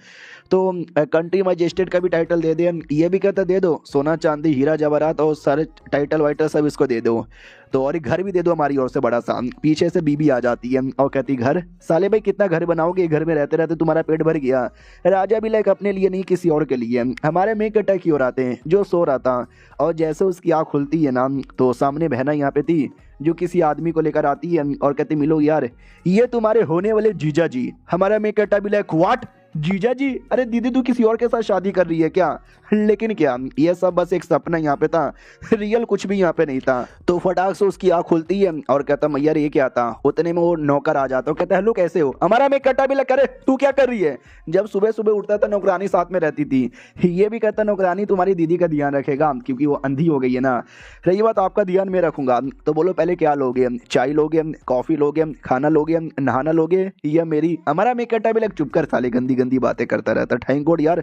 तो कंट्री मजिस्ट्रेट का भी टाइटल दे दे। ये भी कहता दे दो सोना चांदी हीरा जवाहरात और सारे टाइटल वाइटल सब इसको दे दो। तो और एक घर भी दे दो हमारी ओर से बड़ा सा। पीछे से बीबी आ जाती है और कहती घर साले भाई कितना घर बनाओगे, घर में रहते रहते तुम्हारा पेट भर गया। राजा भी लाइक अपने लिए नहीं किसी और के लिए, हमारे में अटैक की ओर आते हैं। जो सो रहा था और जैसे उसकी आँख खुलती है ना तो सामने बहना यहाँ पे थी जो किसी आदमी को लेकर आती है और कहती मिलो यार ये तुम्हारे होने वाले जीजा जी। हमारा में कहता भी लाइक व्हाट जीजा जी, अरे दीदी तू किसी और के साथ शादी कर रही है क्या? लेकिन क्या ये सब बस एक सपना यहाँ पे था, रियल कुछ भी यहाँ पे नहीं था। तो फटाक से उसकी आँख खुलती है और कहता मैया ये क्या था। उतने में वो नौकर आ जाता है, कहता हेलो कैसे हो। हमारा में कट्टा भी लग करे तू क्या कर रही है। जब सुबह सुबह उठता था नौकरानी साथ में रहती थी। ये भी कहता नौकरानी तुम्हारी दीदी का ध्यान रखेगा क्योंकि वो अंधी हो गई है ना। रही बात आपका ध्यान मैं रखूंगा। तो बोलो पहले क्या लोगे, चाय लोगे, कॉफी लोगे, खाना लोगे, नहाना लोगे या मेरी। हमारा में कट्टा भी लग चुप कर साले गंदी गंदी बातें करता रहता। थैंक गॉड यार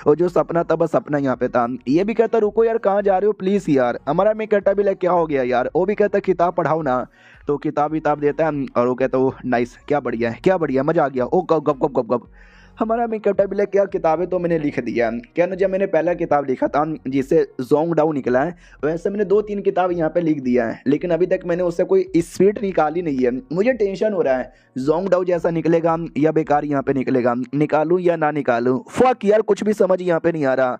वो जो सपना था बस सपना यहाँ पे था। ये भी कहता रुको यार कहाँ जा रहे हो प्लीज यार। हमारा में कहता भी लाइक क्या हो गया यार। वो भी कहता किताब पढ़ाओ ना। तो किताब देता है और वो कहता वो नाइस क्या बढ़िया है क्या बढ़िया मजा आ गया। ओ गप गप गप गप गप। हमारा में कहता भी लाइक क्या किताबें तो मैंने लिख दिया। क्या ना जब मैंने पहला किताब लिखा था जिससे जोंग डाउ निकला है वैसे मैंने 2-3 किताब यहाँ पे लिख दिया है, लेकिन अभी तक मैंने उससे कोई स्पीड निकाली नहीं है। मुझे टेंशन हो रहा है जोंग डाउ जैसा निकलेगा या बेकार यहाँ पे निकलेगा, निकालूं या ना निकालूं। फक यार कुछ भी समझ यहाँ पे नहीं आ रहा।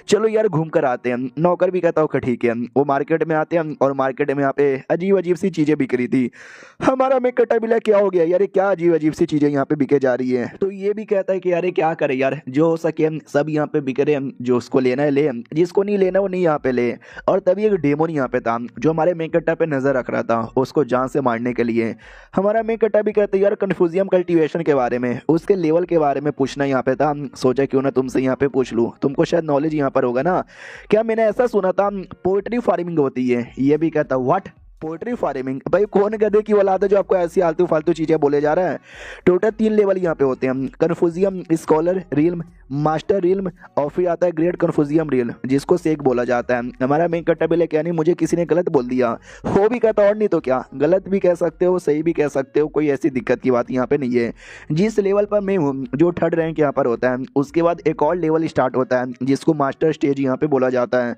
चलो यार घूम कर आते हैं। नौकर भी कहता हूँ ठीक है। वो मार्केट में आते हैं और मार्केट में यहाँ पे अजीब अजीब सी चीज़ें बिक रही थी। हमारा में कटा बिला क्या हो गया यार क्या अजीब अजीब सी चीज़ें यहाँ पे बिके जा रही है। तो ये भी कहता है कि यार क्या करे यार जो हो सके सब यहाँ पे बिक रहे हैं, जो उसको लेना है ले, जिसको नहीं लेना वो नहीं यहाँ पे ले। और तभी एक डेमोन यहाँ पे था जो हमारे मेकट्टा पे नजर रख रहा था उसको जान से मारने के लिए। हमारा मेकट्टा भी कहते यार कन्फ्यूजियम कल्टीवेशन के बारे में उसके लेवल के बारे में पूछना यहाँ पे था। सोचा क्यों ना तुमसे यहाँ पे पूछ लूँ, तुमको शायद नॉलेज यहाँ पर होगा ना। क्या मैंने ऐसा सुना था पोएट्री फार्मिंग होती है। ये भी कहता व्हाट पोल्ट्री फार्मिंग भाई कौन गधे की औलाद है जो आपको ऐसी आलतू फालतू चीजें बोले जा रहा है। टोटल 3 लेवल यहाँ पे होते हैं, कन्फ्यूजियम, स्कॉलर रिल्म, मास्टर रिल्म, और फिर आता है ग्रेट कन्फ्यूजियम रिल्म जिसको सेक बोला जाता है। हमारा मेन कट्टा बिल यानी मुझे किसी ने गलत बोल दिया, हो भी कहता और नहीं तो क्या, गलत भी कह सकते हो सही भी कह सकते हो, कोई ऐसी दिक्कत की बात यहाँ पे नहीं है। जिस लेवल पर मैं हूँ जो 3rd रैंक यहाँ पर होता है, उसके बाद एक और लेवल स्टार्ट होता है जिसको मास्टर स्टेज यहाँ पे बोला जाता है।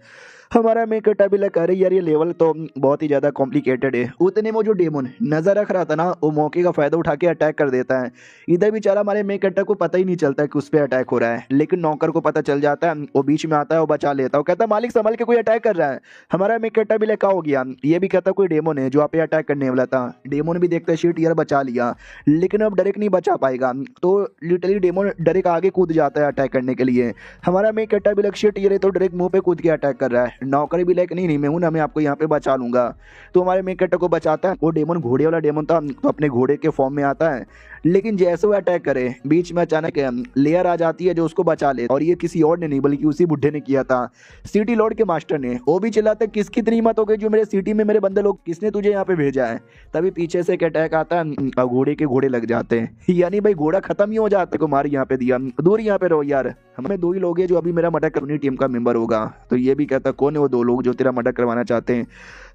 हमारा मेन कट्टा बिल कह रही यार ये लेवल तो बहुत ही ज़्यादा कॉम्प्लिकेटेड है। उतने में जो डेमोन नज़र रख रहा था ना वो मौके का फ़ायदा उठा के अटैक कर देता है। इधर बेचारा हमारे मेन कट्टा को पता ही नहीं चलता कि उस पर अटैक हो रहा है, लेकिन नौकर को पता चल जाता है, वो बीच में आता है, वो बचा लेता है, वो कहता है मालिक संभल के कोई अटैक कर रहा है। हमारा मेन कट्टा बिल क्या हो गया, ये भी कहता कोई डेमोन है जो आप पे अटैक करने वाला था। डेमोन भी देखता है शीट यार बचा लिया, लेकिन अब डायरेक्ट नहीं बचा पाएगा, तो लिटरली डेमोन डायरेक्ट आगे कूद जाता है अटैक करने के लिए। हमारा मेन कट्टा बिल शीट ये तो डायरेक्ट मुंह पे कूद के अटैक कर रहा है। नौकर भी लाइक नहीं मैं हूं ना, मैं आपको यहाँ पे बचा लूंगा। तो हमारे मेन कट्टा को बचाता है। वो डेमोन घोड़े वाला डेमोन था, तो अपने घोड़े के फॉर्म में आता है, लेकिन जैसे वो अटैक करे बीच में अचानक लेयर आ जाती है जो उसको बचा ले, और ये किसी और ने नहीं बल्कि उसी बुढ़े ने किया था, सिटी लॉर्ड के मास्टर ने। वो भी चिल्लाता है किसकी इतनी हिम्मत हो गई जो मेरे सिटी में मेरे बंदे लोग, किसने तुझे यहाँ पे भेजा है। तभी पीछे से एक अटैक आता है और घोड़े के घोड़े लग जाते हैं, यानी भाई घोड़ा खत्म ही हो जाता है। को मार यहाँ पे दिया, दूर यहाँ पे रहो यार, हमें 2 ही लोग हैं जो अभी मेरा मर्डर करनी टीम का मेंबर होगा। तो ये भी कहता कौन है वो 2 लोग जो तेरा मर्डर करवाना चाहते हैं।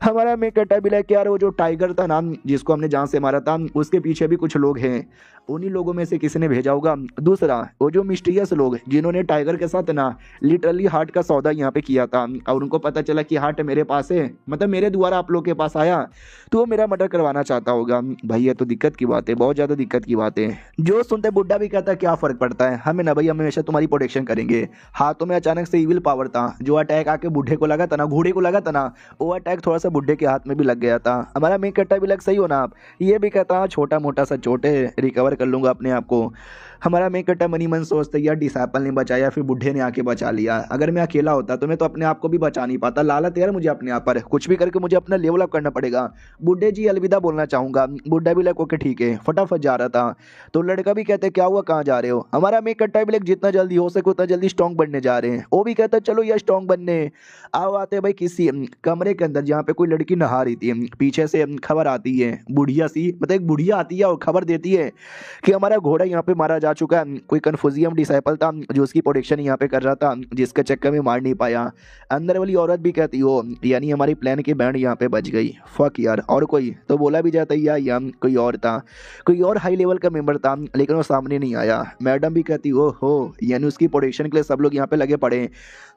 हमारा मेन कट्टा बिल कि यार वो जो टाइगर था ना जिसको हमने जान से मारा था, उसके पीछे भी कुछ लोग हैं, उन्हीं लोगों में से किसी ने भेजा होगा। दूसरा वो जो मिस्टीरियस लोग जिन्होंने टाइगर के साथ ना लिटरली हार्ट का सौदा यहाँ पे किया था, और उनको पता चला कि हार्ट मेरे पास है, मतलब मेरे द्वारा आप लोग के पास आया, तो वो मेरा मर्डर करवाना चाहता होगा। भाई ये तो दिक्कत की बात है, बहुत ज़्यादा दिक्कत की बात है। जो सुनते बुड्ढा भी कहता है क्या फ़र्क पड़ता है हमें ना भाई, हम हमेशा तुम्हारी प्रोटेक्शन करेंगे। हाथों में अचानक से इविल पावर था, जो अटैक आके बुढ़े को लगा था ना, घोड़े को लगा था ना, वो अटैक थोड़ा सा बुढ़े के हाथ में भी लग गया था। हमारा मेन कट्टा भी लग सही हो ना आप, ये भी कहता छोटा मोटा सा चोट है, रिकवर कर लूंगा अपने आप को। हमारा मेन कट्टा मनी मन सोचता यार डिसाइपल ने बचाया फिर बुढ़े ने आके बचा लिया, अगर मैं अकेला होता तो मैं तो अपने आप को भी बचा नहीं पाता। लालत यार मुझे अपने आप पर, कुछ भी करके मुझे अपना लेवल अप करना पड़ेगा। बुढ़े जी अलविदा बोलना चाहूंगा। बुढ़ा भी लग ओके ठीक है, फटाफट जा रहा था। तो लड़का भी कहते क्या हुआ कहाँ जा रहे हो। हमारा मेन कट्टा भी लग जितना जल्दी हो सके उतना जल्दी स्ट्रॉन्ग बनने जा रहे हैं। वो भी कहता चलो यार स्ट्रॉन्ग बनने। अब आते हैं भाई किसी कमरे के अंदर जहाँ पे कोई लड़की नहा रही थी। पीछे से खबर आती है, बुढ़िया सी मतलब एक बुढ़िया आती है और खबर देती है कि हमारा घोड़ा यहाँ पे मारा जा चुका है। कोई कन्फ्यूजियम डिसाइपल था जो उसकी प्रोटेक्शन यहाँ पे कर रहा था, जिसके चक्कर में मार नहीं पाया। अंदर वाली औरत भी कहती हो यानी हमारी प्लान की बैंड यहाँ पे बच गई। फक यार, और कोई तो बोला भी जाता है या कोई और था, कोई और हाई लेवल का मेंबर था, लेकिन वो सामने नहीं आया। मैडम भी कहती हो यानी उसकी प्रोटेक्शन के लिए सब लोग यहाँ पे लगे पड़े।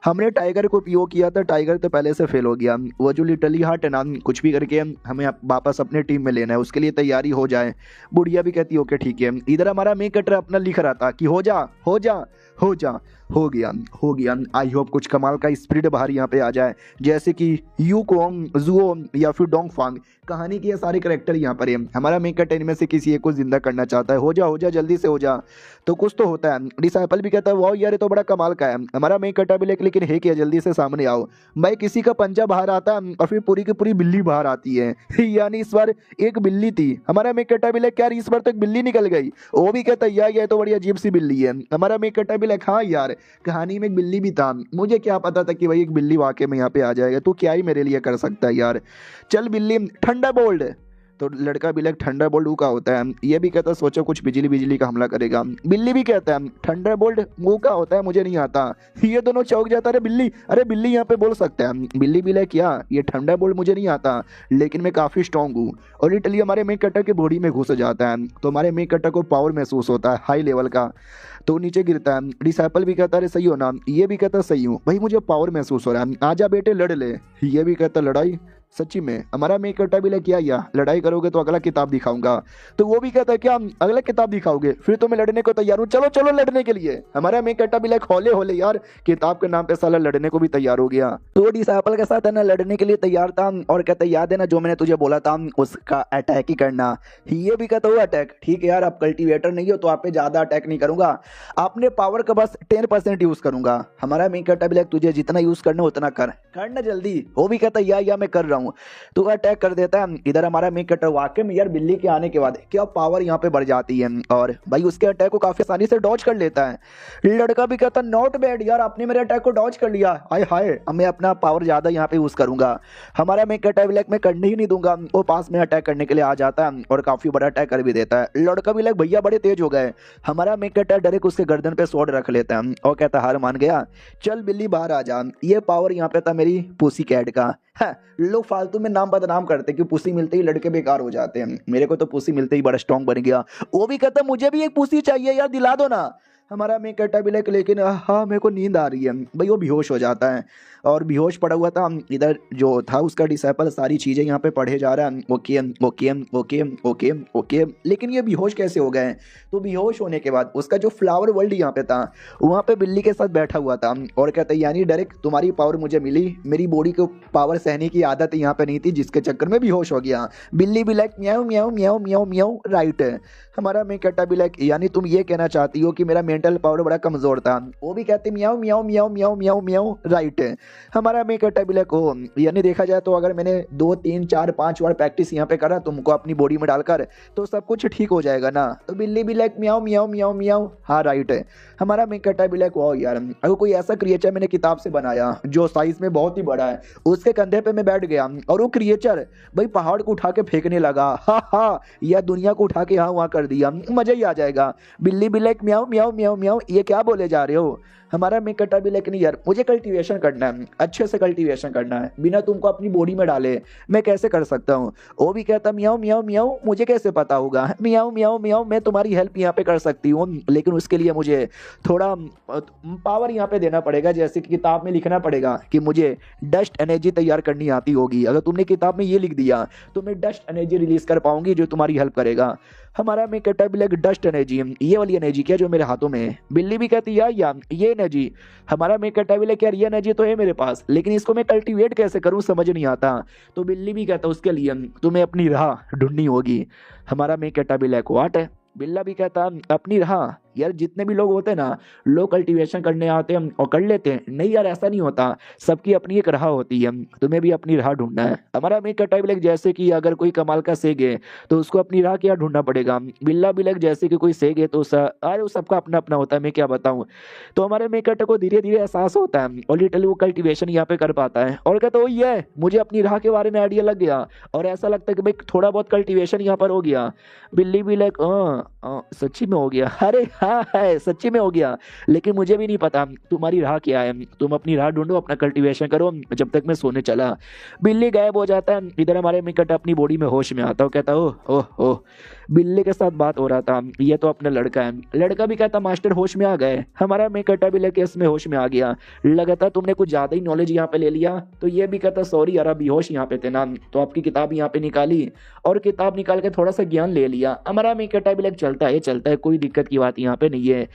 हमने टाइगर को पीओ किया था, टाइगर तो पहले से फेल हो गया। वो जो लिटरली हार्ट है ना, कुछ भी करके हमें वापस अपने टीम में लेना है, उसके लिए तैयारी हो जाए। बुढ़िया भी कहती ओके ठीक है। इधर हमारा मेन कटर अपना लिख रहा था कि हो जा हो जा हो जा, हो गया। आई होप कुछ कमाल का स्पिरिट बाहर यहाँ पे आ जाए, जैसे कि यू कोंग, जुओ या फिर डोंग फांग। कहानी के ये सारे करेक्टर यहाँ पर है। हमारा मेन कटर इनमें से किसी एक को जिंदा करना चाहता है। हो जा जल्दी से हो जा, तो कुछ तो होता है। डिसाइपल भी कहता है वाह यार ये तो बड़ा कमाल का है। हमारा मेन कटर भी लेकिन है क्या, जल्दी से सामने आओ। भाई किसी का पंजा बाहर आता है और फिर पूरी की पूरी बिल्ली बाहर आती है। यानी इस बार एक बिल्ली थी। हमारा मेन कटर भी यार इस बार तो एक बिल्ली निकल गई। वो भी कहता है यार ये तो बड़ी अजीब सी बिल्ली है। हमारा मेन कटर भी हाँ यार कहानी में एक बिल्ली भी था, मुझे क्या पता था कि भाई एक बिल्ली वाकई में यहाँ पे आ जाएगा। तू क्या ही मेरे लिए कर सकता है यार, चल बिल्ली ठंडा बोल्ड। तो लड़का भी थंडर बोल्ट का होता है। ये भी कहता है सोचो कुछ बिजली का हमला करेगा। बिल्ली भी कहता है थंडर बोल्ट मुंह का होता है, मुझे नहीं आता। ये दोनों चौक जाता है, अरे बिल्ली यहाँ पे बोल सकता है। बिल्ली भी क्या ये थंडर बोल्ट मुझे नहीं आता, लेकिन मैं काफ़ी स्ट्रॉन्ग हूँ। और लिटरली हमारे मेन कटर के बॉडी में घुस जाता है, तो हमारे मेन कटर को पावर महसूस होता है हाई लेवल का, तो नीचे गिरता है। डिसाइपल भी कहता है सही हो ना, ये भी कहता सही हूँ भाई, मुझे पावर महसूस हो रहा है, आजा बेटे लड़ ले। ये भी कहता लड़ाई सच्ची में। हमारा मेन कट्टा भी किया या लड़ाई करोगे तो अगला किताब दिखाऊंगा। तो वो भी कहता है क्या अगला किताब दिखाओगे, फिर तो मैं लड़ने को तैयार हूँ, चलो चलो लड़ने के लिए। हमारा मेन कट्टा भी होले होले यार किताब के नाम पे साला लड़ने को भी तैयार हो गया। तो डिसाइपल के साथ है ना लड़ने के लिए तैयार था, और कहता याद है ना जो मैंने तुझे बोला था उसका अटैक ही करना। ये भी कहता हुआ अटैक ठीक है यार, आप कल्टीवेटर नहीं हो तो आप पे ज्यादा अटैक नहीं करूंगा, अपने पावर का बस 10% यूज करूंगा। हमारा मेन कट्टा भी तुझे जितना यूज करना उतना करना जल्दी। वो भी कहता या मैं कर रहा हूँ। हूँ। तो अटैक कर देता है इधर हमारा मेन कैरेक्टर। वाकई में यार बिल्ली के आने के बाद क्या पावर यहाँ पे बढ़ जाती है, और भाई उसके अटैक को काफी आसानी से डॉज कर लेता है। लड़का भी कहता नॉट बैड यार, आपने मेरे अटैक को डॉज कर लिया, हाय हाय अब मैं अपना पावर ज्यादा यहाँ पे यूज करूंगा। हमारा मेन कैरेक्टर भी लाइक मैं करने ही नहीं दूंगा, वो पास में अटैक करने के लिए आ जाता है और काफी बड़ा अटैक कर भी देता है। लड़का भी लाइक भैया बड़े तेज हो गए। हमारा मेन कैरेक्टर डायरेक्ट उसके गर्दन पे स्वॉर्ड रख लेता है और कहता हार मान गया, चल बिल्ली बाहर आ जा। ये पावर यहाँ पे था मेरी पुसी कैट का। हाँ, लोग फालतू में नाम बदनाम करते कि पुसी मिलते ही लड़के बेकार हो जाते हैं, मेरे को तो पुसी मिलते ही बड़ा स्ट्रांग बन गया। वो भी कहता मुझे भी एक पुसी चाहिए यार, दिला दो ना। हमारा मैं कहता भी लेकिन हाँ मेरे को नींद आ रही है। भाई वो बेहोश हो जाता है और बेहोश पड़ा हुआ था। इधर जो था उसका डिसाइपल सारी चीज़ें यहाँ पे पढ़े जा रहा है, okay okay okay okay okay, लेकिन ये बेहोश कैसे हो गए? तो बेहोश होने के बाद उसका जो फ्लावर वर्ल्ड यहाँ पे था वहाँ पे बिल्ली के साथ बैठा हुआ था और कहता है यानी डायरेक्ट तुम्हारी पावर मुझे मिली, मेरी बॉडी को पावर सहने की आदत यहाँ पे नहीं थी जिसके चक्कर में बेहोश हो गया। बिल्ली भी लाइक म्याऊ म्याऊ म्याऊ म्याऊ म्याऊ राइट है। हमारा मैं कहता भी लाइक यानी तुम ये कहना चाहती हो कि मेरा मेंटल पावर बड़ा कमजोर था? वो भी कहते म्याऊ म्याऊ म्याऊ म्याऊ म्याऊ म्याऊ राइट है। हमारा मैं कहता भी लाइक ओ यानी देखा जाए तो अगर मैंने 2 3 4 5 बार प्रैक्टिस यहाँ पे करा तुमको अपनी बॉडी में डालकर तो सब कुछ ठीक हो जाएगा ना। तो बिल्ली भी लाइक म्याऊ म्याऊ म्याऊ म्याऊ हाँ राइट है। हमारा मैं कहता भी लाइक वाह यार, अगर कोई ऐसा क्रिएचर मैंने किताब से बनाया जो साइज में बहुत ही बड़ा है, उसके कंधे पे मैं बैठ गया और वो क्रिएचर भाई पहाड़ को उठा के फेंकने लगा, हा हा, या दुनिया को उठा के यहाँ वहाँ कर दिया, मजा ही आ जाएगा। बिल्ली भी लाइक म्याऊ म्याऊ म्याऊ म्याऊ ये क्या बोले जा रहे हो? हमारा मैं कहता भी लेकिन यार मुझे कल्टीवेशन करना है, अच्छे से कल्टीवेशन करना है, बिना तुमको अपनी बॉडी में डाले मैं कैसे कर सकता हूँ? वो भी कहता म्याऊ म्याऊ म्याऊ मुझे कैसे पता होगा, म्याऊ म्याऊ म्याऊ मैं तुम्हारी हेल्प यहाँ पे कर सकती हूँ, लेकिन उसके लिए मुझे थोड़ा पावर यहाँ पे देना पड़ेगा। जैसे कि किताब में लिखना पड़ेगा कि मुझे डस्ट एनर्जी तैयार करनी आती होगी। अगर तुमने किताब में ये लिख दिया तो मैं डस्ट एनर्जी रिलीज कर पाऊंगी जो तुम्हारी हेल्प करेगा। हमारा मैं कहता भी लाइक डस्ट एनर्जी, ये वाली एनर्जी क्या जो मेरे हाथों में है? बिल्ली भी कहती यार ये एनर्जी। हमारा मैं कहता भी लाइक यार ये एनर्जी तो है मेरे पास, लेकिन इसको मैं कल्टीवेट कैसे करूं समझ नहीं आता। तो बिल्ली भी कहता उसके लिए तुम्हें अपनी राह ढूंढनी होगी। हमारा मैं कहता भी लाइक व्हाट है? बिल्ला भी कहता अपनी राह, यार जितने भी लोग होते हैं ना, लोग कल्टीवेशन करने आते हैं और कर लेते हैं, नहीं यार ऐसा नहीं होता, सबकी अपनी एक राह होती है, तुम्हें भी अपनी राह ढूंढना है। हमारा मैं कहता है जैसे कि अगर कोई कमाल का सेग है तो उसको अपनी राह क्या ढूंढना पड़ेगा। बिल्ला भी लग जैसे कि कोई सेग है तो अरे सबका अपना अपना होता है, मैं क्या बताऊं। तो हमारे मेकट को धीरे धीरे एहसास होता है और लिटरली वो कल्टीवेशन यहाँ पे कर पाता है और कहता है ये मुझे अपनी राह के बारे में आइडिया लग गया और ऐसा लगता है कि भाई थोड़ा बहुत कल्टीवेशन यहाँ पर हो गया। बिल्ली भी लाइक सच्ची में हो गया, अरे हाँ है सच्ची में हो गया, लेकिन मुझे भी नहीं पता तुम्हारी राह क्या है, तुम अपनी राह ढूंढो, अपना कल्टीवेशन करो जब तक मैं सोने चला। बिल्ली गायब हो जाता है। इधर हमारे मिकट अपनी बॉडी में होश में आता है, कहता ओह ओह ओह बिल्ली के साथ बात हो रहा था, ये तो अपना लड़का है। लड़का भी कहता मास्टर होश में आ गए। हमारा मिकट भी लेके इसमें होश में आ गया, लगता तुमने कुछ ज्यादा ही नॉलेज यहाँ पे ले लिया। तो ये भी कहता सॉरी यार अभी होश यहाँ पे थे ना, तो आपकी किताब यहाँ पे निकाली और किताब निकाल के थोड़ा सा ज्ञान ले लिया। हमारा मिकट भी लेके चलता है, कोई दिक्कत की बात यहाँ पे नहीं है।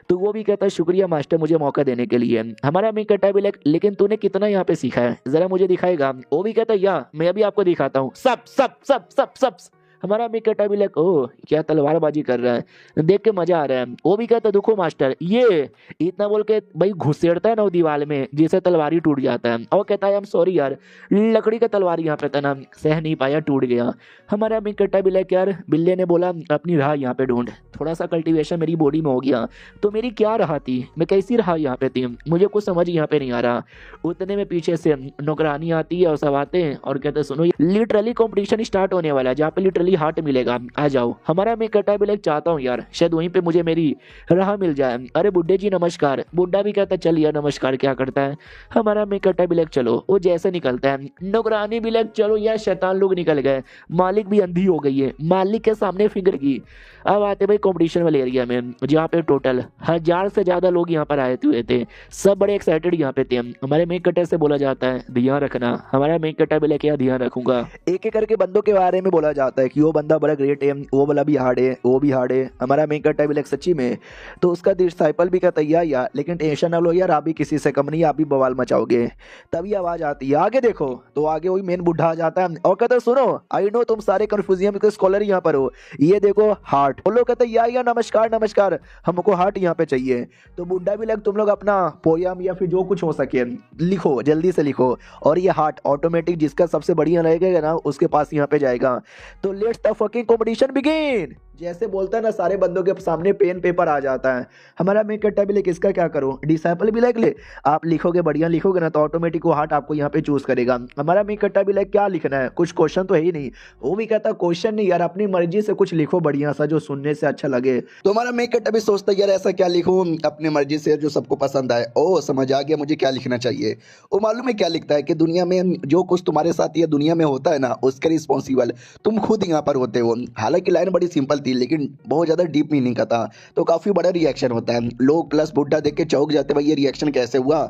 तो वो भी कहता है शुक्रिया मास्टर मुझे मौका देने के लिए। हमारा मैं कहता है लेकिन तूने कितना यहाँ पे सीखा है, जरा मुझे दिखाएगा। वो भी कहता है या मैं भी आपको दिखाता हूँ, सब सब सब सब सब। हमारा भी कहता भी लाइक ओह क्या तलवारबाजी कर रहा है, देख के मजा आ रहा है। वो भी कहता देखो मास्टर ये इतना बोल के भाई घुसेड़ता है ना वो दीवार में जिससे तलवार ही टूट जाता है। और कहता है आई एम सॉरी यार लकड़ी का तलवार यहाँ पे था ना, सह नहीं पाया टूट गया। हमारा भी कहता भी लाइक यार बिल्ले ने बोला अपनी राह यहाँ पे ढूंढ, थोड़ा सा कल्टीवेशन मेरी बॉडी में हो गया तो मेरी क्या राह थी, मैं कैसी राह यहाँ पे थी, मुझे कुछ समझ यहाँ पे नहीं आ रहा। उतने में पीछे से नौकरानी आती है और सब आते हैं और कहते सुनो लिटरली कॉम्पिटिशन स्टार्ट होने वाला है जहाँ पे लिटरली हार्ट मिलेगा, आ जाओ। हमारा मैं कहता भी लाइक चाहता हूँ यार शायद वहीं पे मुझे मेरी राह मिल जाए। अरे बुड्ढे जी नमस्कार। बुड्ढा भी कहता चल यार नमस्कार क्या करता है। हमारा मैं कहता भी लाइक चलो, वो जैसे निकलता है। नौकरानी भी लाइक चलो यार शैतान लोग निकल गए, मालिक भी अंधी हो गई है, मालिक के सामने फिंगर की। अब आते भाई कॉम्पिटिशन वाले एरिया में जहाँ पे टोटल 1000 से ज्यादा लोग यहाँ पर आए हुए थे, सब बड़े एक्साइटेड यहाँ पे थे। हमारे मेक कटर से बोला जाता है ध्यान रखना। हमारा मेक कटर भी लेके ध्यान रखूंगा। एक एक करके बंदों के बारे में बोला जाता है कि वो बंदा बड़ा ग्रेट है, वो वाला भी हार्ड है, वो भी हार्ड है। हमारा मेन कहता है भी लाइक सच्ची में। तो उसका डिसाइपल भी कहता है यार लेकिन टेंशन ना लो यार, आप भी किसी से कम नहीं, आप भी बवाल मचाओगे। तभी आवाज आती है आगे देखो, तो आगे वही मेन बुढ़ा आ जाता है और कहता है सुनो, आई नो तुम सारे कन्फ्यूजियम के स्कॉलर यहाँ पर हो, ये देखो हार्ट। वो लोग कहते हैं या नमस्कार नमस्कार, हमको हार्ट यहाँ पे चाहिए। तो बुढ़ा भी लग तुम लोग अपना पोयम या फिर जो कुछ हो सके लिखो, जल्दी से लिखो, और ये हार्ट ऑटोमेटिक जिसका सबसे बढ़िया रहेगा ना उसके पास यहाँ पे जाएगा। तो let's the fucking competition begin. जैसे बोलता है ना, सारे बंदों के सामने पेन पेपर आ जाता है। हमारा मेक करता भी लाइक इसका क्या करूं, डिसाइपल भी लाइक ले, आप लिखोगे बढ़िया लिखोगे ना तो ऑटोमेटिक वो हार्ट आपको यहाँ पे चूज करेगा। हमारा मेक करता भी लाइक क्या लिखना है, कुछ क्वेश्चन तो है ही नहीं। वो भी कहता क्वेश्चन नहीं यार, अपनी मर्जी से कुछ लिखो बढ़िया सा जो सुनने से अच्छा लगे। तो हमारा मेक करता भी सोचता है यार ऐसा क्या लिखूं अपनी मर्जी से जो सबको पसंद आए। ओ समझ आ गया मुझे क्या लिखना चाहिए। वो मालूम है क्या लिखता है कि दुनिया में जो कुछ तुम्हारे साथ या दुनिया में होता है ना उसके रिस्पॉन्सिबल तुम खुद यहाँ पर होते हो। हालांकि लाइन बड़ी सिंपल थी लेकिन बहुत ज़्यादा डीप मीनिंग का था, तो काफ़ी बड़ा रिएक्शन होता है। लोग प्लस बुड्ढा देख के चौंक जाते भाई ये रिएक्शन कैसे हुआ,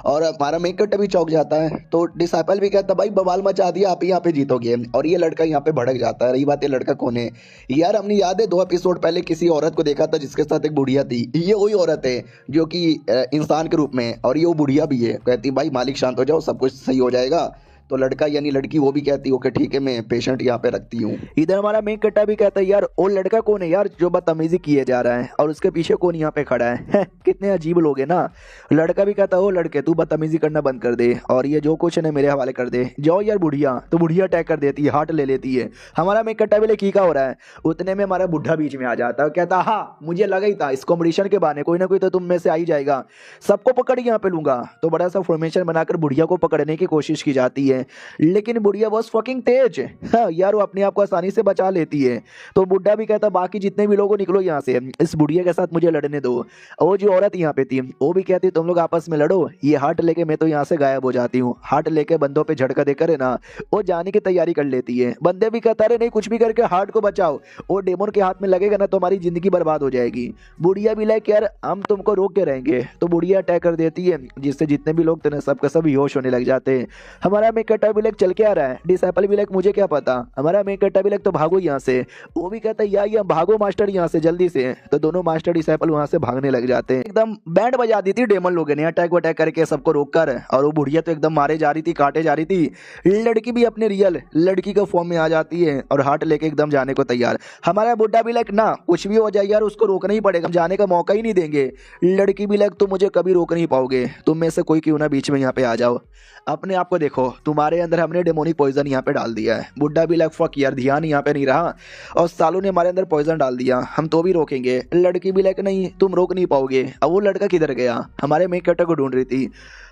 और हमारा मेकअप भी चौंक जाता है। तो डिसाइपल भी कहता भाई बवाल मचा दिया, आप ही यहाँ पे जीतोगे। और ये लड़का यहाँ पे भड़क जाता है। रही बात ये लड़का कौन है यार, हमने याद है 2 एपिसोड पहले किसी औरत को देखा था जिसके साथ एक बुढ़िया थी। ये वही औरत है जो कि इंसान के रूप में, और ये वो बुढ़िया भी है। कहती भाई मालिक शांत हो जाओ, सब कुछ सही हो जाएगा। तो लड़का यानी लड़की वो भी कहती है ओके ठीक है मैं पेशेंट यहाँ पे रखती हूँ। इधर हमारा मेन कट्टा भी कहता है यार वो लड़का कौन है यार जो बदतमीजी किए जा रहा है, और उसके पीछे कौन यहाँ पे खड़ा है कितने अजीब लोग हैं ना। लड़का भी कहता है ओ लड़के तू बदतमीजी करना बंद कर दे, और ये जो कुछ है मेरे हवाले कर दे। जाओ यार बुढ़िया, तो बुढ़िया अटैक कर देती है, हार्ट ले लेती है। हमारा मेन कट्टा भी ले का हो रहा है, उतने में हमारा बुढ़ा बीच में आ जाता है, कहता हाँ मुझे लगा ही था इस कॉम्पिटिशन के बहाने कोई ना कोई तो तुम में से आ ही जाएगा, सबको पकड़ यहाँ पे लूंगा। तो बड़ा सा फॉर्मेशन बनाकर बुढ़िया को पकड़ने की कोशिश की जाती है, लेकिन बुढ़िया बहुत फकिंग तेज है। हाँ यार वो अपने आप को आसानी से बचा लेती है। तो बुढ़ा भी कहता बाकी जितने भी लोगों निकलो यहाँ से, इस बुढ़िया के साथ मुझे लड़ने दो। और वो जो औरत यहाँ पे थी वो भी कहती तुम लोग आपस में लड़ो, ये हार्ट लेके मैं तो यहाँ से गायब हो जाती हूँ। हार्ट लेके बंदों पे झटका देकर है ना वो जाने की तैयारी कर लेती है। बंदे भी कहता रहे नहीं कुछ भी करके हार्ट को बचाओ, वो डेमोन के हाथ में लगेगा ना तो हमारी जिंदगी बर्बाद हो जाएगी। बुढ़िया भी लाइक यार हम तुमको रोक के रहेंगे। तो बुढ़िया अटैक कर देती है जिससे जितने भी लोग थे ना सबका सब बेहोश होने लग जाते हैं। हमारा मेकअप भी लाइक चल के आ रहा है, डिसाइपल भी लाइक मुझे क्या पता, हमारा मेन कट्टा भी लाइक तो भागो यहाँ से। वो भी कहता है यार भागो मास्टर यहाँ से जल्दी से। तो दोनों मास्टर डिसाइपल वहां से भागने लग जाते हैं। एकदम बैंड बजा दी थी डेमन लोगों ने अटैक वटैक करके सबको रोककर, और वो बुढ़िया तो एकदम मारे जा रही थी, काटे जा रही थी। लड़की भी अपने रियल लड़की के फॉर्म में आ जाती है और हार्ट लेके एकदम जाने को तैयार। हमारा बुढ़ा भी लाइक ना कुछ भी हो जाए यार उसको रोकना ही पड़ेगा, जाने का मौका ही नहीं देंगे। लड़की भी लाइक तुम मुझे कभी रोक नहीं पाओगे, तुम में से कोई क्यों ना बीच में यहाँ पे आ जाओ, अपने आप को देखो तुम्हारे अंदर हमने डेमोनिक पॉइजन यहाँ पे डाल दिया है। बुड्ढा भी लाइक फक यार ध्यान यहाँ पे नहीं रहा, और सालों ने हमारे अंदर पॉइजन डाल दिया, हम तो भी रोकेंगे। लड़की भी लाइक नहीं तुम रोक नहीं पाओगे। अब वो लड़का किधर गया, हमारे मेक कटर को ढूंढ रही थी।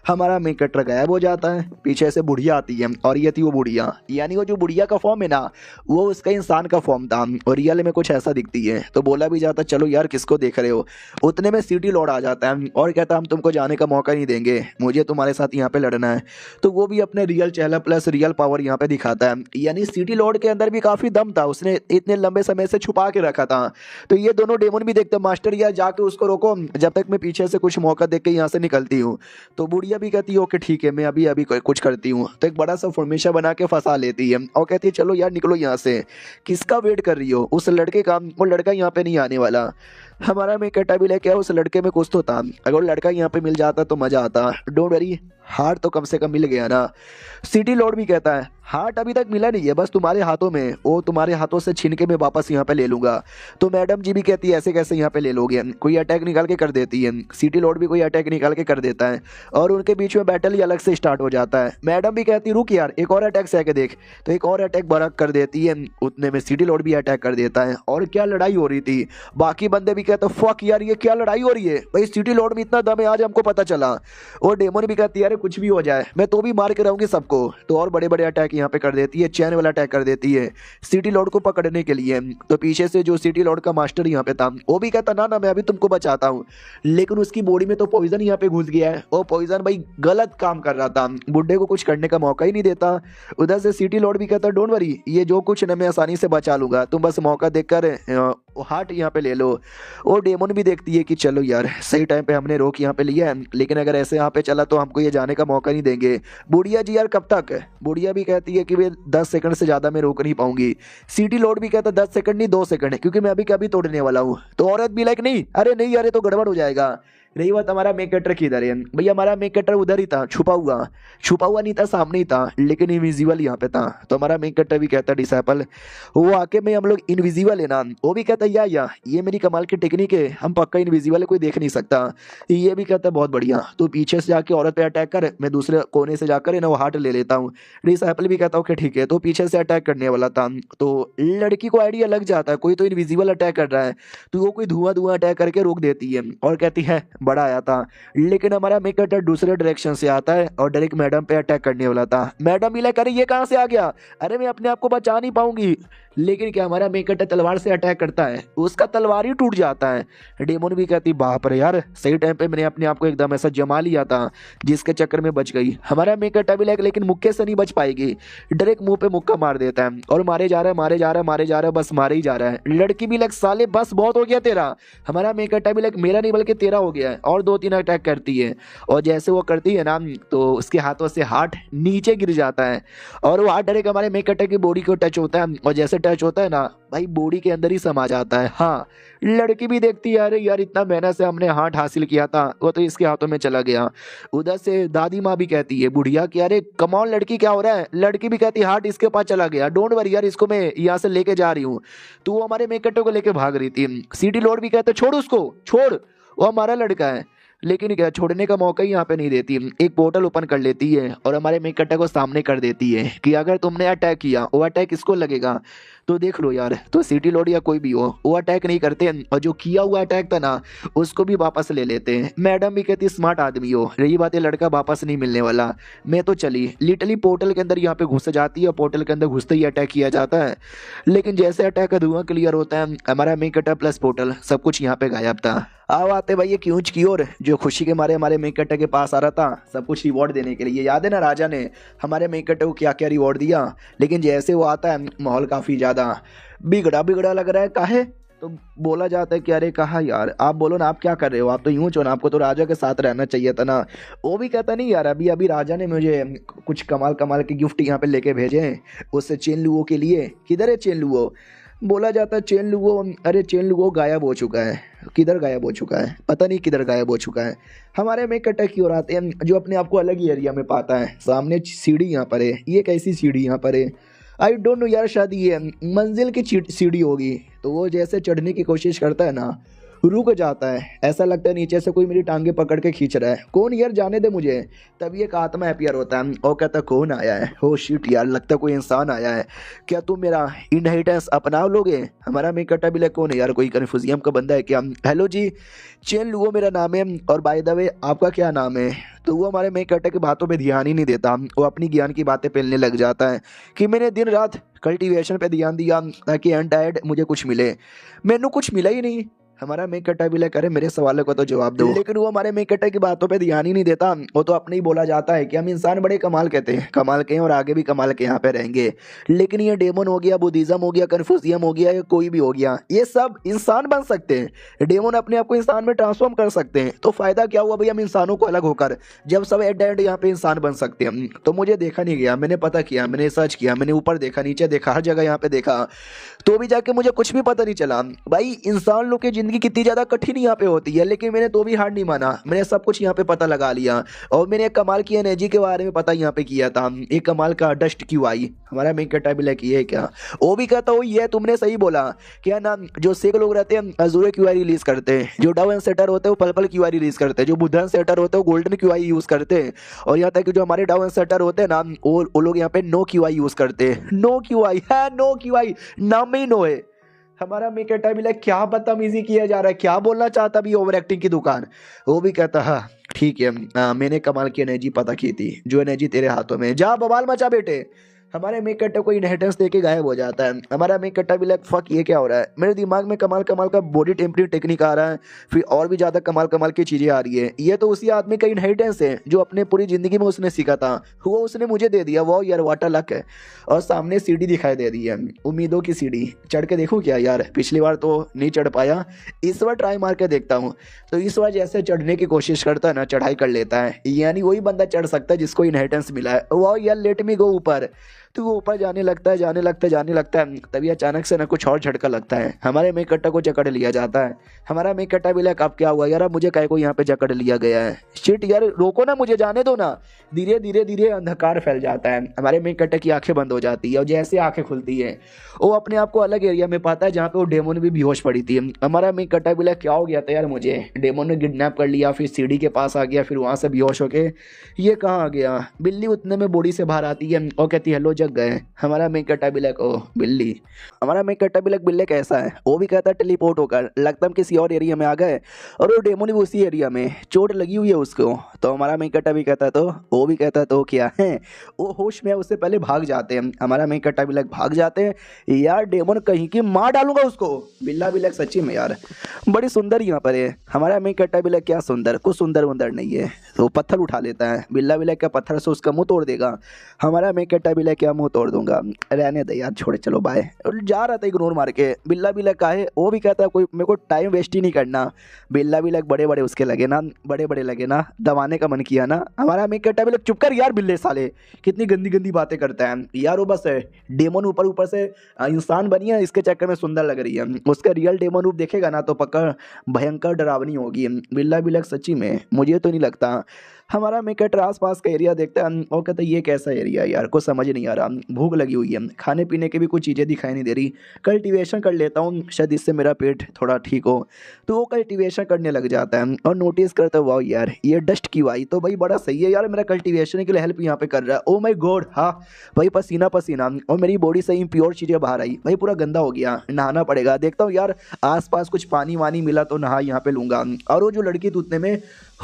हमारा मेक कटर गायब हो जाता है, पीछे से बुढ़िया आती है, और ये थी वो बुढ़िया, यानी वो जो बुढ़िया का फॉर्म है ना वो उसका इंसान का फॉर्म था, और रियल में कुछ ऐसा दिखती है। तो बोला भी जाता चलो यार किसको देख रहे हो। उतने में सिटी लॉर्ड आ जाता है और कहता हम तुमको जाने का मौका नहीं देंगे, मुझे तुम्हारे साथ यहाँ पे लड़ना है। तो वो भी अपने रियल चेहरा प्लस रियल पावर यहाँ पे दिखाता है, यानी सिटी लॉर्ड के अंदर भी काफी दम था, उसने इतने लंबे समय से छुपा के रखा था। तो ये दोनों डेमन भी देखते मास्टर यार जाके उसको रोको, जब तक मैं पीछे से कुछ मौका देख के यहाँ से निकलती हूँ। तो बुढ़िया भी कहती है ओके ठीक है मैं अभी अभी कुछ करती हूँ। तो एक बड़ा सा फॉर्मेशन बना के फंसा लेती है और कहती है चलो यार निकलो यहाँ से, किसका वेट कर रही हो, उस लड़के का, वो लड़का यहाँ पे नहीं आने वाला। हमारा में कटा भी लेके उस लड़के में कुछ तो था, अगर वो लड़का यहाँ पे मिल जाता तो मजा आता। डोंट वरी हार्ट तो कम से कम मिल गया ना। सिटी लॉर्ड भी कहता है हार्ट अभी तक मिला नहीं है, बस तुम्हारे हाथों में, वो तुम्हारे हाथों से छीन के मैं वापस यहाँ पे ले लूंगा। तो मैडम जी भी कहती है ऐसे कैसे यहाँ पे ले लोगे, कोई अटैक निकाल के कर देती है। सिटी लॉर्ड भी कोई अटैक निकाल के कर देता है और उनके बीच में बैटल ही अलग से स्टार्ट हो जाता है। मैडम भी कहती रुक यार एक और अटैक से आके देख, तो एक और अटैक बरक कर देती है। उतने में सिटी लॉर्ड भी अटैक कर देता है और क्या लड़ाई हो रही थी। बाकी बंदे भी कहते फक यार ये क्या लड़ाई हो रही है, भाई सिटी लॉर्ड में इतना दम है आज हमको पता चला। और डेमन भी कहती है अरे कुछ भी हो जाए मैं तो भी मार के रहूंगी सबको। तो और बड़े बड़े अटैक यहाँ पे कर देती है, चैन वाला अटैक कर देती है सिटी लॉर्ड को पकड़ने के लिए। तो पीछे से जो सिटी लॉर्ड का मास्टर यहाँ पे था वो भी कहता ना ना मैं अभी तुमको बचाता हूँ, लेकिन उसकी बॉडी में तो पॉइजन यहाँ पे घुस गया है। वो पॉइजन भाई गलत काम कर रहा था, बुड्ढे को कुछ करने का मौका ही नहीं देता। उधर से सिटी लॉर्ड भी कहता डोंट वरी ये जो कुछ ना मैं आसानी से बचा लूंगा, तुम बस मौका देखकर वो हार्ट यहाँ पे ले लो। वो डेमन भी देखती है कि चलो यार सही टाइम पे हमने रोक यहाँ पे लिया है, लेकिन अगर ऐसे यहाँ पे चला तो हमको ये जाने का मौका नहीं देंगे। बुढ़िया जी यार कब तक? बुढ़िया भी कहती है कि वे 10 सेकंड से ज़्यादा मैं रोक नहीं पाऊंगी। सिटी लोड भी कहता 10 सेकंड नहीं 2 सेकंड, क्योंकि मैं अभी कभी तोड़ने वाला हूँ। तो औरत भी लाइक नहीं, अरे नहीं अरे तो गड़बड़ हो जाएगा। रही बात हमारा मेक कटर किधर है भैया, हमारा मेक कटर उधर ही था, छुपा हुआ नहीं था, सामने ही था, लेकिन इनविजिबल यहाँ पे था। तो हमारा मेक कटर भी कहता डिसेबल, वो आके में हम लोग इनविजिबल है ना। वो भी कहता या ये मेरी कमाल की टेक्निक है, हम पक्का इनविजिबल है, कोई देख नहीं सकता। ये भी कहता बहुत बढ़िया, तो पीछे से जाके औरत पे अटैक कर, मैं दूसरे कोने से जाकर है ना वो हार्ट ले लेता हूँ। डिसेबल भी कहता ओके ठीक है, तो पीछे से अटैक करने वाला था। तो लड़की को आइडिया लग जाता है कोई तो इनविजिबल अटैक कर रहा है, तो वो कोई धुआं अटैक करके रोक देती है और कहती है बड़ा आया था। लेकिन हमारा मेक कटर दूसरे डायरेक्शन से आता है और डायरेक्ट मैडम पे अटैक करने वाला था। मैडम भी लाइक अरे ये कहाँ से आ गया, अरे मैं अपने आप को बचा नहीं पाऊंगी। लेकिन क्या हमारा मेक कटर तलवार से अटैक करता है, उसका तलवार ही टूट जाता है। डेमोन भी कहती बाप रे यार सही टाइम पे मैंने अपने आप को एकदम ऐसा जमा लिया था, जिसके चक्कर में बच गई। हमारा मेक कटर भी लाइक लेकिन मुक्के से नहीं बच पाएगी, डायरेक्ट मुंह पे मुक्का मार देता है और मारे जा रहा है, बस मारे ही जा रहा है। लड़की भी लाइक साले बस बहुत हो गया तेरा। हमारा मेक कटर भी लाइक मेरा नहीं बल्कि तेरा हो गया है, और 2-3 अटैक करती है। और जैसे वो करती है ना तो उसके हाथों से हार्ट नीचे गिर जाता है और वो हार्ट डायरेक्ट हमारे मेक कटर की बॉडी को टच होता है, और जैसे टच होता है ना भाई बॉडी के अंदर ही समा जाता है। हाँ, लड़की भी देखती है अरे यार इतना मेहनत से हमने हार्ट हासिल किया था, वो तो इसके हाथों में चला गया। उधर से दादी माँ भी कहती है बुढ़िया कि अरे कमॉन लड़की क्या हो रहा है। लड़की भी कहती है हार्ट इसके पास चला गया, डोंट वरी यार इसको मैं यहाँ से लेके जा रही हूँ। तो वो हमारे मेक कटर को लेके भाग रही थी। सिटी लोड भी कहते छोड़ उसको छोड़, वो हमारा लड़का है। लेकिन क्या छोड़ने का मौका ही यहाँ पे नहीं देती। एक पोर्टल ओपन कर लेती है और हमारे मेक कटर को सामने कर देती है कि अगर तुमने अटैक किया वो अटैक इसको लगेगा, तो देख लो यार। तो सिटी लोड या कोई भी हो वो अटैक नहीं करते, और जो किया हुआ अटैक था ना उसको भी वापस ले लेते हैं। मैडम भी कहती स्मार्ट आदमी हो, रही बात है लड़का वापस नहीं मिलने वाला। मैं तो चली लिटरली पोर्टल के अंदर यहाँ पे घुस जाती है, पोर्टल के अंदर घुसते ही अटैक किया जाता है। लेकिन जैसे अटैक का धुआं क्लियर होता है हमारा मेक कटर प्लस पोर्टल सब कुछ यहाँ पे गायब था। आओ आते भाई ये क्यूंच की ओर, जो खुशी के मारे हमारे मेक कटर के पास आ रहा था सब कुछ रिवॉर्ड देने के लिए। याद है ना राजा ने हमारे मेक कटर को क्या क्या रिवॉर्ड दिया। लेकिन जैसे वो आता है माहौल काफ़ी ज़्यादा बिगड़ा लग रहा है। काहे? तो बोला जाता है कि अरे कहा यार आप बोलो ना, आप क्या कर रहे हो, आप तो यूं हो ना, आपको तो राजा के साथ रहना चाहिए था ना। वो भी कहता नहीं यार अभी अभी राजा ने मुझे कुछ कमाल के गिफ्ट यहाँ पे लेके भेजे हैं उससे चेन लुओ के लिए। किधर है चेन लुओ? बोला जाता है चेन लुओ, अरे चेन लुओ गायब हो चुका है। किधर गायब हो चुका है? पता नहीं किधर गायब हो चुका है। हमारे में कटर की ओर आते हैं जो अपने आप को अलग ही एरिया में पाता है। सामने सीढ़ी यहाँ पर है, ये कैसी सीढ़ी यहाँ पर है आई डोंट नो यार, शायद ये मंजिल की सीढ़ी होगी। तो वो जैसे चढ़ने की कोशिश करता है ना रुक जाता है, ऐसा लगता है नीचे से कोई मेरी टांगे पकड़ के खींच रहा है। कौन यार जाने दे मुझे। तभी एक आत्मा अपीयर होता है और कहता कौन आया है। हो शिट यार लगता है कोई इंसान आया है, क्या तुम मेरा इनहेरिटेंस अपना लोगे। हमारा मेक कटा भी लग कौन है यार, कोई कन्फ्यूजियम का बंदा है क्या। हेलो जी चेन लुओ मेरा नाम है, और बाय द वे आपका क्या नाम है। तो वो हमारे मेक कटा की बातों पे ध्यान ही नहीं देता, वो अपनी ज्ञान की बातें फैलने लग जाता है कि मैंने दिन रात कल्टीवेशन पे ध्यान दिया ताकि एंड डाइड मुझे कुछ मिले, मैनू कुछ मिला ही नहीं। हमारा मेक कटा भी करे मेरे सवालों को तो जवाब दो। लेकिन वो हमारे मेक कटा की बातों पे ध्यान ही नहीं देता, वो तो अपने ही बोला जाता है कि हम इंसान बड़े कमाल कहते हैं, कमाल के हैं और आगे भी कमाल के यहाँ पे रहेंगे। लेकिन ये डेमन हो गया, बुद्धिज्म हो गया, कन्फ्यूजियम हो गया, या कोई भी हो गया, ये सब इंसान बन सकते हैं। डेमन अपने आप को इंसान में ट्रांसफॉर्म कर सकते हैं। तो फायदा क्या हुआ भाई हम इंसानों को अलग होकर, जब सब एट द एंड यहाँ पे इंसान बन सकते हैं। तो मुझे देखा नहीं गया, मैंने पता किया, मैंने सर्च किया, मैंने ऊपर देखा नीचे देखा हर जगह यहाँ पे देखा, तो भी जाके मुझे कुछ भी पता नहीं चला। भाई इंसान लोग की जिंदगी कितनी ज्यादा कठिन यहाँ पे होती है, लेकिन मैंने तो भी हार नहीं माना, मैंने सब कुछ यहाँ पे पता लगा लिया। और मैंने एक कमाल की एनर्जी के बारे में पता यहाँ पे किया था, एक कमाल का डस्ट क्यों आई। हमारा मेक कटा भी लाइक ये क्या, वो भी कहता हूँ ये तुमने सही बोला, क्या ना जो सिख लोग रहते हैं अजूरे क्यूआई रिलीज करते हैं, जो डाउ एंड सेटर होते हैं वो पर्पल क्यूआई रिलीज करते हैं, जो बुद्धन सेटर होते हैं वो गोल्डन क्यूआई यूज करते हैं, और यहाँ तक कि जो हमारे डाउ एंड सेटर होते हैं ना वो लोग यहाँ पे नो क्यूआई यूज करते हैं। नो क्यूआई है, नो क्यूआई नाम में ही नो है। हमारा मेक कटा भी लाइक क्या बदतमीजी किया जा रहा है, क्या बोलना चाहता भी ओवर एक्टिंग की दुकान। वो भी कहता हाँ ठीक है मैंने कमाल की एनर्जी पता की थी, जो एनर्जी तेरे हाथों में, जा बवाल मचा बेटे। हमारे मेक कट्टा को इनहेरिटेंस देके गायब हो जाता है। हमारा मेक कट्टा भी लाइक फक ये क्या हो रहा है, मेरे दिमाग में कमाल कमाल का बॉडी टेम्परिंग टेक्निक आ रहा है, फिर और भी ज़्यादा कमाल कमाल की चीज़ें आ रही है। ये तो उसी आदमी का इनहेरिटेंस है जो अपने पूरी ज़िंदगी में उसने सीखा था, वो उसने मुझे दे दिया। वो यार वाटर लक है। और सामने सीढ़ी दिखाई दे रही है, उम्मीदों की सीढ़ी। चढ़ के देखूँ क्या यार, पिछली बार तो नहीं चढ़ पाया, इस बार ट्राई मार के देखता हूँ। तो इस बार जैसे चढ़ने की कोशिश करता है ना, चढ़ाई कर लेता है। यानी वही बंदा चढ़ सकता है जिसको इनहेरिटेंस मिला है। वो यार लेट मी गो ऊपर। तो वो ऊपर जाने लगता है, जाने लगता है, जाने लगता है। तभी अचानक से ना कुछ और झटका लगता है, हमारे मेक कट्टा को जकड़ लिया जाता है। हमारा मेक कट्टा भी लाइक अब क्या हुआ यार, अब मुझे काय को यहाँ पे जकड़ लिया गया है। शिट यार, रोको ना, मुझे जाने दो ना। धीरे धीरे धीरे अंधकार फैल जाता है, हमारे मेक कट्टा की आंखें बंद हो जाती है। और जैसे आंखें खुलती है, वो अपने आप को अलग एरिया में पाता है जहाँ पे वो डेमोन भी बेहोश पड़ी थी। हमारा मेक कट्टा भी लाइक क्या हो गया था यार, मुझे डेमोन ने किडनैप कर लिया, फिर सीढ़ी के पास आ गया, फिर वहाँ से बेहोश होके ये कहाँ आ गया। बिल्ली उतने में बॉडी से बाहर आती है और कहती है हेलो, जग गए। हमारा मेक कट्टा भी लाइक ओ बिल्ली। हमारा मेक कट्टा भी लाइक बिल्ले कैसा है, वो भी कहता है टेलीपोर्ट होकर, लगता हम किसी और एरिया में आ गए और वो डेमोन भी उसी एरिया में, चोट लगी हुई है उसको। तो हमारा मेक कट्टा भी कहता है तो वो भी कहता है तो क्या है, वो होश में है, उससे पहले भाग जाते हैं। हमारा मेक कट्टा भी लाइक भाग जाते हैं। यार डेमोन कहीं की मार डालूंगा उसको। बिल्ला भी लाइक सच्ची में यार बड़ी सुंदर यहाँ पर है। हमारा मेक कट्टा भी लाइक क्या सुंदर, कुछ सुंदर वुंदर नहीं है। तो पत्थर उठा लेता है, बिल्ला भी लाइक क्या पत्थर से उसका मुंह तोड़ देगा। हमारा मेक कट्टा भी लाइक क्या मुंह तोड़ दूंगा, रहने दे यार, छोड़े चलो बाय। और जा रहा था इग्नोर मार के। बिल्ला भी लाइक का है, वो भी कहता है कोई मेरे को टाइम वेस्ट ही नहीं करना। बिल्ला भी लाइक बड़े बड़े उसके लगे ना, बड़े बड़े लगे ना, दबाने का मन किया ना। हमारा मेक कट्टा भी लाइक चुप कर यार बिल्ले साले, कितनी गंदी गंदी बातें करता है यार। वो बस डेमोन ऊपर ऊपर से इंसान बनी है, इसके चक्कर में सुंदर लग रही है। उसका रियल डेमोन रूप देखेगा ना तो पक्का भयंकर डरावनी होगी। बिल्ला भी लाइक सच्ची में मुझे तो नहीं लगता। हमारा मेक कट्टा आस पास का एरिया देखता है और कहता है ये कैसा एरिया है यार, कुछ समझ नहीं आ रहा, भूख लगी हुई है, खाने पीने की भी कुछ चीज़ें दिखाई नहीं दे रही। कल्टीवेशन कर लेता हूँ, शायद इससे मेरा पेट थोड़ा ठीक हो। तो वो कल्टीवेशन करने लग जाता है और नोटिस करता है वाह यार ये डस्ट क्यों आई, तो भाई बड़ा सही है यार, मेरा कल्टीवेशन के लिए हेल्प यहाँ पे कर रहा है। ओ माई गॉड, हाँ भाई पसीना पसीना, और मेरी बॉडी से इम्प्योर चीज़ें बाहर आई, भाई पूरा गंदा हो गया, नहाना पड़ेगा। देखता हूँ यार आसपास कुछ पानी वानी मिला तो नहा यहाँ पे लूँगा। और वो जो लड़की थी उतने में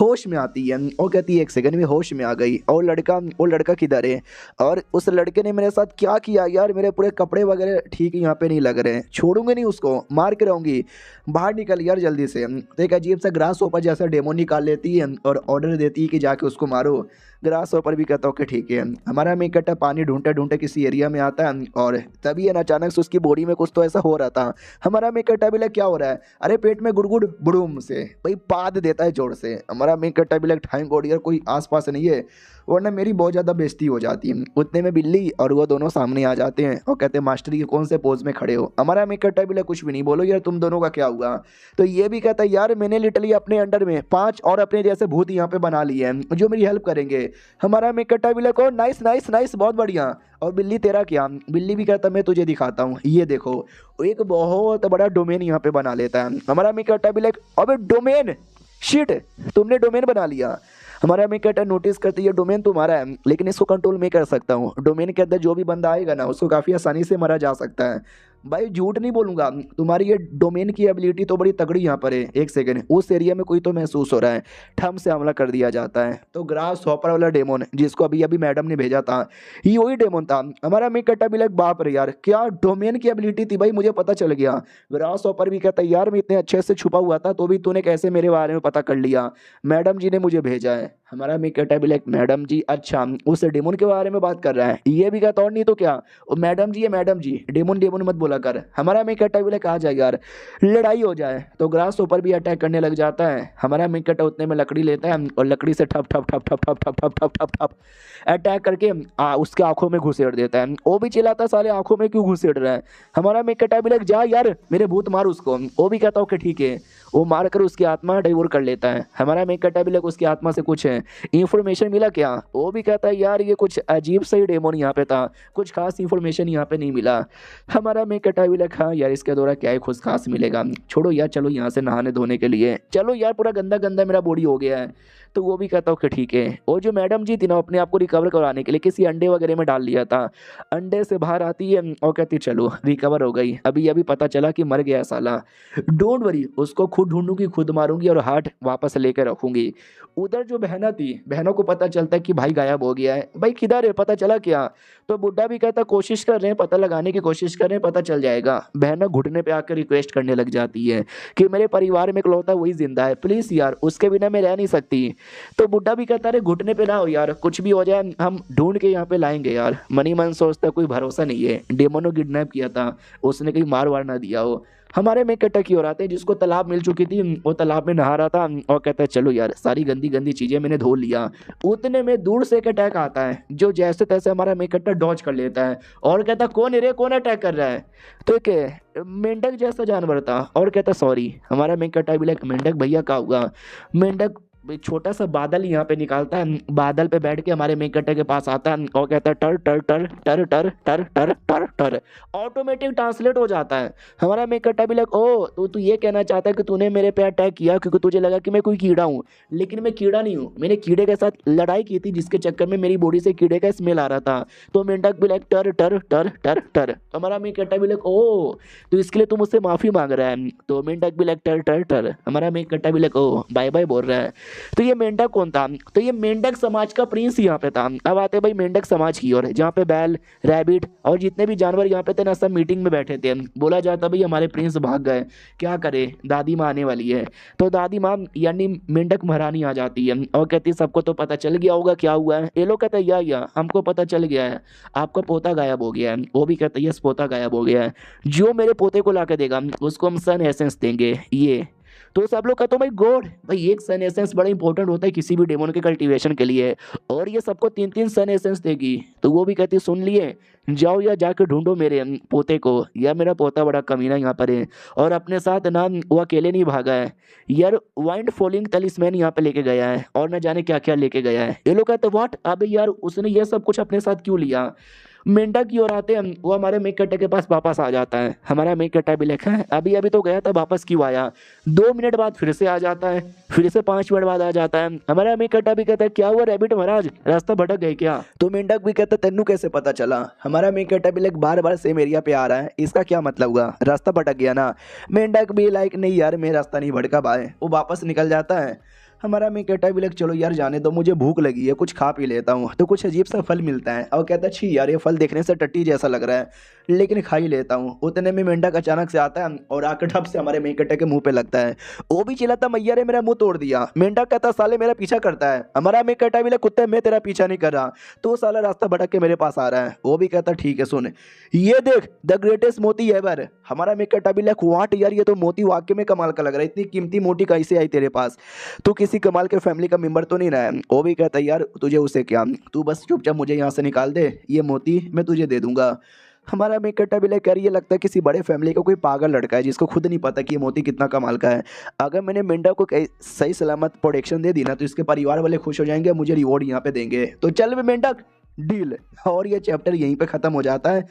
होश में आती है और कहती है एक सेकंड में होश में आ गई। और वो लड़का किधर है, और उस लड़के ने मेरे साथ क्या किया यार, मेरे पूरे कपड़े वगैरह ठीक यहाँ पे नहीं लग रहे, छोड़ूंगे नहीं उसको, मार के रहूंगी, बाहर निकल यार जल्दी से। तो एक अजीब सा ग्रास ऊपर जैसा डेमोन निकाल लेती है और ऑर्डर देती है कि जाके उसको मारो। ग्रास ऊपर भी कहता हूँ कि ठीक है। हमारा मेक कट्टा पानी ढूंढते ढूंढते किसी एरिया में आता है और तभी है ना अचानक से उसकी बॉडी में कुछ तो ऐसा हो रहा था। हमारा मेक कट्टा भी लाइक क्या हो रहा है, अरे पेट में गुड़गुड़ बुड़ूम से भाई पाद देता है जोर से। हमारा मेक कट्टा भी लाइक थैंक गॉड यार कोई आसपास नहीं है, वरना मेरी बहुत ज़्यादा बेइज्जती हो जाती है। उतने में बिल्ली और वो दोनों सामने आ जाते हैं और कहते हैं मास्टर ये कौन से पोज में खड़े हो। हमारा मेक कट्टा भी लाइक कुछ भी नहीं, बोलो यार तुम दोनों का क्या हुआ। तो ये भी कहता है यार मैंने लिटरली अपने अंडर में 5 और अपने जैसे भूत यहाँ पे बना लिए हैं जो मेरी हेल्प करेंगे। हमारा मेक कट्टा भी like oh nice nice nice, बहुत बढ़िया। और बिल्ली तेरा क्या, बिल्ली भी कहता मैं तुझे दिखाता हूँ, ये देखो एक बहुत बड़ा डोमेन यहाँ पे बना लेता है। हमारा मेक कट्टा भी लाइक अबे डोमेन, शिट तुमने डोमेन बना लिया। हमारा मेक कट्टा नोटिस करती है डोमेन तुम्हारा है लेकिन इसको कंट्रोल मैं कर सकता हूँ। डोमेन के अंदर जो भी बंदा आएगा ना उसको काफ़ी आसानी से मारा जा सकता है। भाई झूठ नहीं बोलूंगा, तुम्हारी ये डोमेन की एबिलिटी तो बड़ी तगड़ी यहाँ पर है। एक सेकंड, उस एरिया में कोई तो महसूस हो रहा है, ठम से हमला कर दिया जाता है। तो ग्रास हॉपर वाला डेमोन जिसको अभी अभी मैडम ने भेजा था, ये वही डेमोन था। हमारा मेक कट्टा भी लाइक बाप रे यार क्या डोमेन की एबिलिटी थी भाई, मुझे पता चल गया। ग्रास हॉपर भी कहता है यार मैं इतने अच्छे से छुपा हुआ था तो भी तूने कैसे मेरे बारे में पता कर लिया, मैडम जी ने मुझे भेजा है। हमारा मेक कट्टा भी लाइक मैडम जी, अच्छा उस डेमोन के बारे में बात कर रहा है। ये भी कहता और नहीं तो क्या, मैडम जी है मैडम जी, डेमोन डेमोन मत बोला कर। हमारा मेक कट्टा भी लाइक आ जाए यार लड़ाई हो जाए। तो ग्रास ऊपर भी अटैक करने लग जाता है। हमारा मेक कट्टा उतने में लकड़ी लेता है और लकड़ी से ठप ठप ठप ठप ठप ठप ठप ठप ठप ठप अटैक करके उसके आंखों में घुसेड़ देता है। वो भी चिल्लाता साले आंखों में क्यों घुसेड़ रहा है। हमारा मेक कट्टा भी लाइक जा यार मेरे भूत मार उसको। वो भी कहता हूँ कि ठीक है, वो मार कर उसकी आत्मा डिवोर कर लेता है। हमारा मेक कट्टा भी लाइक उसकी आत्मा से कुछ इंफॉर्मेशन मिला क्या, वो भी कहता है यार ये कुछ अजीब सा ही डेमोन यहाँ पे था, कुछ खास इंफॉर्मेशन यहाँ पे नहीं मिला। हमारा मेक कट्टा भी लाइक हाँ यार इसके द्वारा क्या ही खुश खास मिलेगा, छोड़ो यार चलो यहाँ से नहाने धोने के लिए, चलो यार पूरा गंदा गंदा मेरा बॉडी हो गया है। तो वो भी कहता ओके ठीक है। और जो मैडम जी थी ना अपने आप को रिकवर करवाने के लिए किसी अंडे वगैरह में डाल लिया था। अंडे से बाहर आती है और कहती चलो रिकवर हो गई, अभी अभी पता चला कि मर गया साला। डोंट वरी, उसको खुद ढूंढूंगी, खुद मारूंगी और हार्ट वापस लेकर रखूंगी। उधर जो बहना थी, बहनों को पता चलता है कि भाई गायब हो गया है। भाई किधर है, पता चला क्या? तो बुड्ढा भी कहता कोशिश कर रहे हैं, पता लगाने की कोशिश कर रहे हैं, पता चल जाएगा। बहना घुटने पे आकर रिक्वेस्ट करने लग जाती है कि मेरे परिवार में इकलौता वही जिंदा है, प्लीज यार उसके बिना मैं रह नहीं सकती। तो बुड्ढा भी कहता अरे घुटने पे ना हो यार, कुछ भी हो जाए हम ढूंढ के यहाँ पे लाएंगे यार। मनी मन सोचता कोई भरोसा नहीं है, डेमोनो किडनैप किया था, उसने कहीं मार वार ना दिया हो। हमारे में कट्टा की ओर आते हैं जिसको तालाब मिल चुकी थी, वो तालाब में नहा रहा था और कहता है चलो यार सारी गंदी गंदी चीजें मैंने धो लिया। उतने में दूर से एक अटैक आता है जो जैसे तैसे हमारा मेकट्टा डॉज कर लेता है और कहता कौन है रे, कौन अटैक कर रहा है? तो क्या मेंढक जैसा जानवर था और कहता सॉरी। हमारा मेकट्टा भी लाइक मेंढक भैया का होगा। मेंढक एक छोटा सा बादल यहाँ पे निकालता है, बादल पे बैठ के हमारे मेकट्टे के पास आता है और कहता है टर टर टर टर टर टर टर टर टर। ऑटोमेटिक ट्रांसलेट हो जाता है। हमारा मेकट्टा भी लाइक ओ तू ये कहना चाहता है कि तूने मेरे पे अटैक किया क्योंकि तुझे लगा कि मैं कोई कीड़ा हूँ, लेकिन मैं कीड़ा नहीं हूँ, मैंने कीड़े के साथ लड़ाई की थी जिसके चक्कर में मेरी बॉडी से कीड़े का स्मेल आ रहा था। तो मेंढक भी लाइक टर टर टर टर टर। हमारा मेकट्टा भी लाइक ओ तो इसके लिए तू मुझसे माफी मांग रहा है। तो मेंढक भी लाइक टर टर टर। हमारा मेकट्टा भी लाइक ओ बाय बाय बोल रहा है। तो ये मेंढक कौन था? तो ये मेंढक समाज का प्रिंस यहाँ पे था। अब आते भाई मेंढक समाज की ओर, जहाँ पे बैल, रैबिट और जितने भी जानवर यहाँ पे थे ना सब मीटिंग में बैठे थे। बोला जाता भाई हमारे प्रिंस भाग गए, क्या करे, दादी माँ आने वाली है। तो दादी माँ यानी मेंढक महारानी आ जाती है और कहती है सबको तो पता चल गया होगा क्या हुआ है। ये लोग कहते हैं या हमको पता चल गया है, आपका पोता गायब हो गया है। वो भी कहता है यस पोता गायब हो गया है, जो मेरे पोते को ला के देगा उसको हम सन एसेंस देंगे। ये तो सब लोग कहते हो भाई गॉड, भाई एक सन एसेंस बड़ा इंपॉर्टेंट होता है किसी भी डेमन के कल्टीवेशन के लिए, और ये सबको 3-3 सन एसेंस देगी। तो वो भी कहती सुन लिए, जाओ या जाके ढूंढो मेरे पोते को, या मेरा पोता बड़ा कमीना यहाँ पर है। और अपने साथ ना वो अकेले नहीं भागा है यार, वाइंड फॉलिंग तलिस्मैन यहाँ पे लेके गया है और न जाने क्या क्या लेके गया है। ये लोग कहते व्हाट, अबे यार उसने ये सब कुछ अपने साथ क्यों लिया? मेंढक की ओर आते हैं, वो हमारे मेकट्टे के पास वापस आ जाता है। हमारा मेकट्टा भी लिखा है अभी अभी तो गया था, वापस क्यों आया? 2 मिनट बाद फिर से आ जाता है, फिर से 5 मिनट बाद आ जाता है। हमारा मेकट्टा भी कहता है क्या हुआ रैबिट महाराज, रास्ता भटक गए क्या? तो मेंढक भी कहता तेनू कैसे पता चला? हमारा मेंढक भी लाइक बार बार सेम एरिया पे आ रहा है, इसका क्या मतलब हुआ? रास्ता भटक गया ना? मेंढक भी लाइक नहीं यार मैं रास्ता नहीं भटका भाई, वो वापस निकल जाता है। हमारा मेंढक भी लाइक चलो यार जाने दो, मुझे भूख लगी है, कुछ खा पी लेता हूँ। तो कुछ अजीब सा फल मिलता है और कहता है छी यार ये फल देखने से टट्टी जैसा लग रहा है, लेकिन खा ही लेता हूँ। उतने में मेंढक अचानक से आता है और आकर ठप से हमारे मेंढक के मुंह पे लगता है। वो भी चिल्लाता मैया रे मेरा मुंह तोड़ दिया। मेंढक कहता साले मेरा पीछा करता है। हमारा मेंढक भी लाइक कुत्ते मैं तेरा पीछा नहीं कर रहा, तो साला रास्ता भटक के मेरे पास आ रहा है। वो भी कहता ठीक है सुन ये देख द ग्रेटेस्ट मोती एवर। हमारा मेंढक भी लाइक व्हाट यार ये तो मोती वाकई में कमाल का लग रहा है, इतनी कीमती मोती कैसे आई तेरे पास? तू किसी कमाल के फैमिली का मेंबर तो नहीं रहा है? वो भी कहता है यार तुझे उसे क्या, तू बस चुपचाप मुझे यहाँ से निकाल दे, ये मोती मैं तुझे दे दूंगा। हमारा मेकट्टा भी लेकर ये लगता है किसी बड़े फैमिली का कोई पागल लड़का है जिसको खुद नहीं पता कि ये मोती कितना कमाल का है। अगर मैंने मेंढक को सही सलामत प्रोटेक्शन दे दी ना तो इसके परिवार वाले खुश हो जाएंगे, मुझे रिवॉर्ड यहाँ पे देंगे। तो चल भी मेंढक डील। और ये चैप्टर यहीं पे खत्म हो जाता है।